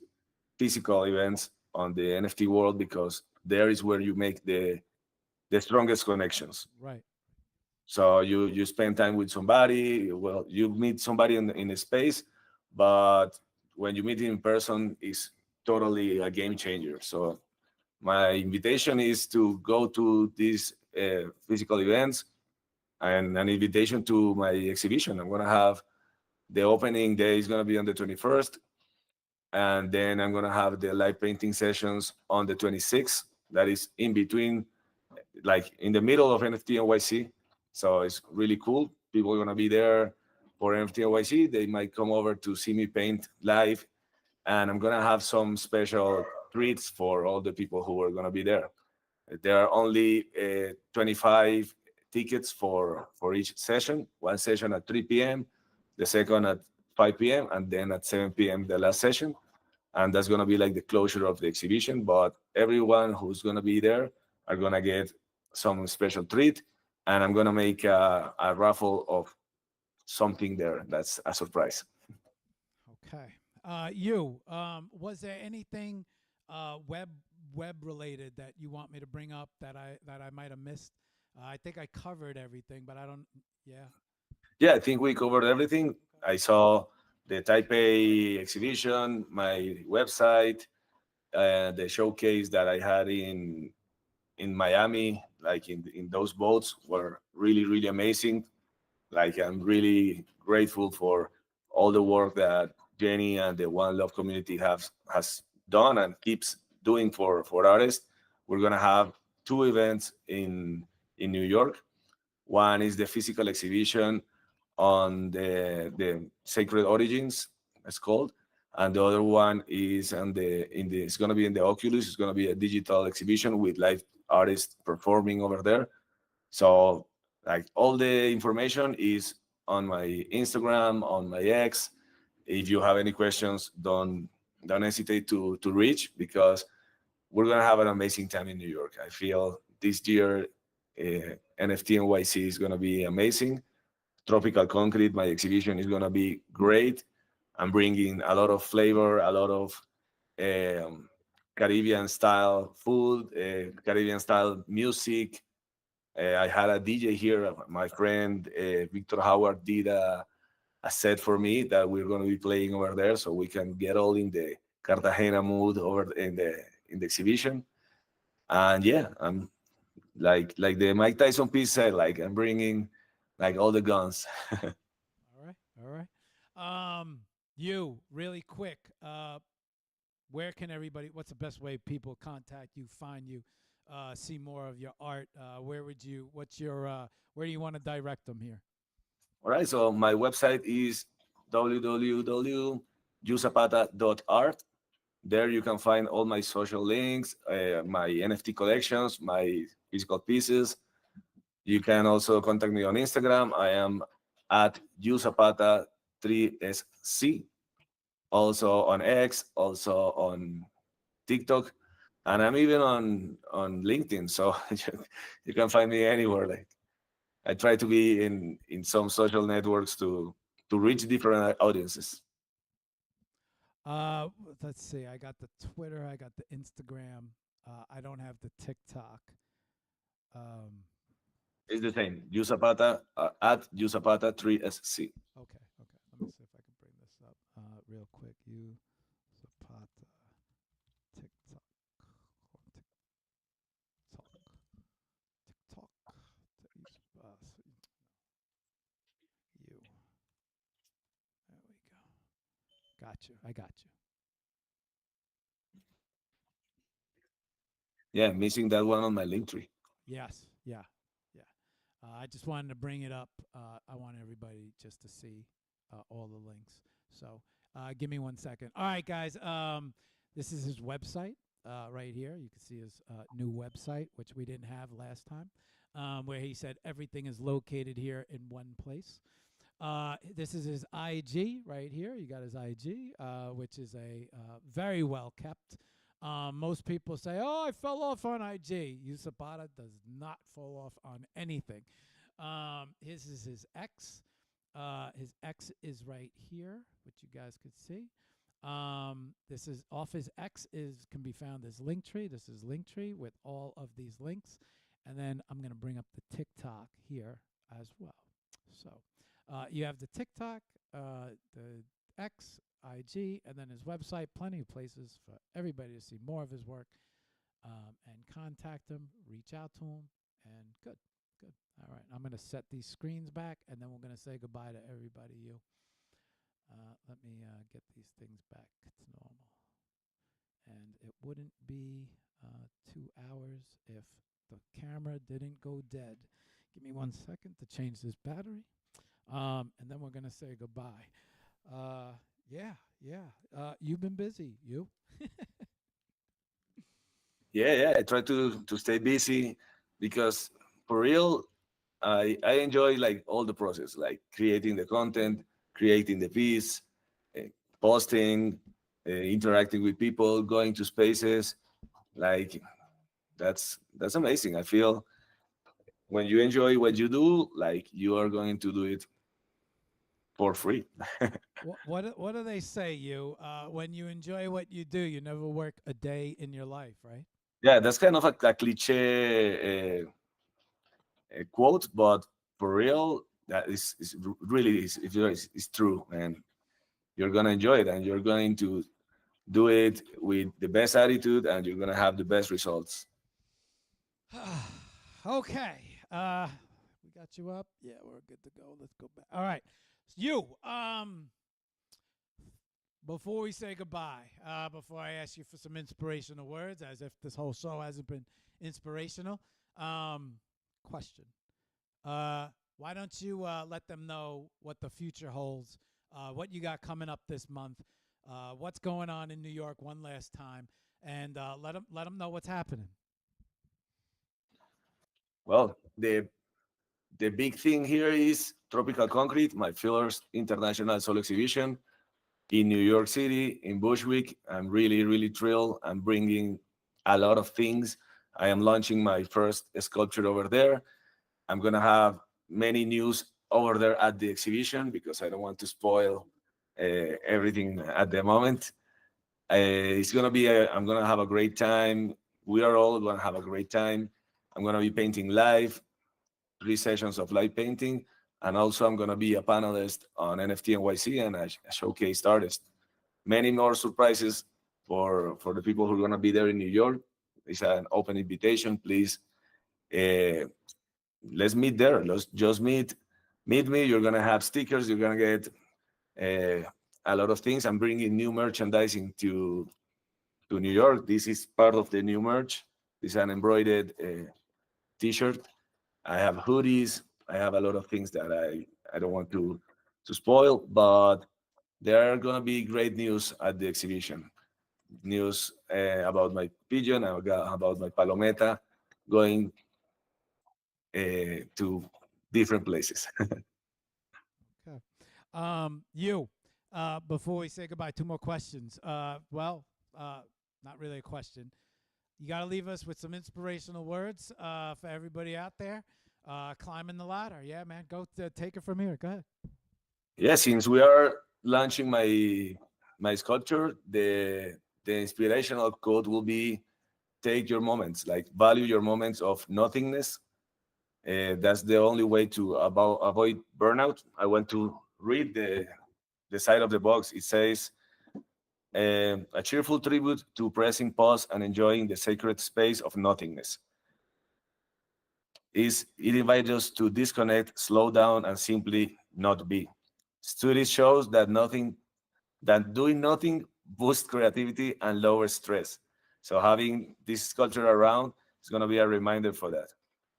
physical events on the NFT world, because there is where you make the strongest connections. Right. So you spend time with somebody. Well, you meet somebody in a space, but when you meet in person, is totally a game changer. So my invitation is to go to these physical events, and an invitation to my exhibition. I'm gonna have the opening day is gonna be on the 21st, and then I'm gonna have the live painting sessions on the 26th. That is in between, like in the middle of NFT NYC. So it's really cool. People are gonna be there for NFT NYC. They might come over to see me paint live, and I'm gonna have some special treats for all the people who are gonna be there. There are only 25 tickets for each session. One session at 3 p.m., the second at 5 p.m., and then at 7 p.m. the last session. And that's gonna be like the closure of the exhibition. But everyone who's gonna be there are gonna get some special treat, and I'm gonna make a raffle of something there that's a surprise. Okay. Was there anything web related that you want me to bring up that I might have missed? I think I covered everything, but I don't. Yeah. Yeah, I think we covered everything. I saw the Taipei exhibition, my website, the showcase that I had in Miami, like in those boats, were really really amazing. Like I'm really grateful for all the work that Jenny and the One Love community has done and keeps doing for artists. We're gonna have two events in New York. One is the physical exhibition on the Sacred Origins, it's called, and the other one is it's gonna be in the Oculus. It's gonna be a digital exhibition with live artists performing over there. So like all the information is on my Instagram, on my X. If you have any questions, don't hesitate to reach, because we're gonna have an amazing time in New York. I feel this year NFT NYC is gonna be amazing. Tropical Concrete, my exhibition is gonna be great. I'm bringing a lot of flavor, a lot of um, Caribbean style food, Caribbean style music. I had a DJ here. My friend Victor Howard did a set for me that we're going to be playing over there, so we can get all in the Cartagena mood over in the exhibition. And yeah, I'm like the Mike Tyson piece said, like I'm bringing like all the guns. All right, all right. You really quick. Where can everybody? What's the best way people contact you, find you, see more of your art? Where would you? What's your? Where do you want to direct them here? All right, so my website is www.yuzapata.art. There you can find all my social links, my NFT collections, my physical pieces. You can also contact me on Instagram. I am at YuZapata3SC. Also on X, also on TikTok, and I'm even on LinkedIn. So you can find me anywhere. Like I try to be in some social networks to reach different audiences. Let's see. I got the Twitter. I got the Instagram. I don't have the TikTok. Um, It's the same. YuZapata at YuZapata3SC. okay, okay. Let me see if I can bring this up real quick. You Zapata TikTok or TikTok TikTok. You. There we go. Got you. I got you. Yeah, missing that one on my link tree. Yes. Yeah. Yeah. I just wanted to bring it up. I want everybody just to see all the links. So give me 1 second. All right, guys. This is his website right here. You can see his new website, which we didn't have last time, where he said everything is located here in one place. This is his IG right here. You got his IG, which is a very well kept. Most people say, "Oh, I fell off on IG." YuZapata does not fall off on anything. His is his X. His X is right here, which you guys could see. This is off his X is can be found as Linktree. This is Linktree with all of these links, and then I'm gonna bring up the TikTok here as well. So you have the TikTok, the X, IG, and then his website. Plenty of places for everybody to see more of his work and contact him, reach out to him, and good, good. All right, I'm going to set these screens back, and then we're going to say goodbye to everybody. Let me get these things back to normal. And it wouldn't be 2 hours if the camera didn't go dead. Give me 1 second to change this battery. And then we're going to say goodbye. Yeah, yeah. You've been busy, you? Yeah. I try to stay busy, because for real, I enjoy like all the process, like creating the content, creating the piece, uh, posting, interacting with people, going to spaces. Like that's amazing. I feel when you enjoy what you do, like you are going to do it for free. What do they say, you? When you enjoy what you do, you never work a day in your life, right? Yeah, that's kind of a cliche quote, but for real, that is really is true, and you're gonna enjoy it, and you're going to do it with the best attitude, and you're gonna have the best results. Okay. We got you up. Yeah, we're good to go. Let's go back. All right. You. Before we say goodbye, before I ask you for some inspirational words, as if this whole show hasn't been inspirational, question. Why don't you let them know what the future holds, what you got coming up this month, what's going on in New York one last time, and let them know what's happening. Well, the big thing here is Tropical Concrete, my first international solo exhibition. in New York City, in Bushwick. I'm really, really thrilled. I'm bringing a lot of things. I am launching my first sculpture over there. I'm gonna have many news over there at the exhibition because I don't want to spoil everything at the moment. It's gonna be. I'm gonna have a great time. We are all gonna have a great time. I'm gonna be painting live, 3 sessions of live painting, and also I'm gonna be a panelist on NFT NYC and a showcase artist. Many more surprises for the people who are gonna be there in New York. It's an open invitation. Please, uh, let's meet there. Let's just meet me. You're gonna have stickers. You're gonna get a lot of things. I'm bringing new merchandising to New York. This is part of the new merch. This is an embroidered T-shirt. I have hoodies. I have a lot of things that I don't want to spoil, but there are gonna be great news at the exhibition. News about my pigeon, about my palometa, going to different places. Okay. You, before we say goodbye, two more questions. Not really a question. You got to leave us with some inspirational words for everybody out there climbing the ladder. Yeah, man. Go take it from here. Go ahead. Yeah, since we are launching my sculpture, the inspirational quote will be take your moments, like value your moments of nothingness. That's the only way to avoid burnout. I want to read the side of the box. It says, a cheerful tribute to pressing pause and enjoying the sacred space of nothingness. It invites us to disconnect, slow down, and simply not be. Studies shows that doing nothing boosts creativity and lowers stress. So having this sculpture around is going to be a reminder for that.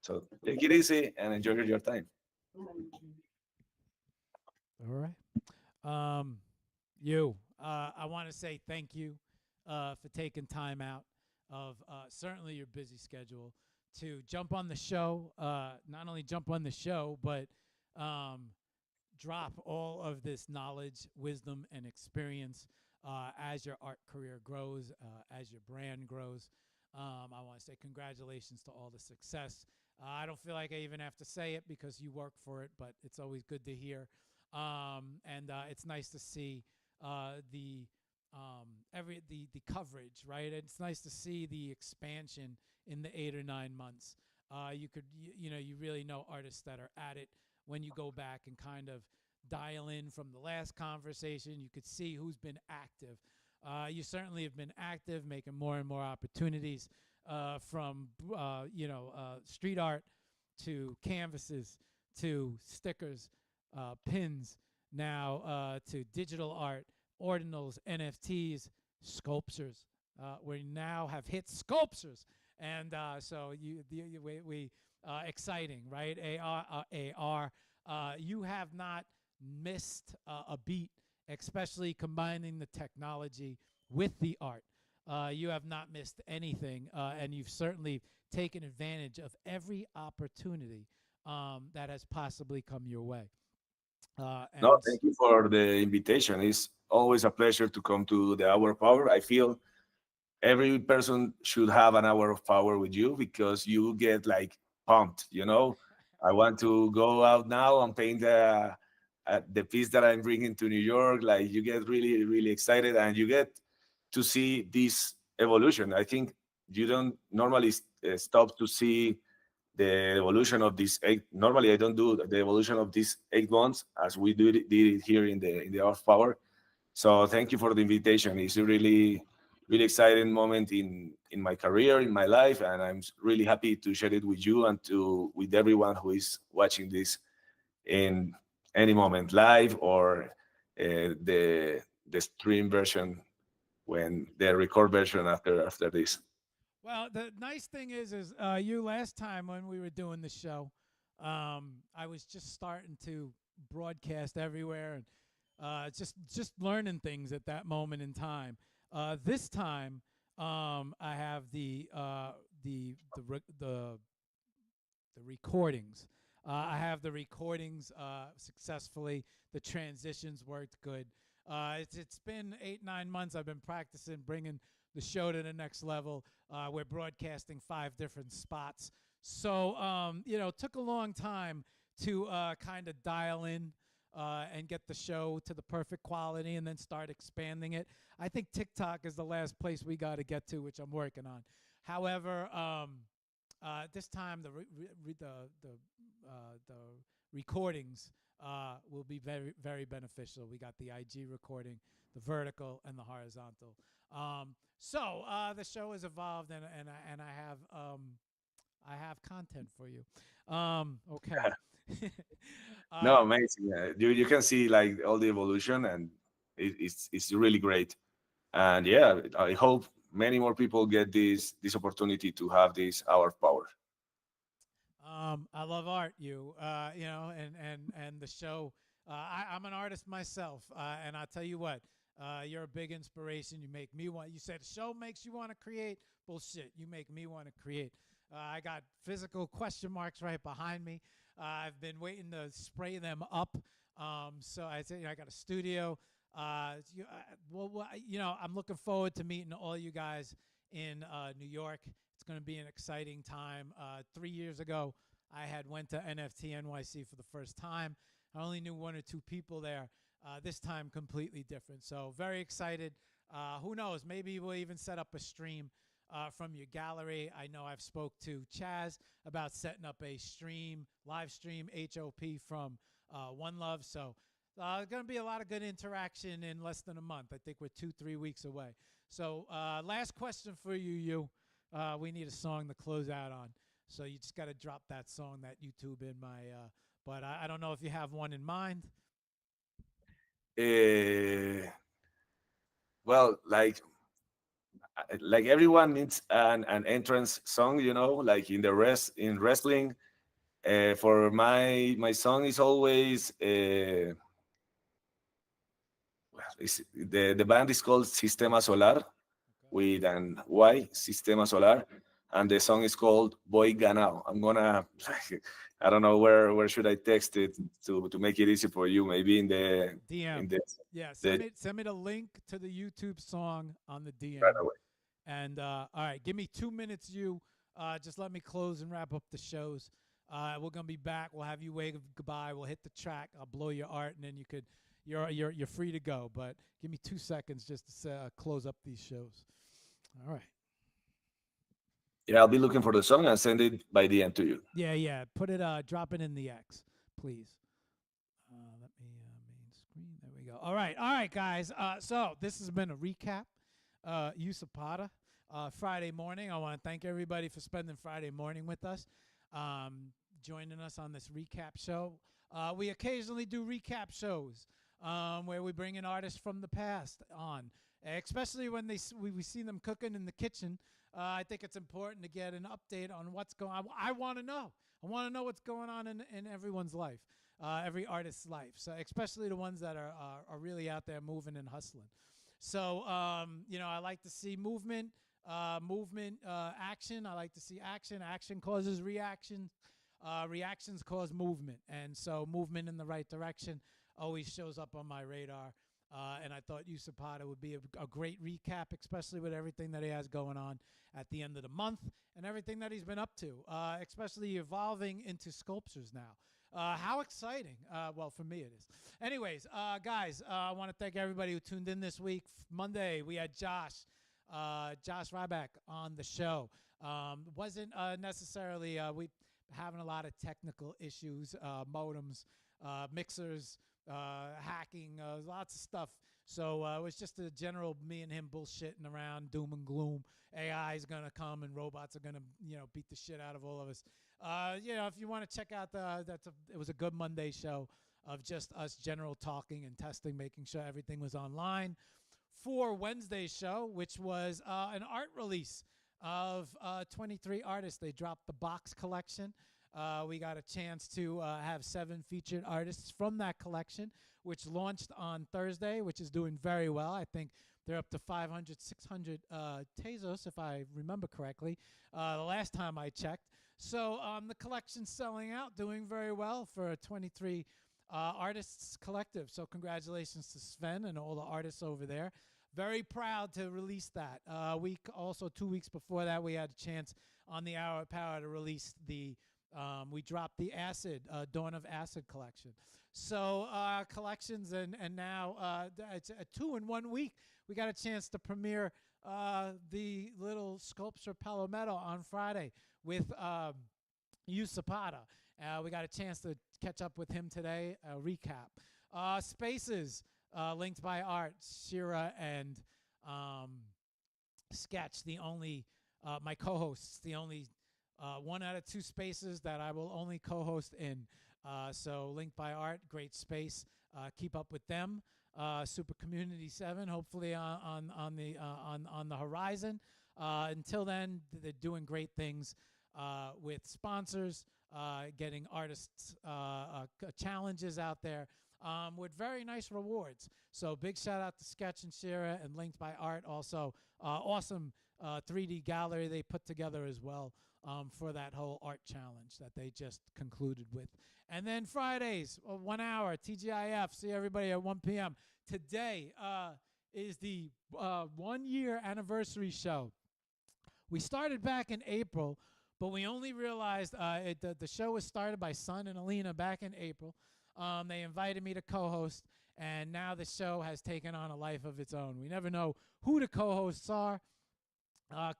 So take it easy and enjoy your time. All right. Um, you, I want to say thank you for taking time out of certainly your busy schedule to jump on the show. Not only jump on the show, but um, drop all of this knowledge, wisdom, and experience as your art career grows, as your brand grows. I want to say congratulations to all the success. I don't feel like I even have to say it because you work for it, but it's always good to hear. And it's nice to see the the coverage, right? It's nice to see the expansion in the 8 or 9 months. You really know artists that are at it when you go back and kind of dial in from the last conversation. You could see who's been active. You certainly have been active, making more and more opportunities from street art to canvases to stickers, pins, now to digital art, ordinals, NFTs, sculptures. We now have hit sculptures, and so we exciting, right? AR. You have not missed a beat, especially combining the technology with the art. You have not missed anything, and you've certainly taken advantage of every opportunity that has possibly come your way. No, And thank you for the invitation. It's always a pleasure to come to the Hour of Power. I feel every person should have an hour of power with you because you get like pumped. I want to go out now and paint the piece that I'm bringing to New York. Like you get really, really excited and you get to see this evolution. I think you don't normally stop to see the evolution of these eight. Normally, I don't do the evolution of these 8 months as we did it here in the Hour of Power. So thank you for the invitation. It's a really, really exciting moment in my career, in my life, and I'm really happy to share it with you and to with everyone who is watching this in any moment, live or the stream version when the record version after this. well, the nice thing is you last time when we were doing the show, I was just starting to broadcast everywhere and just learning things at that moment in time. This time, I have the recordings. I have the recordings successfully. The transitions worked good. It's been 8-9 months. I've been practicing, bringing the show to the next level. We're broadcasting 5 different spots. So, took a long time to kind of dial in and get the show to the perfect quality and then start expanding it. I think TikTok is the last place we got to get to, which I'm working on. However, this time the recordings will be very, very beneficial. We got the IG recording, the vertical, and the horizontal. So the show has evolved, and I have content for you. Okay. No, uh, amazing. You can see like all the evolution, and it's really great. And yeah, I hope many more people get this opportunity to have this hour of power. I love art, and the show. I'm an artist myself, and I tell you what, you're a big inspiration. You make me want. You said the show makes you want to create. Bullshit. You make me want to create. I got physical question marks right behind me. I've been waiting to spray them up. So I say I got a studio. I'm looking forward to meeting all you guys in New York. It's going to be an exciting time. 3 years ago, I had went to NFT NYC for the first time. I only knew 1 or 2 people there. This time, completely different. So very excited. Who knows? Maybe we'll even set up a stream from your gallery. I know I've spoke to Chaz about setting up a live stream HOP from One Love. So going to be a lot of good interaction in less than a month. I think we're 2-3 weeks away. So last question for you. We need a song to close out on. So you just got to drop that song, that YouTube in my. But I don't know if you have one in mind. Well, like everyone needs an entrance song, like in wrestling. For my song is always the band is called Sistema Solar, with an Y, Sistema Solar, and the song is called Boy Ganao. I'm gonna, I don't know where should I text it to make it easy for you. Maybe in the DM. Yeah, send me the link to the YouTube song on the DM. Right away. And all right, give me 2 minutes. Just let me close and wrap up the shows. We're gonna be back. We'll have you wave goodbye. We'll hit the track. I'll blow your art, and then you're free to go. But give me 2 seconds just to close up these shows. All right. Yeah, I'll be looking for the song and send it by the end to you. Yeah. Put it. Drop it in the X, please. Let me main screen. There we go. All right, guys. So this has been a recap. YuZapata. Friday morning. I want to thank everybody for spending Friday morning with us, joining us on this recap show. We occasionally do recap shows where we bring in artists from the past on, especially when we see them cooking in the kitchen. I think it's important to get an update on what's going on. I want to know. I want to know what's going on in everyone's life, every artist's life, so especially the ones that are really out there moving and hustling. So, I like to see movement, action. I like to see action. Action causes reaction. Reactions cause movement. And so movement in the right direction always shows up on my radar. And I thought YuZapata would be a great recap, especially with everything that he has going on at the end of the month and everything that he's been up to, especially evolving into sculptures now. How exciting. Well, for me it is. Anyways, guys, I want to thank everybody who tuned in this week. Monday, we had Josh Ryback on the show. Wasn't necessarily, we having a lot of technical issues, modems, mixers, hacking, lots of stuff. So it was just a general me and him bullshitting around, doom and gloom. AI is going to come and robots are going to, beat the shit out of all of us. If you want to check out it was a good Monday show of just us general talking and testing, making sure everything was online. For Wednesday's show, which was an art release of 23 artists. They dropped the box collection. We got a chance to have 7 featured artists from that collection, which launched on Thursday, which is doing very well. I think they're up to 500, 600 pesos, if I remember correctly, the last time I checked. So the collection's selling out, doing very well for 23 Artists Collective. So congratulations to Sven and all the artists over there. Very proud to release that. Also 2 weeks before that, we had a chance on the Hour of Power to release we dropped the Acid, Dawn of Acid collection. So collections, and now it's a 2 in 1 week. We got a chance to premiere the little sculpture Palometa on Friday with YuZapata. We got a chance to catch up with him today, recap. Spaces, linked by Art, Shira, and Sketch, the only, my co-hosts, the only 1 out of 2 spaces that I will only co-host in. So linked by Art, great space. Keep up with them. Super Community 7, hopefully on the horizon. Until then, they're doing great things with sponsors, getting artists challenges out there with very nice rewards. So big shout out to Sketch and Shira, and linked by Art. Also, awesome 3D gallery they put together as well for that whole art challenge that they just concluded with. And then Fridays, 1 hour, TGIF. See everybody at 1 p.m. Today is the 1 year anniversary show. We started back in April, but we only realized the show was started by Sun and Alina back in April. They invited me to co-host, and now the show has taken on a life of its own. We never know who the co-hosts are.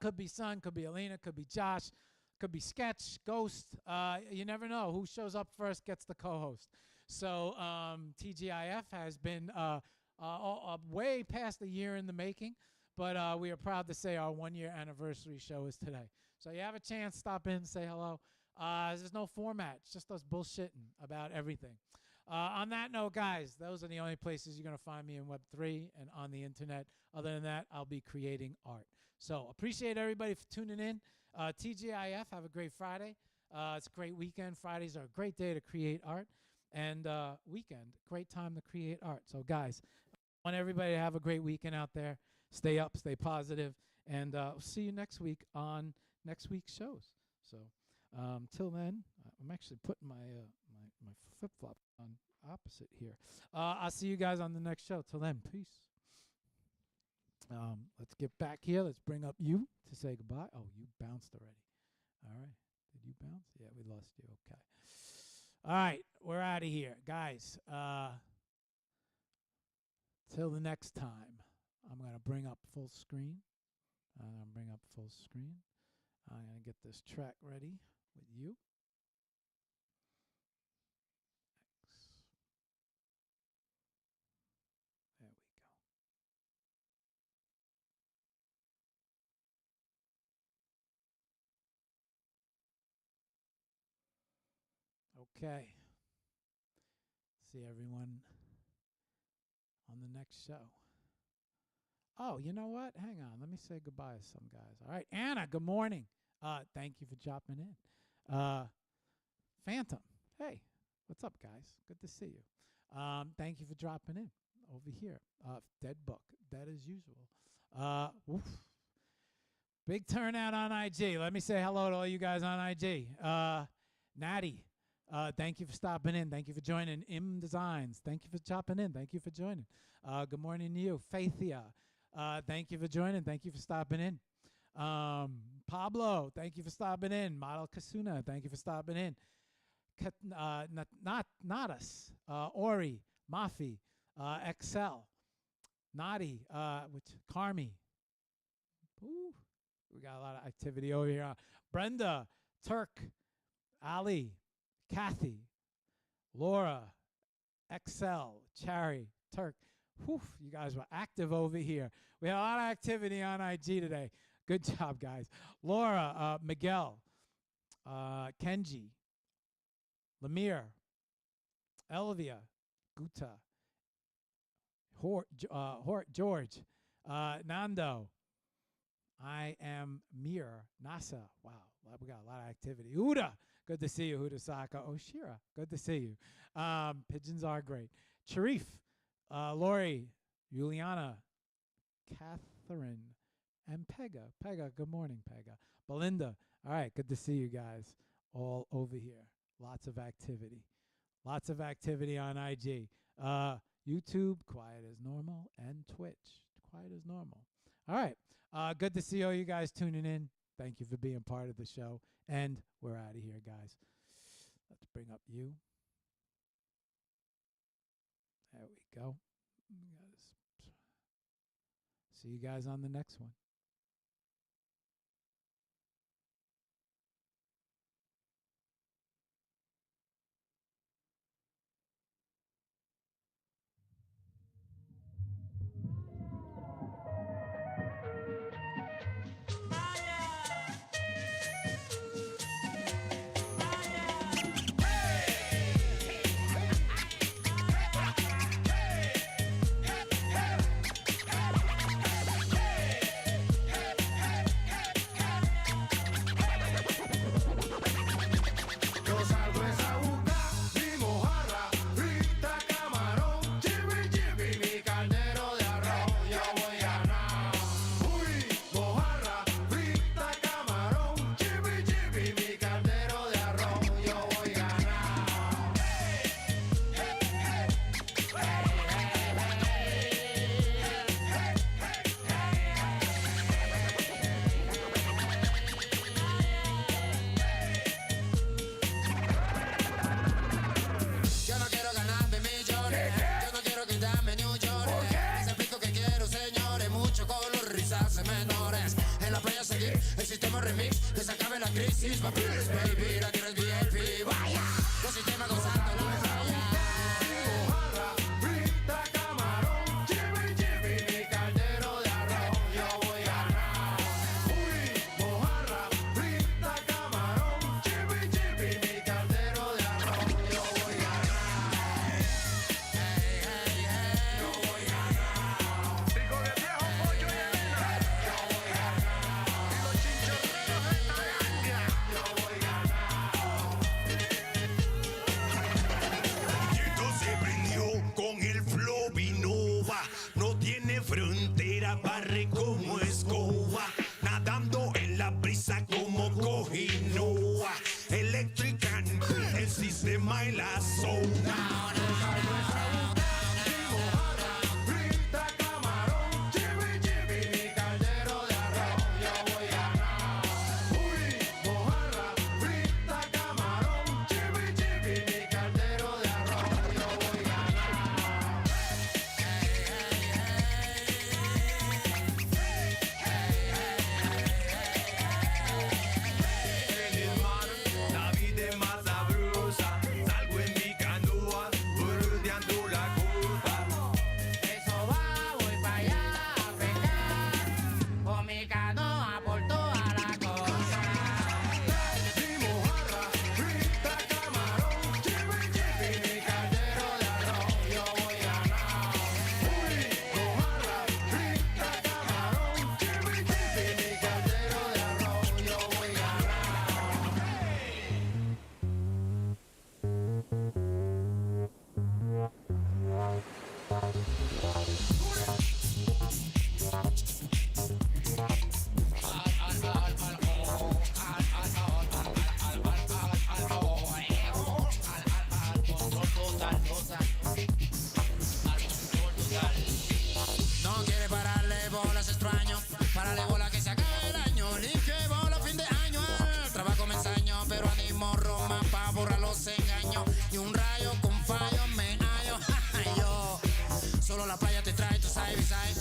Could be Sun, could be Alina, could be Josh, could be Sketch, Ghost. You never know. Who shows up first gets the co-host. So TGIF has been way past a year in the making, but we are proud to say our 1 year anniversary show is today. So you have a chance, stop in, say hello. There's no format. It's just us bullshitting about everything. On that note, guys, those are the only places you're going to find me in Web3 and on the internet. Other than that, I'll be creating art. So appreciate everybody for tuning in. TGIF, have a great Friday. It's a great weekend. Fridays are a great day to create art. And weekend, great time to create art. So, guys, I want everybody to have a great weekend out there. Stay up, stay positive, and we'll see you next week on next week's shows. So, till then, I'm actually putting my flip-flop on opposite here. I'll see you guys on the next show. Till then, peace. Let's get back here. Let's bring up you to say goodbye. Oh, you bounced already. All right. Did you bounce? Yeah, we lost you. Okay. All right. We're out of here. Guys, till the next time, I'm going to bring up full screen. I'm going to bring up full screen. I'm going to get this track ready with you. There we go. Okay. See everyone on the next show. Oh, you know what? Hang on. Let me say goodbye to some guys. All right. Anna, good morning. Thank you for dropping in. Phantom. Hey, what's up, guys? Good to see you. Thank you for dropping in over here. Dead Book. Dead as usual. Oof. Big turnout on IG. Let me say hello to all you guys on IG. Natty. Thank you for stopping in. Thank you for joining. Im Designs. Thank you for chopping in. Thank you for joining. Good morning to you. Faithia. Thank you for joining. Thank you for stopping in. Pablo. Thank you for stopping in. Model Kasuna. Thank you for stopping in. Nadas. Ori. Mafi. Excel. Nadi. Carmi. Ooh, we got a lot of activity over here. Brenda. Turk. Ali. Kathy, Laura, Excel, Cherry, Turk. Whew, you guys were active over here. We had a lot of activity on IG today. Good job, guys. Laura, Miguel, Kenji, Lemire, Elvia, Guta, George, Nando. I am Mir, NASA. Wow, we got a lot of activity. Uda. Good to see you, Hudasaka. Oshira, good to see you. Pigeons are great. Sharif, Lori, Juliana, Catherine, and Pega. Pega, good morning, Pega. Belinda, all right, good to see you guys all over here. Lots of activity. Lots of activity on IG. YouTube, quiet as normal, and Twitch, quiet as normal. All right. Good to see all you guys tuning in. Thank you for being part of the show. And we're out of here, guys. Let's bring up you. There we go. See you guys on the next one. Baby, la tienes VIP, vaya, con sistema gozando la medalla. Mojarra, frita, camarón, chibi, chibi, mi caldero de arroz, yo voy a ganar. Uy, mojarra, frita, camarón, chibi, chibi, mi caldero de arroz, yo voy a ganar. Hey, hey, hey, yo voy a ganar. Y con el viejo pollo y Elena, yo voy a ganar. Y los chinchorreros de esta ganga, yo voy a ganar. Y esto se prendió con el flow Vinova. No tiene frontera, barre como escoba. Nadando en la brisa como cojinoa. Electrican, el sistema y la zona. Frita, camarón, chibi, chibi, mi caldero de arroz, yo voy a ganar. Uy, mojarra, frita, camarón, chibi, chibi, mi caldero de arroz, yo voy a ganar. En el mar, la vida es más sabrosa. Salgo en mi canoa, bordeando la costa. Eso va, voy para allá a pescar, con mi canoa por toda la costa. Mi mojarra, frita, camarón, chibi, chibi, mi caldero de arroz, yo voy a ganar. Uy, mojarra, frita, camarón, chibi, chibi, mi caldero de arroz, yo voy a ganar. No quiere pararle bolas, extraño. Párale bola que se acabe el año. Limpio y bola fin de año. El trabajo me ensaño, pero animo Roma pa' borrar los engaños. Y un rayo con fallo me hallo. Yo, solo la playa te trae tu side by side.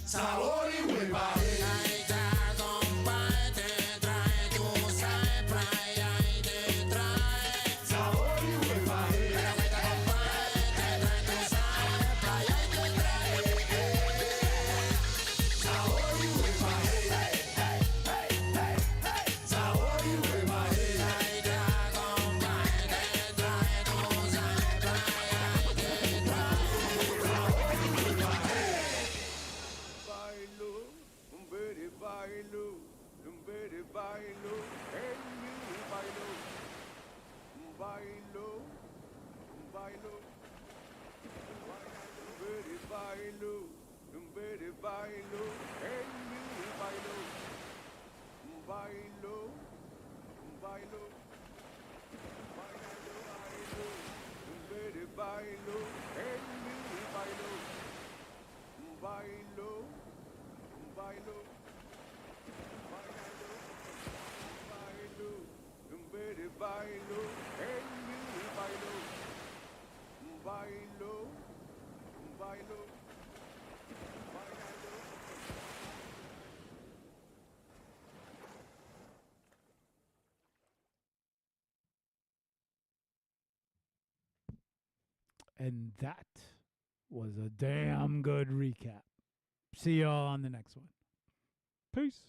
Sabor y hueva. Ahí está, compadre, te trae tu side playa y te trae. Sabor y hueva. Pero ahí está, compadre, te trae tu side playa y te trae. Sabor y hueva. Sabor y hueva. Ahí está, compadre, te trae tu side playa y te trae. Bailo, un bere bailo, en mi bailo, un bailo, un bere bailo, en mi bailo, un bailo, bailando, And that was a damn good recap. See y'all on the next one. Peace.